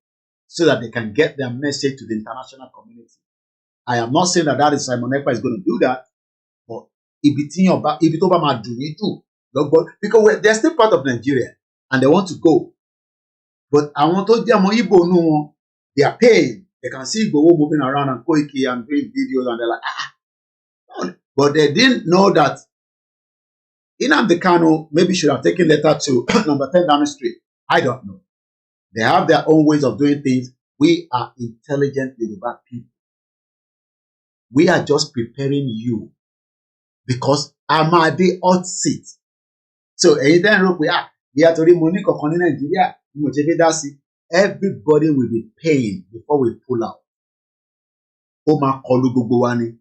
so that they can get their message to the international community. I am not saying that is Simon Ekpa is going to do that, but ibi tó bá máa dùn yín jù, because they're still part of Nigeria and they want to go. But àwọn tó jẹ́ ọmọ Igbo nínú wọn, they are paying. They can see Igbo moving around and Koiki and doing videos and they're like, But they didn't know that Nnamdi Kanu maybe should have taken letter to number 10 Downing Street. I don't know. They have their own ways of doing things. We are intelligent Yoruba people. We are just preparing you because Amade hot seat. So anytime we are to money in Nigeria, everybody will be paying before we pull out. Oma kọlu gbogbo wa ni,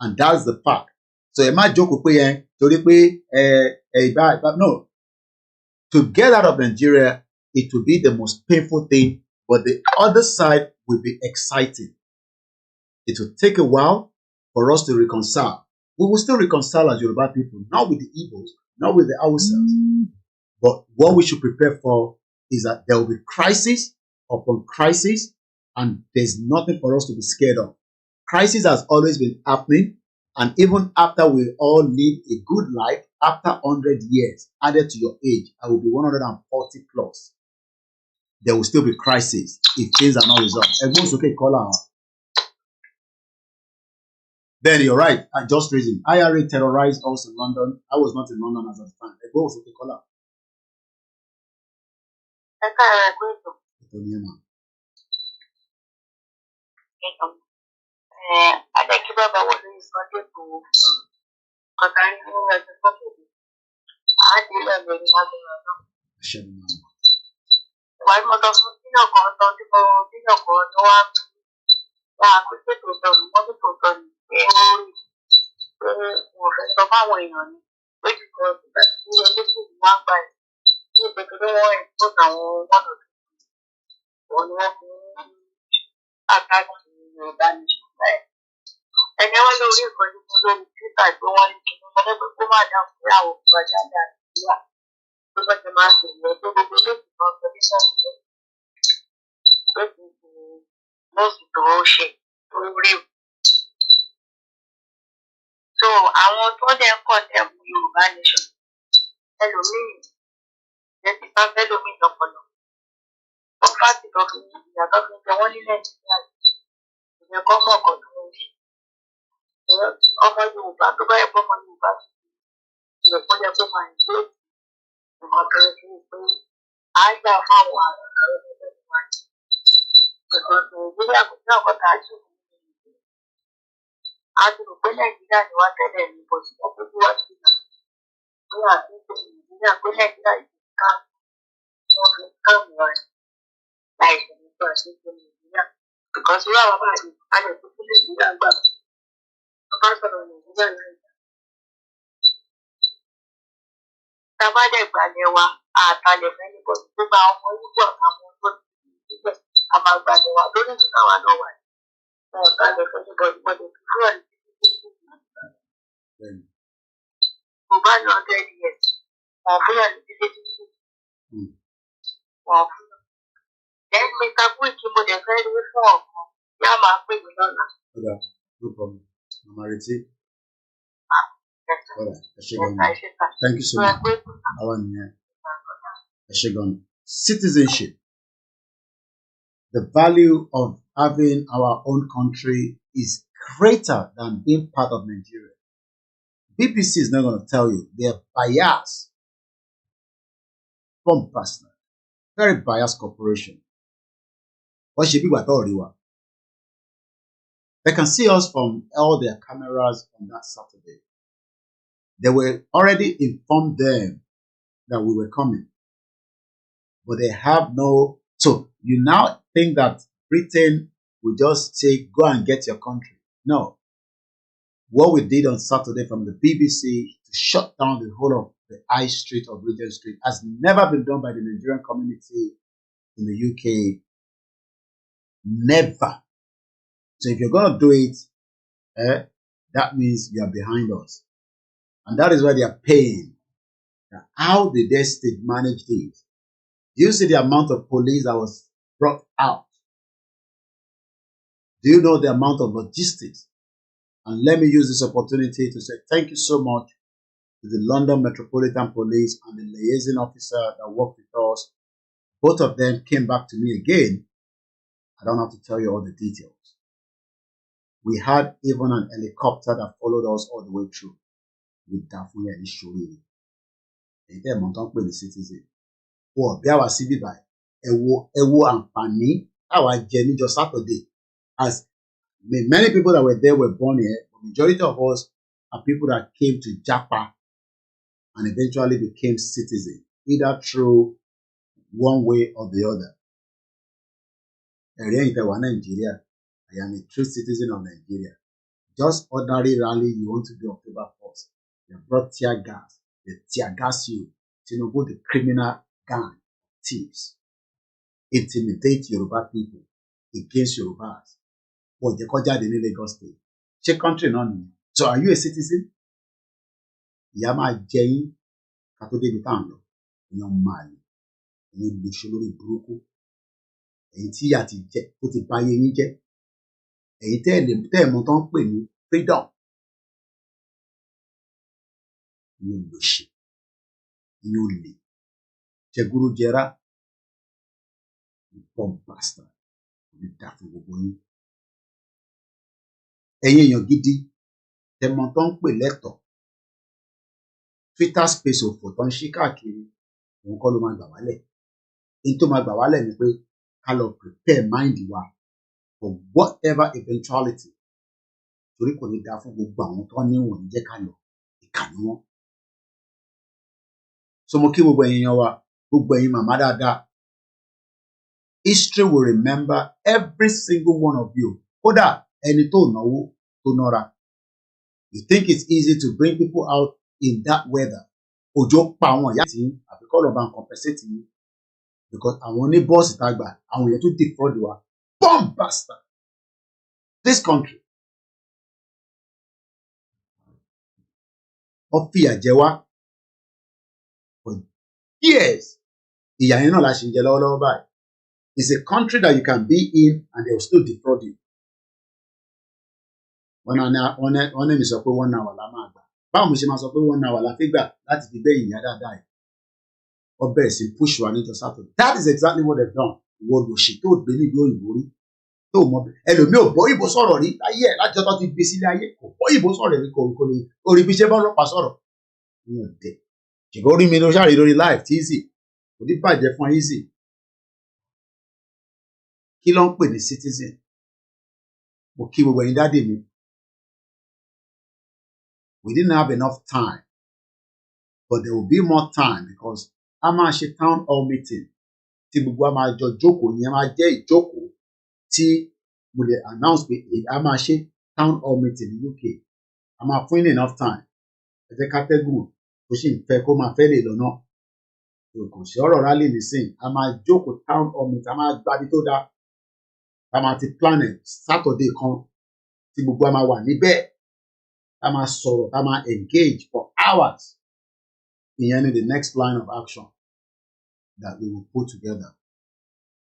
and that's the fact. So ẹ má jókòó pé torí pé no. To get out of Nigeria, it will be the most painful thing, but the other side will be exciting. It will take a while for us to reconcile. We will still reconcile as Yoruba people, not with the Igbos, not with the Hausas. But what we should prepare for is that there will be crisis upon crisis, and there's nothing for us to be scared of. Crisis has always been happening, and even after we all live a good life, after 100 years added to your age, I will be 140 plus. There will still be crisis if things are not resolved. Everyone's okay, call out. Then you're right. I just reason. IRA terrorized us in London. I was not in London as a fan. Everyone's okay, call out. So àwọn tó dẹ̀ kọ̀ tẹ̀ mú Yorùbá nation ẹlòmíì lẹ́sìn bá fẹ́ lómi lọ́pọ̀lọ́ wọ́n fàtì tó fi ìyá tó fi jẹ wọ́n ní Nàìjíríà ìyẹn kọ́ mọ̀ ọ̀kan tó ń ṣe ọmọ Yorùbá tó bá yẹ kó ọmọ Yorùbá ti ìrẹ̀ kó yẹ kó máa ń gbé nǹkan tó yẹ kí n pé à ń gbà fún àwọn àrùn àwọn ẹgbẹ́ tó máa ń ṣe ìgbọ̀n Nàìjíríà kò sí ọ̀kọ́ta àjò a ti rò pé Nàìjíríà ni wá tẹ́lẹ̀ ní bó ti wọ́n tó bí wá sí náà ní àdúgbò Nàìjíríà pé Nàìjíríà yìí ká wọ́n fi káàmù wa láì ṣe nípa àṣejù Nàìjíríà because irú àwọn báyìí a lè fi fún Nàìjíríà gbà wọ́n bá sọ̀rọ̀ Nàìjíríà láì gbà. Tabadẹ̀ gbalẹ̀ wa àtàlẹ̀ fẹ́ ní bọ́sì tó bá ọmọ Yíbò àtàwọn tó ti fi síbẹ̀ a máa gbalẹ̀ wa lórí ìdílé wa náà wà ní ọ̀gálẹ̀ fẹ́ ní bọ́sì wọ́n lè fi fún ẹ̀ Yorùbá náà dẹ́ni ẹ̀ wọ́n fún yàn ní títí títí wọ́n fún yàn. Then Mr. Koiki mo dẹ̀ fẹ́ rí fún ọ̀kan yá máa pè mí lọ́la. No problem. Mama Reti. Thank you so much. Citizenship. The value of having our own country is greater than being part of Nigeria. BBC is not going to tell you. They're biased from personal. Very biased corporation. What should be what all They can see us from all their cameras on that Saturday. They were already informed them that we were coming. But they have no... So you now think that Britain will just say, go and get your country. No. What we did on Saturday from the BBC to shut down the whole of the High Street of Regent Street has never been done by the Nigerian community in the UK. Never. So if you're going to do it, that means you are behind us. And that is why they are paying. Now, how did their state manage this? Do you see the amount of police that was brought out? Do you know the amount of logistics? And let me use this opportunity to say thank you so much to the London Metropolitan Police and the liaison officer that worked with us. Both of them came back to me again. I don't have to tell you all the details. We had even an helicopter that followed us all the way through with Daphne and Ishuri. èyí tẹ́ mọ̀ tán pè ní citizen wọ́n bí àwa sí bíbá ẹ wo àǹfààní àwa jẹ níjọ́ Saturday as many people that were there were born here, but majority of us are people that came to Japa and eventually became citizens, either through one way or the other. Ẹ̀rí ẹ̀yin tẹ́ wà Nàìjíríà, I am a true citizen of Nigeria. Just ordinary rally you want to do October 1st. They brought tear gas. They tear gas you. Tinubu, the criminal gang, thieves. Intimidate Yoruba people against Yorubas. But they call jáde ní Lagos State. Ṣé country náà nìyẹn? So are you a citizen? Ìyá máa jẹ yín ká tó débi tá à ń lọ. Èèyàn máa lè. Èyí gbèsè lórí burúkú. Èyí tí ìyà ti jẹ tó ti bà ayé yín jẹ́. Èyí tẹ́ ẹ̀ mọ̀ tán ń pè ní freedom. Ìyẹn gbèsè. Ìyẹn olè. Jẹgúrú jẹrá. Ìbọn bastard. Ní dá fún gbogbo yín. Ẹ̀yin èèyàn gidi. Tẹ́ mọ̀ tán ń pè lẹ́tọ̀ọ́. Twitter space òfò tó ń ṣí káàkiri òun kọ́ ló máa gbà wálẹ̀. Èyí tó máa gbà wálẹ̀ ni pé ká lọ prepare mind wa for whatever eventuality. Torí kò ní dáa fún gbogbo àwọn tó ní wọ̀nyí jẹ́ ká lọ ìkànnì wọn. So mo kí gbogbo ẹ̀yin yan wa, gbogbo ẹ̀yin màmá dáadáa. History will remember every single one of you. Kódà ẹni tó náwó tó nọ́ra. You think it's easy to bring people out in that weather? Òjò pa àwọn ìyá tí àfikọ́ lọ́ba ń compensate yín because àwọn ní bọ́ọ̀sì tá a gbà àwọn èèyàn tó defraud wa bomb bastard this country. Wọ́n fìyà jẹ wá for years. Ìyà yẹn náà la ṣe ń jẹ lọ́wọ́lọ́wọ́ báyìí. It's a country that you can be in and they will still defraud you. Wọ́n ní mi sọ pé 1 hour la máa gbà. Báwo mo ṣe máa sọ pé 1 hour la fi gbà láti fi gbẹ̀yìn ìyá dáadáa yìí? Wọ́n bẹ̀rẹ̀ sí push wa níjọ́ Saturday. That is exactly what they've done. Ìwọ lòṣì tó gbé níbi òyìnbó rí. Tó mọ ẹlòmíì ò bọ́ ìbò sọ̀rọ̀ rí láyé ẹ̀ láti ọjọ́ ti gbé sílé ayé kò bọ́ ìbò sọ̀rọ̀ rí kò lè orí bí ṣe bá ọlọ́pàá sọ̀rọ̀. Mi ò dé. Ṣùgbọ́n orí mi ló ṣàrí lórí live tí easy. Kò ní bàjẹ́ fún easy. Kí ló ń pè ní citizen? Mo kí gbogbo ẹ̀yin dáàdì mi. We didn't have enough time, but there will be more time because a máa ṣe town hall meeting tí gbogbo a máa jọ jókòó yẹn máa jẹ́ ìjókòó tí mo lè announce pé a máa ṣe town hall meeting ní UK. A máa fún yín enough time. Ẹ jẹ́ ká tẹ́gùn tó sì ń fẹ́ kó máa fẹ́ lè lọ́nà. Kò sí ọ̀rọ̀ rally nísìn. A máa jókòó town hall meeting. A máa gbábi tó dáa. A máa ti plan it Saturday kan tí gbogbo a máa wà níbẹ̀. A máa sọ̀rọ̀, a máa engage for hours. Ìyẹn ni the next line of action that we will put together.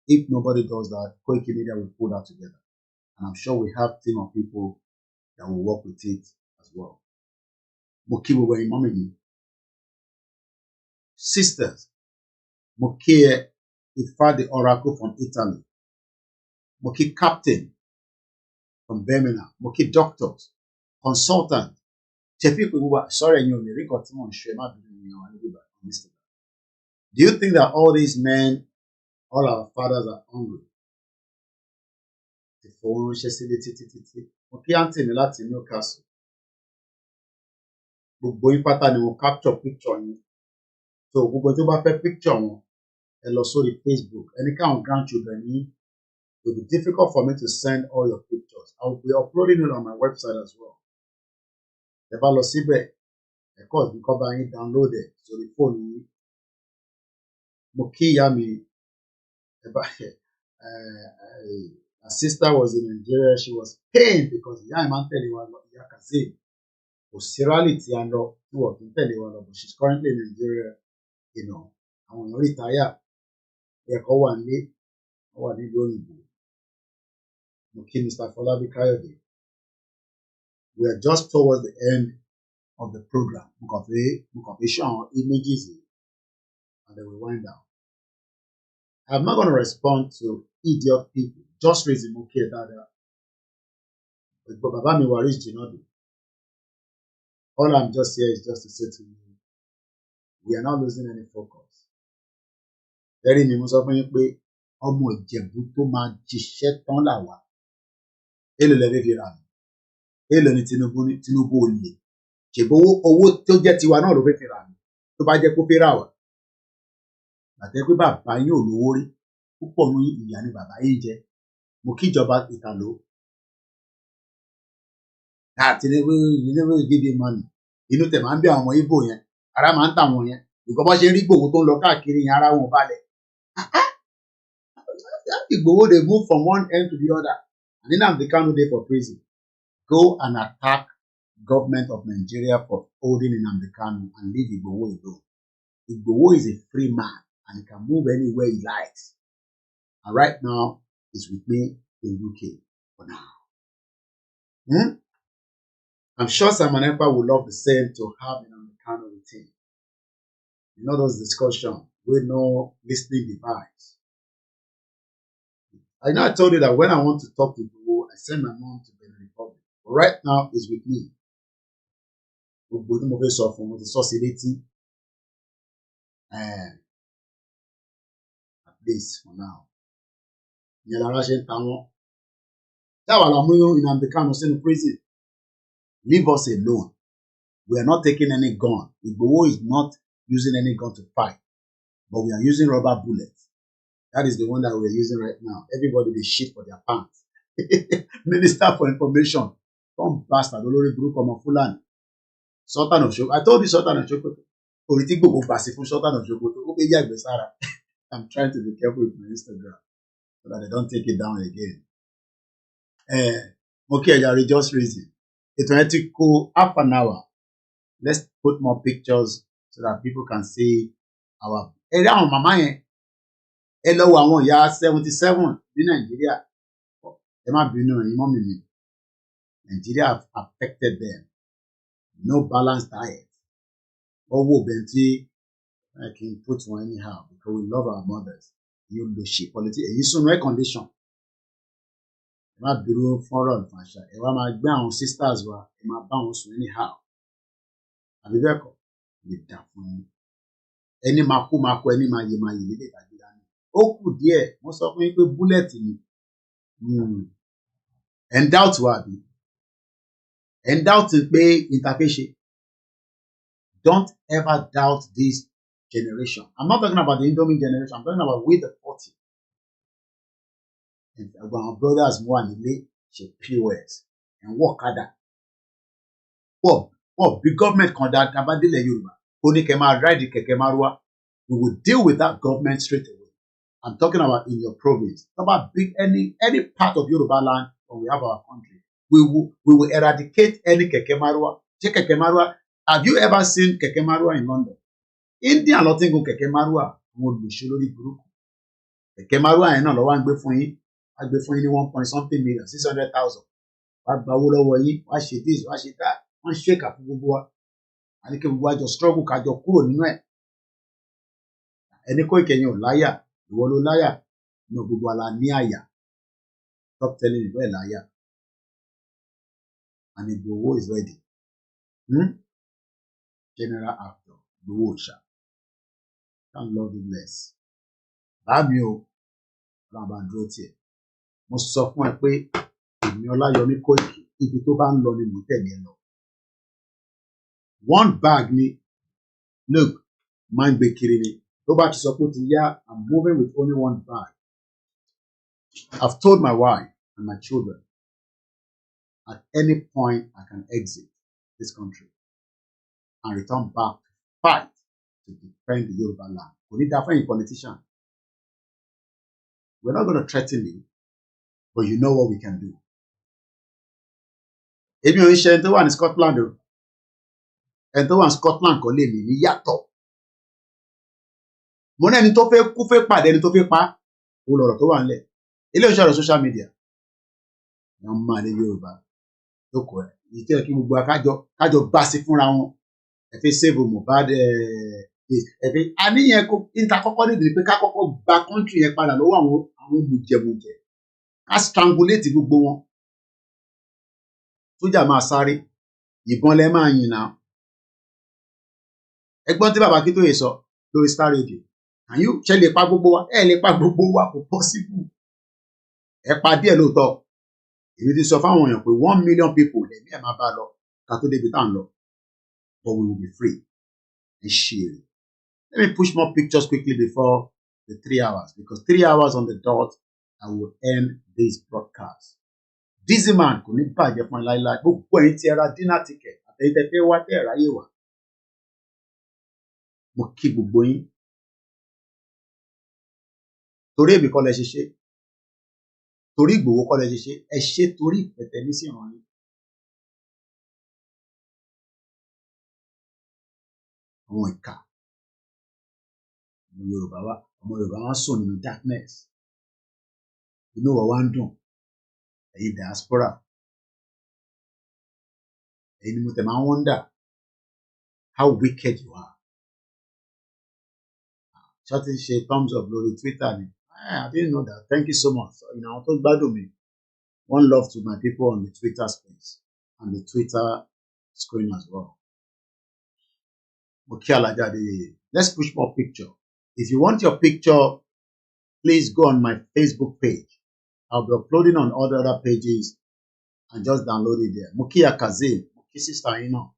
If nobody does that, Koiki Media will put that together. And I'm sure we have a team of people that will work with it as well. Mo kí gbogbo ẹ̀yin mọ́mì mi. Sisters, mo kí ẹ Ifá the Oracle from Italy. Mo kí Captain from Birmingham. Mo kí doctors. Consultant. Sorry, you know, do you think that all these men, all our fathers are hungry? Okay, auntie mi láti Newcastle. Gbogbo yín pátá ni mo capture picture yín. So gbogbo tó bá fẹ́ picture wọn, ẹ lọ sórí Facebook. Ẹni káwọn grandchildren yín, it will be difficult for me to send all your pictures. I will be uploading it on my website as well. Ẹ bá lọ síbẹ̀, ẹ̀kọ́ ìdíkọ́ bá yín download ẹ̀ sórí fóònù yín. Mo kí ìyá mi, her sister was in Nigeria. She was pained because ìyá ẹ̀ máa ń tẹ̀lé wa lọ, ìyá Kazeem. Kò sí rally tí a lọ tí wọ́n kì í tẹ̀lé wa lọ, but she's currently in Nigeria. You know, àwọn èèyàn retire, ẹ̀kọ́ wà nílé, wọ́n wà nílùú òyìnbó. Mo kí Mr. Fọlábí Káyọ̀dé. We are just towards the end of the program. Mo kàn fi show àwọn images and then we wind down. I'm not going to respond to idiot people. Just raise him okay, Dada. But Baba mi Waris Jinadu. All I'm just here is just to say to you, We are not losing any focus. Very mi mo sọ fún yín pé ọmọ Ìjẹ̀bú tó máa jíṣẹ́ tán là wà. Èlò lẹ fẹ́ fi rà mí. Èlò ni Tinubu ò lè. Ṣèbó owó tó jẹ́ tiwa náà ló fẹ́ fi rà mí. Tó bá jẹ́ kó fẹ́ rà wá. Àtẹ́ pé bàbá yín ò lówó rí. Púpọ̀ ní ìyá ni bàbá yín jẹ. Mo kíjọba Ìtàló. Tinubu give you money. Inú tẹ̀ máa ń bí àwọn ọmọ Ìgbò yẹn. Ara máa ń tà wọ́n yẹn. Ìgbọ́ bá ṣe rí Ìgbòho tó ń lọ káàkiri yẹn ara wọn balẹ̀. Ìgbòho dey move from one end to the other. And Nnamdi Kanu dey for prison. Go and attack government of Nigeria for holding Nnamdi Kanu and leave Igboho alone. Igboho is a free man and he can move anywhere he likes. And right now, he's with me in UK for now. I'm sure Simon Ekpa would love the same to have Nnamdi Kanu with him. You know those discussions with no listening device. I know I told you that when I want to talk to Igboho, I send my mom to Benin Republic. But right now, he's with me. And at least for now. Prison. Leave us alone. We are not taking any gun. Igboho is not using any gun to fight. But we are using rubber bullets. That is the one that we are using right now. Everybody, they shit for their pants. Minister for Information. Some bastard. Olori Burúkú ọmọ Fulani. Sultan of Sokoto. I told you Sultan of Sokoto. Sultan of Sokoto. I'm trying to be careful with my Instagram so that I don't take it down again. Okay, Ajala, just reason. It will take half an hour. Let's put more pictures so that people can see our. Hello, àwọn ìyá 77 ní Nigeria. Ẹ má bínú ẹ̀yin mọ́mì mi. Nigeria have affected them. No balanced diet. Owó bẹ̀ntì I can put one anyhow because we love our mothers. You do shit politics. Èyí sún air condition. Ẹ má bínú fọ́nrán ìfàṣà. Ẹ wá máa gbé àwọn sisters wa. Ẹ máa bá wọn sùn anyhow. Àbí bẹ́ẹ̀ kọ́? Lè dà fún yín. Ẹni máa kú ẹni máa yè nílé ìtajà dání. Ó kù díẹ̀ wọ́n sọ fún yín pé búlẹ̀tì ni doubt wa bí doubt pé interface. Don't ever doubt this generation. I'm not talking about the Indomie generation. I'm talking about with the 40. And our brothers who are nílé ṣe POS and work harder. Well, big government conduct abadile Yoruba. Oni kema ride keke marwa. We will deal with that government straight away. I'm talking about in your province. Talk about big any part of Yoruba land where we have our country. We will eradicate any keke marwa. Check keke marwa. Have you ever seen keke marwa in London? India nothing go keke marwa. Wọ́n lò ṣe lórí burúkú. Keke marwa yẹn náà lọ wá ń gbé fún yín. Wá gbé fún yín ní 1.something million, 600,000. Wá gba owó lọ́wọ́ yín. Wá ṣe this, wá ṣe that. Wọ́n ṣe kà fún gbogbo wa. Àní kí gbogbo wa jọ struggle ká jọ kúrò nínú ẹ̀. Ẹni Koiki ẹ̀yin ò láyà. Ìwọ ló láyà. Ní gbogbo ala ní àyà. Stop telling me bẹ́ẹ̀ láyà. And Igboho is ready. General actor Igboho Òòṣà. Thank Lord you bless. Báàmì o, Bàbá dúró tiẹ̀. Mo sọ fún ẹ pé èmi Ọláyọmí Koiki ibi tó bá ń lọ ni mo tẹ̀lé ẹ lọ. One bag ni, look, máa ń gbé kiri ni. Tó bá ti sọ pé ó ti yá, I'm moving with only one bag. I've told my wife and my children, at any point I can exit this country and return back to fight to defend the Yoruba land. We need that for any politician. We're not going to threaten you, but you know what we can do. Èmi ò ń ṣe ẹni tó wà ní Scotland o. Ẹni tó wà ní Scotland kò lè mí ní yàtọ̀. Mo ní ẹni tó fẹ́ kú fẹ́ pàdé ẹni tó fẹ́ pa ó lọ̀rọ̀ tó wà nílẹ̀. Ilé iṣẹ́ ọ̀rọ̀ social media. Wọ́n máa lé Yorùbá lóko ẹ̀. Èyí tí ẹ kí gbogbo kájọ gbá sí fúnra wọn. Ẹ fi save Mohbad ẹ fi àníyàn kó níta kọ́kọ́ nídìí pé ká kọ́kọ́ gba country yẹn padà lọ́wọ́ àwọn mùjẹmùjẹ. Ká strangulate gbogbo wọn. Sójà máa sáré. Ìbọn lẹ máa yìn náà. Ẹgbọ́n tí bàbá Akintoye sọ lórí Star Radio. And you ṣe lè pa gbogbo wa? Ẹ lè pa gbogbo wa, kò possible. Ẹ pa díẹ̀ lóòótọ́. Èmi ti sọ fáwọn èèyàn pé 1 million people lèmi ẹ̀ máa bá lọ ká tó débi tá à ń lọ. But we will be free and share. Let me push more pictures quickly before the 3 hours, because 3 hours on the dot, I will end this broadcast. Dizzy man kò ní bàjẹ́ fún ẹ láíláí. Gbogbo ẹ̀yin tí ẹ ra dinner ticket àtẹ̀yìn tẹ́ fẹ́ wá tẹ́ ẹ̀ ráyè wá. Mo kí gbogbo yín. Torí èmi kọ́ lẹ ṣe ṣe. Torí Ìgbòho kọ́ lẹ ṣe ṣe. Ẹ ṣe torí ìpẹ̀tẹ̀ ní sí ìran yín. Àwọn ìka. Ọmọ Yorùbá wá sùn nínú darkness. Inú wa wá ń dùn. Ẹ̀yin diaspora. Ẹ̀yin ni mo tẹ̀ máa ń wonder how wicked you are. Ṣọ́tí ṣe thumbs up lórí Twitter ni. I didn't know that. Thank you so much. Àwọn tó gbádùn mi. One love to my people on the Twitter space and the Twitter screen as well. Let's push more picture. If you want your picture, please go on my Facebook page. I'll be uploading on all the other pages and just download it there. Mukia Kazim, Muki sister, you know.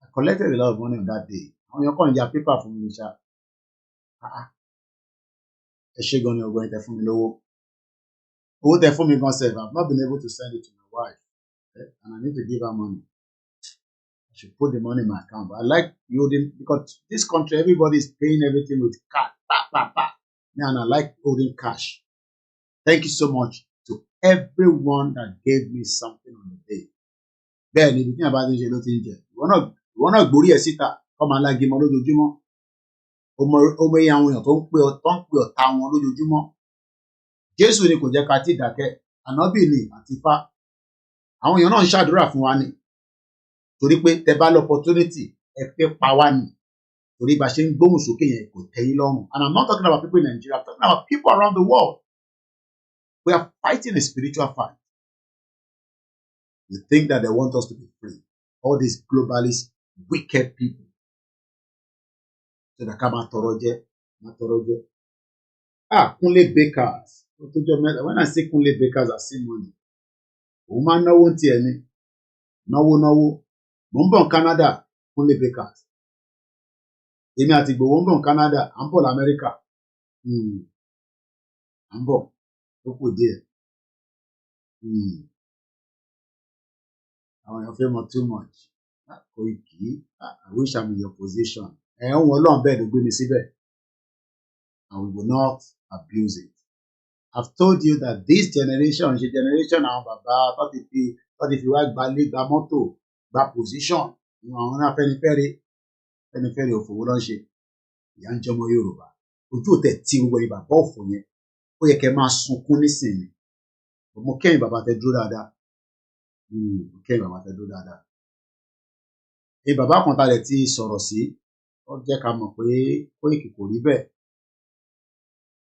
I collected a lot of money on that day. On your coin, your paper for me, Misha. A shagon you're going to for me low. Who there for me myself? I've not been able to send it to my wife. And I need to give her money. I should put the money in my account. But I like holding, because this country, everybody is paying everything with cash. And I like holding cash. Thank you so much to everyone that gave me something on the day. Bẹ́ẹ̀ ni ibi tí àbá ti ń ṣe ló ti ń jẹ. Ìwọ náà gbórí ẹ̀ síta kọ́ máa lági mọ́ lójoojúmọ́. Ọmọ iye àwọn èèyàn tó ń pè ọ̀tá wọn lójoojúmọ́. Jésù ni kò jẹ́ ká tí dákẹ́. Ànábì ni àti Ifá. Àwọn èèyàn náà ń ṣàdúrà fún wa ni. Torí pé tẹ bá lọ opportunity ẹ fẹ́ pa wá ni. Torí bá ṣe ń gbóhùn sókè yẹn kò tẹ́ yín lọ́rùn. And I'm not talking about people in Nigeria. I'm talking about people around the world. We are fighting a spiritual fight. You think that they want us to be free. All these globalist, wicked people. So they come out Toroje. Kunle Bakers. When I say Kunle Bakers, I see money. Woman no won't hear me. No. Mumbo Canada, Kunle Bakers. Èmi àti Ìgbòho ń bọ̀ Canada, à ń bọ̀ l'Amẹ́ríkà. À ń bọ̀. Ó kù díẹ̀. Àwọn èèyàn fẹ́ mọ̀ too much. Koiki, I wish I'm in your position. Ẹ̀hún Ọlọ́run bẹ́ẹ̀ ló gbé mi síbẹ̀. And we will not abuse it. I've told you that this generation ṣe generation àwọn bàbá tó ti fi wá gbalé gba mọ́tò gba position. Àwọn Afenifere òfòwò ló ń ṣe. Ìyà ń jọmọ Yorùbá. Ojú òtẹ̀ tí gbogbo ẹ̀yin bàbá òfò yẹn. Ó yẹ kẹ́ máa sunkún nísìnyí. Mo kẹ́yìn bàbá tẹ dúró dáadáa. Ẹ bàbá kan talẹ̀ ti sọ̀rọ̀ sí. Ó jẹ́ ká mọ̀ pé Koiki kò rí bẹ́ẹ̀.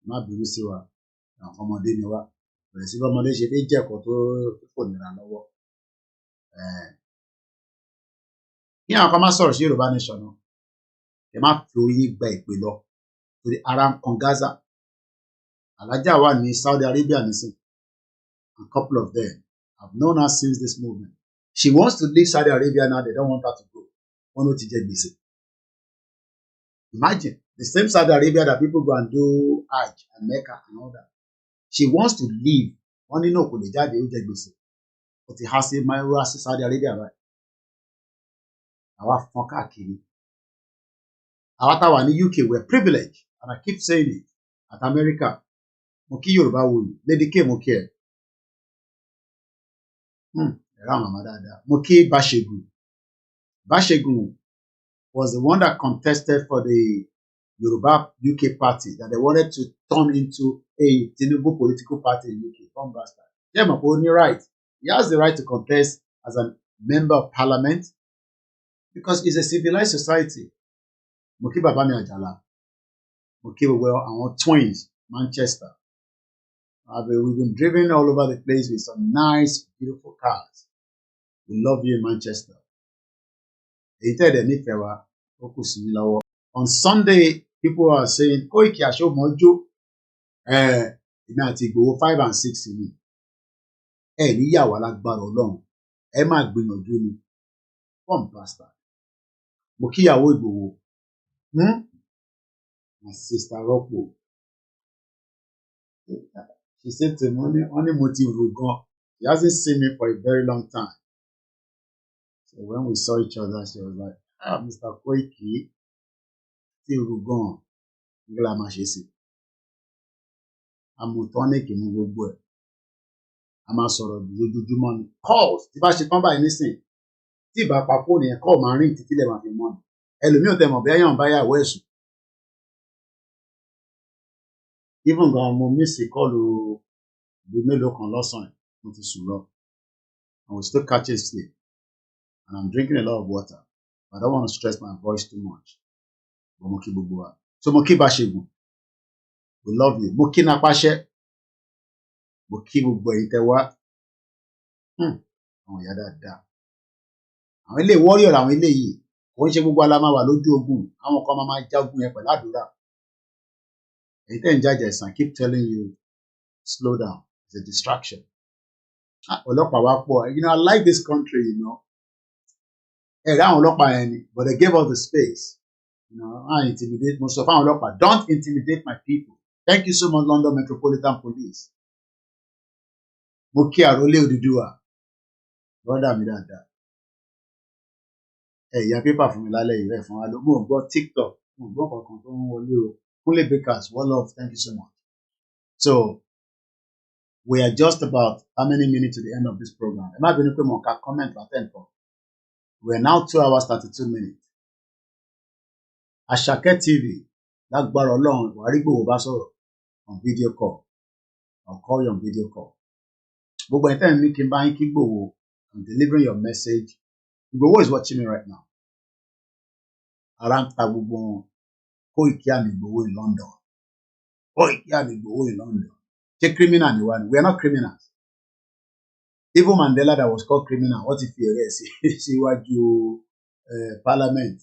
Má bínú sí wa. Àwọn ọmọdé ni wá. Bẹ̀rẹ̀ sí ọmọdé ṣe dé jẹ́kọ̀ọ́ tó kò nira lọ́wọ́. Kí àwọn kan má sọ̀rọ̀ sí Yorùbá nation náà. Ẹ má fi orí yín gba ìpè lọ. Torí ara ń kan Gaza. Alájà wà ní Saudi Arabia nísìn. A couple of them. I've known her since this movement. She wants to leave Saudi Arabia now. They don't want her to go. Wọ́n ló ti jẹ gbèsè. Imagine the same Saudi Arabia that people go and do Hajj and Mecca and all that. She wants to leave. Wọ́n ní náà kò lè jáde ó jẹ gbèsè. Ó ti há sí Mayowa sí Saudi Arabia báyìí. Àwa fọ́n káàkiri. Àwa táwa ní UK we're privileged and I keep saying it at America. Mo kí Yorùbá wò yìí. Lady K mo kí ẹ. Ẹ̀rọ àwọn màmá dáadáa. Mo kí Bashegun was the one that contested for the Yoruba UK party that they wanted to turn into a Tinubu political party in UK. From bastard. Yeah, my only right. He has the right to contest as a member of parliament because it's a civilized society. Mo kí bàbá mi Ajala. Mo kí gbogbo àwọn twins Manchester. We've been driven all over the place with some nice, beautiful cars. We love you in Manchester. Èyí tẹ́ ẹ̀dẹ̀ nífẹ̀ẹ́ wa, On Sunday, people are saying, Koiki Asho Mojo, go 5 and 6 in me. Níyàwó alágbára Ọlọ́run, ẹ máa gbìyànjú ni. Come, Pastor. Mo kíyàwó Ìgbòho. My sister Rọ́pò. She said to me, only motive Rugan. She hasn't seen me for a very long time. So when we saw each other, she was like, Mr. Koiki, still Rugan. Ngla ma ṣe sí. Amutonic in gbogbo ẹ̀. A máa sọ̀rọ̀ lójoojúmọ́ ni. Calls tí bá ṣe tán báyìí nísìn. Tí ìbá pa fóònù yẹn call máa rìn títí lẹ̀ máa fi mọ́ ni. Ẹlòmíì ò tẹ̀ mọ̀ bí ẹ̀yàn bá yàwó ẹ̀sùn. Even gan mo miss call bí mélòó kan lọ́sàn-án mo ti sùn lọ. I will still catch a sleep. And I'm drinking a lot of water. But I don't want to stress my voice too much. But mo kí gbogbo wa. So mo kí Báṣegùn. We love you. Mo kí Napáṣẹ́. Mo kí gbogbo ẹ̀yin tẹ́ wá. Àwọn ìyá dáadáa. Àwọn ilé warrior àwọn ilé yìí. Kò ń ṣe gbogbo ala máa wà lójú ogun. Àwọn kan máa jagun yẹn pẹ̀lú àdúrà. Èyí tẹ́ ń jàjà ẹ̀sán, keep telling you, slow down. It's a distraction. Ọlọ́pàá wá pọ̀. You know, I like this country, you know. Ẹ̀rẹ́ àwọn ọlọ́pàá yẹn ni, but they gave us the space. You know, I intimidate most of our ọlọ́pàá. Don't intimidate my people. Thank you so much, London Metropolitan Police. Mo kí Àrólé Odùduwà. Brother mi dáadáa. Ìyá pépà fún mi lálẹ́ ìrẹ́ fún wa ló. Mo gbọ́ TikTok. Mo gbọ́ kankan tó ń wọlé o. Kúnlé Bakers, one love. Thank you so much. So, we are just about how many minutes to the end of this program? Am I going to put more comment or 10 for? We are now 2 hours 32 minutes. Àṣàkẹ́ TV, lágbára Ọlọ́run, wàá rí Ìgbòho bá sọ̀rọ̀ on video call. I'll call you on video call. Gbogbo ẹ̀ tẹ́ ń ní kí n bá yín kí Ìgbòho, I'm delivering your message. Ìgbòho is watching me right now. Ara ń ta gbogbo wọn. Koiki and Ìgbòho in London. Koiki and Ìgbòho in London. Ṣé criminal ni wá ni? We are not criminals. Even Mandela that was called criminal, what if he síwájú parliament?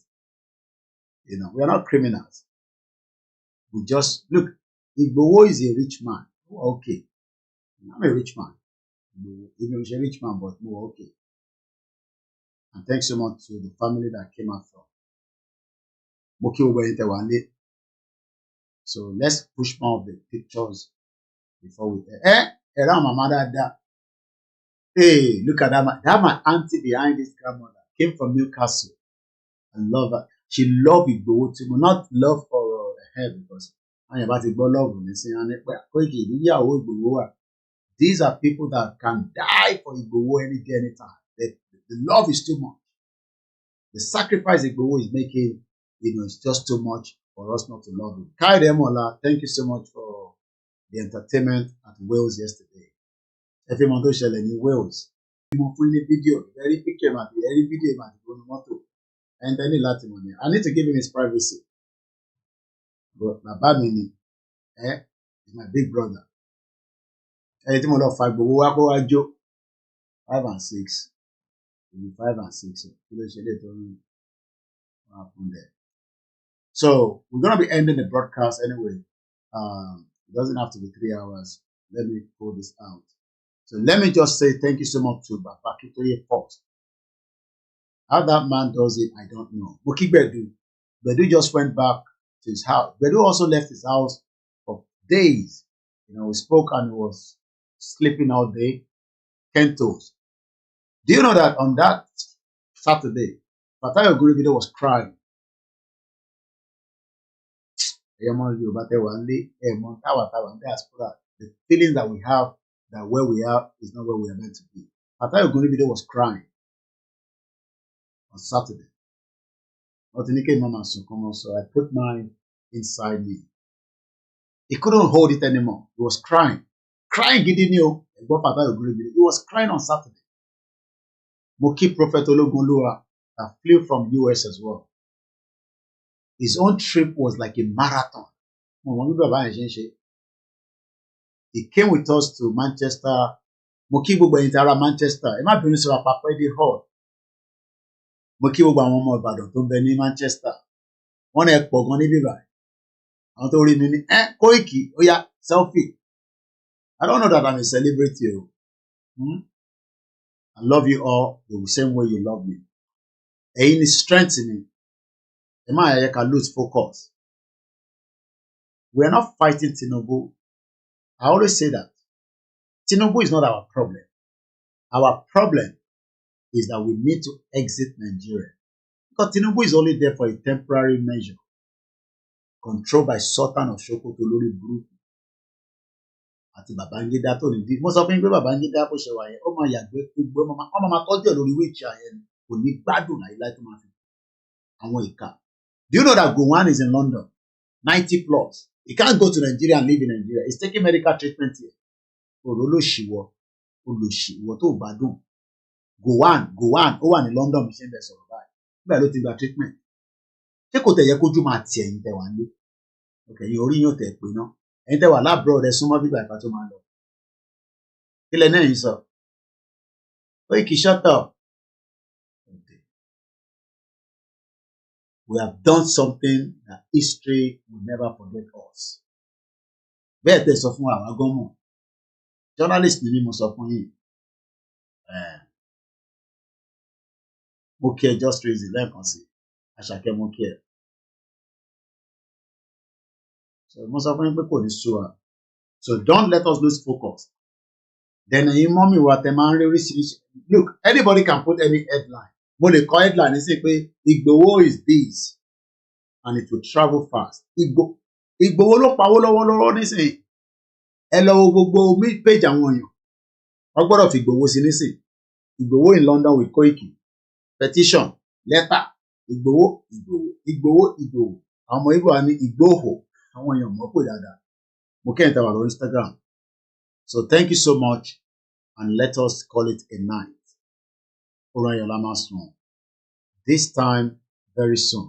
You know, we are not criminals. We just look. Ìgbòho is a rich man. Oh, okay, I'm a rich man. Even he's a rich man, but more okay. And thanks so much to the family that came out from. Moki Obayitewale. So let's push more of the pictures before we. Around my mother that. Hey, look at that. That my auntie behind this grandmother came from Newcastle. I love her. She loved Igboho too, but not love for her because I'm about to go love her. These are people that can die for Igboho any day, anytime. The love is too much. The sacrifice Igboho is making, you know, it's just too much for us not to love him. Kaide Mola, thank you so much for the entertainment at Wales yesterday. Every month shall in Wales. Video, very picture, very video, and any Latin money. I need to give him his privacy. But Babamini, is my big brother. Anything more of 5, but we are 5 and 6. 5 and 6. So we're gonna be ending the broadcast anyway. It doesn't have to be 3 hours. Let me pull this out. So let me just say thank you so much to Akintoye first. How that man does it, I don't know. Muki Bedu. Bedu just went back to his house. Bedu also left his house for days. You know, we spoke and he was sleeping all day. 10 toes. Do you know that on that Saturday, Fatayo Guribido was crying? The feeling that we have that where we are is not where we are meant to be. Fatayo Guribido was crying on Saturday. So I put mine inside me. He couldn't hold it anymore. He was crying. Crying, he was crying on Saturday. Moki Prophet Ologunloa that flew from US as well. His own trip was like a marathon. He came with us to Manchester. Moki Bugba Intara Manchester. Emma Beniso Papa Hall. Moki Bugba Momo Bado to Beni Manchester. Wọ́n ẹ̀ pọ̀ gan níbí báyìí. Àwọn tó rí mi ní Koiki ó yá selfie. I don't know that I'm a celebrity o. I love you all the same way you love me. Ẹ̀yin ni strength mi. Ẹ má yẹ ká lose focus. We are not fighting Tinubu. I always say that. Tinubu is not our problem. Our problem is that we need to exit Nigeria. Because Tinubu is only there for a temporary measure. Controlled by Sultan of Sokoto lórí burúkú. Àti Babangida tó ní bí. Mo sọ fún yín pé Babangida bó ṣe wà yẹn, ó máa yàgbé gbogbo ọmọ máa tọ́jú ẹ̀ lórí wheelchair yẹn kò ní gbádùn láyé tó máa fi àwọn ìka. Do you know that Gowon is in London? 90 plus. He can't go to Nigeria and live in Nigeria. He's taking medical treatment here. Olóṣìwọ́ tó gbádùn. Gowon ó wà ní London bí ṣe ń bẹ̀ sọ̀rọ̀ báyìí. Bẹ́ẹ̀ ló ti gba treatment. Ṣé kò tẹ̀ yẹ kójú máa tì ẹ̀yin tẹ̀ wá nílé? Okay, yín orí yóò tẹ̀ pé náà. Ẹ̀yin tẹ̀ wà láàbùrọ̀ rẹ̀ súnmọ́ bíbá ìfà tó máa lọ. Kílẹ̀ náà yìí sọ. Koiki, shut up. Okay. We have done something that history will never forget us. Bẹ́ẹ̀ tẹ̀ sọ fún àwa gọ́mọ̀. Journalist ni mí mo sọ fún yín. Mo kí ẹ just raise it lẹ́ẹ̀kan sí. Àṣàkẹ́ mo kí ẹ. So mo sọ fún yín pé kò ní sú wa. So don't let us lose focus. Then ẹ̀yin mọ́mì wa tẹ máa ń rí oríṣiríṣi. Look, anybody can put any headline. Mo lè kọ headline ní sí pé Igboho is this and it will travel fast. Igboho ló pawó lọ́wọ́lọ́wọ́ nísìnyí. Ẹ lọ wo gbogbo page àwọn èèyàn. Wọ́n gbọ́dọ̀ fi Igboho sí nísìnyí. Igboho in London with Koiki. Petition, letter, Igboho. Àwọn ọmọ Igbo wa ní Igboho. Àwọn èèyàn mọ̀ pé dáadáa. Mo kẹ́yìn tàwa lórí Instagram. So thank you so much and let us call it a night. Orayola Masson. This time, very soon,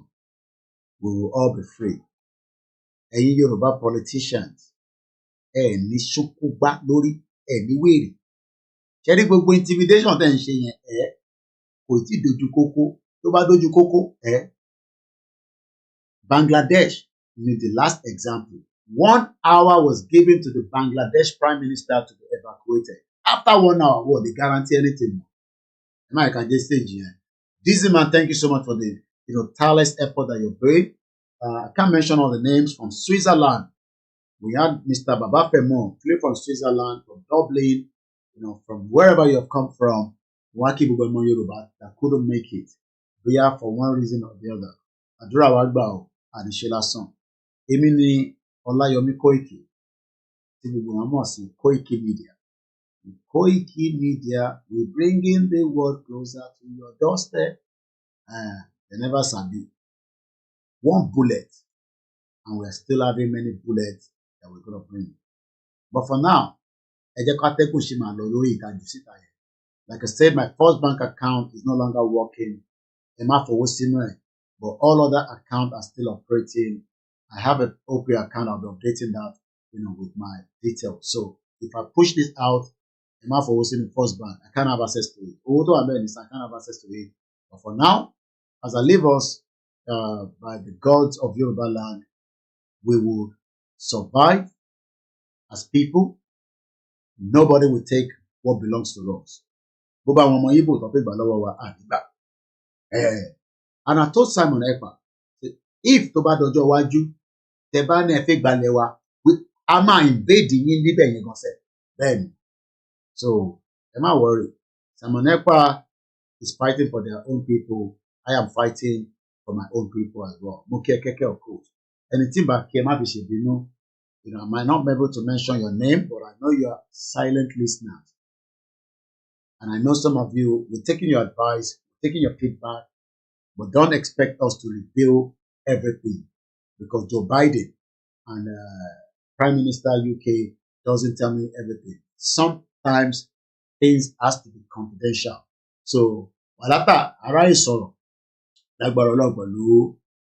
we will all be free. Ẹ̀yin Yoruba politicians, ẹ ní ṣùkúgbà lórí, ẹ ní wèrè. Ṣé rí gbogbo intimidation tẹ́ ń ṣe yẹn kò tí dojú kókó, tó bá dojú kókó Bangladesh is the last example. 1 hour was given to the Bangladesh Prime Minister to be evacuated. After 1 hour, what they guarantee anything more. I can just say, Dizzy man, thank you so much for the tireless effort that you're doing. I can't mention all the names from Switzerland. We had Mr. Baba Femo, flew from Switzerland, from Dublin, from wherever you have come from. Waki Bubemo Yoruba that couldn't make it. We are for one reason or the other. Adura Wagbao and Shela Son. Emini Olayomi Koiki. Koiki Media. Koiki Media, we bring in the world closer to your doorstep. They never sabi. One bullet, and we're still having many bullets that we're gonna bring. But for now, like I said, my first bank account is no longer working. But all other accounts are still operating. I have an OP account. I'll be updating that, with my details. So if I push this out, the first bank, I can't have access to it. Although I can't have access to it. But for now, as I leave us by the gods of Yoruba land, we will survive as people. Nobody will take what belongs to us. And I told Simon Ekpa, if tó bá dọjọ́ iwájú tẹ́ bá ní ẹ fẹ́ gbalẹ̀ wa, a máa invade yín níbẹ̀ yẹn gan sẹ̀. Bẹ́ẹ̀ni. So ẹ má worry. Simon Ekpa is fighting for their own people. I am fighting for my own people as well. Mo kí ẹ kẹ́kẹ́ of course. Ẹni tí bá kí ẹ má fi ṣèbínú. I might not be able to mention your name, but I know you are silent listeners. And I know some of you, we're taking your advice, taking your feedback, but don't expect us to reveal everything because Joe Biden and Prime Minister UK doesn't tell me everything. Sometimes things has to be confidential. So, Walata, Arai Soro,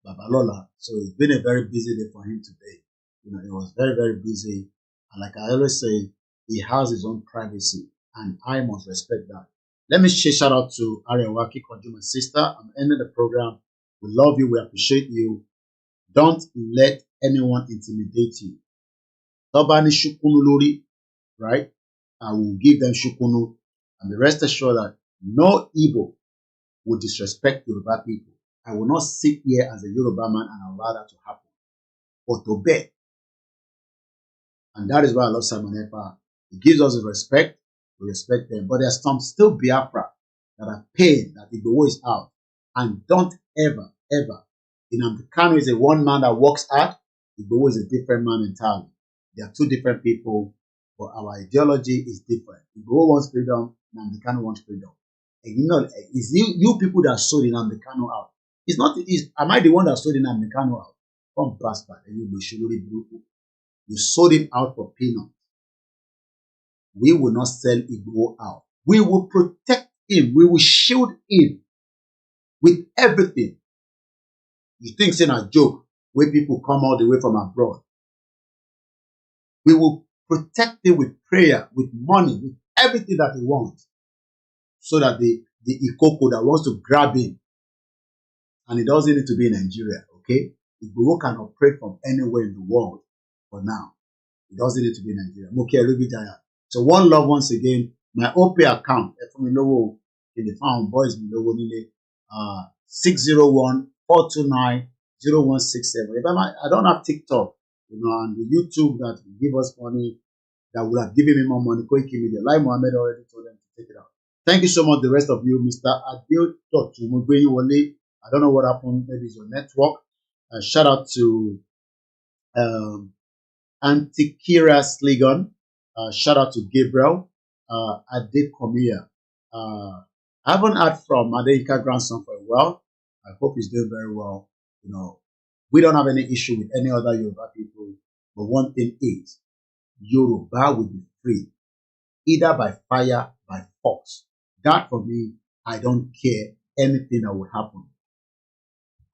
Babalola. So it's been a very busy day for him today. He was very, very busy. And like I always say, he has his own privacy and I must respect that. Let me say shout out to Ariawaki Konju, my sister. I'm ending the program. We love you. We appreciate you. Don't let anyone intimidate you. Tobani shukunu lori, right? I will give them shukunu, and be rest assured that no Igbo will disrespect Yoruba people. I will not sit here as a Yoruba man and allow that to happen or to beg. And that is why I love Simon Ekpa. He gives us the respect, we respect them. But there's some still Biafra that are pain that Igbo is out. And don't ever, ever. Nnamdi Kanu is a one man that works hard. Igbo is a different man entirely. They are two different people, but our ideology is different. Igbo wants freedom, Nnamdi Kanu wants freedom. And you know, it's you people that sold Nnamdi Kanu out. It's not. Am I the one that sold Nnamdi Kanu out? Come bastard, you sold him out for peanuts. We will not sell Igbo out. We will protect him. We will shield him with everything. You think it's a joke where people come all the way from abroad. We will protect him with prayer, with money, with everything that he wants. So that the Ikoko that wants to grab him, and it doesn't need to be in Nigeria, okay? Igbo can operate from anywhere in the world for now. It doesn't need to be in Nigeria. So one love once again. My OP account, in the found boys 601-429-0167. If I don't have TikTok, and the YouTube that will give us money, that would have given me more money, Koiki Media. Like Mohammed already told them to take it out. Thank you so much, the rest of you, Mr. Adil. I don't know what happened. Maybe it's your network. Shout out to Antikira Sligon. Shout out to Gabriel. Adekomiya. I haven't heard from Adeika grandson for a while. I hope he's doing very well. We don't have any issue with any other Yoruba people. But one thing is, Yoruba will be free, either by fire, by force. That for me, I don't care anything that will happen.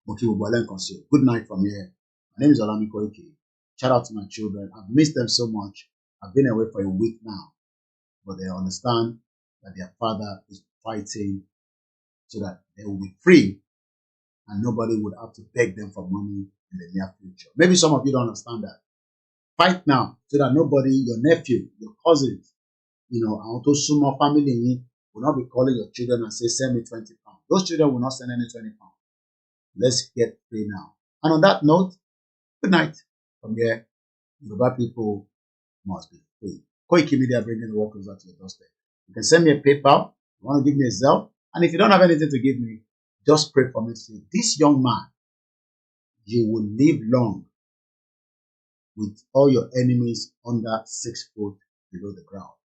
Good night from here. My name is Koiki. Shout out to my children. I've missed them so much. I've been away for a week now. But they understand that their father is fighting so that they will be free and nobody would have to beg them for money in the near future. Maybe some of you don't understand that. Fight now so that nobody, your nephew, your cousins, and to sumo family will not be calling your children and say, send me 20 pounds. Those children will not send any 20 pounds. Let's get free now. And on that note, good night. From here, Yoruba people must be free. Koiki Media bringing the work closer to your doorstep. You can send me a PayPal. You want to give me a Zelle. And if you don't have anything to give me, just pray for me. Say, this young man, you will live long with all your enemies under 6 foot below the ground.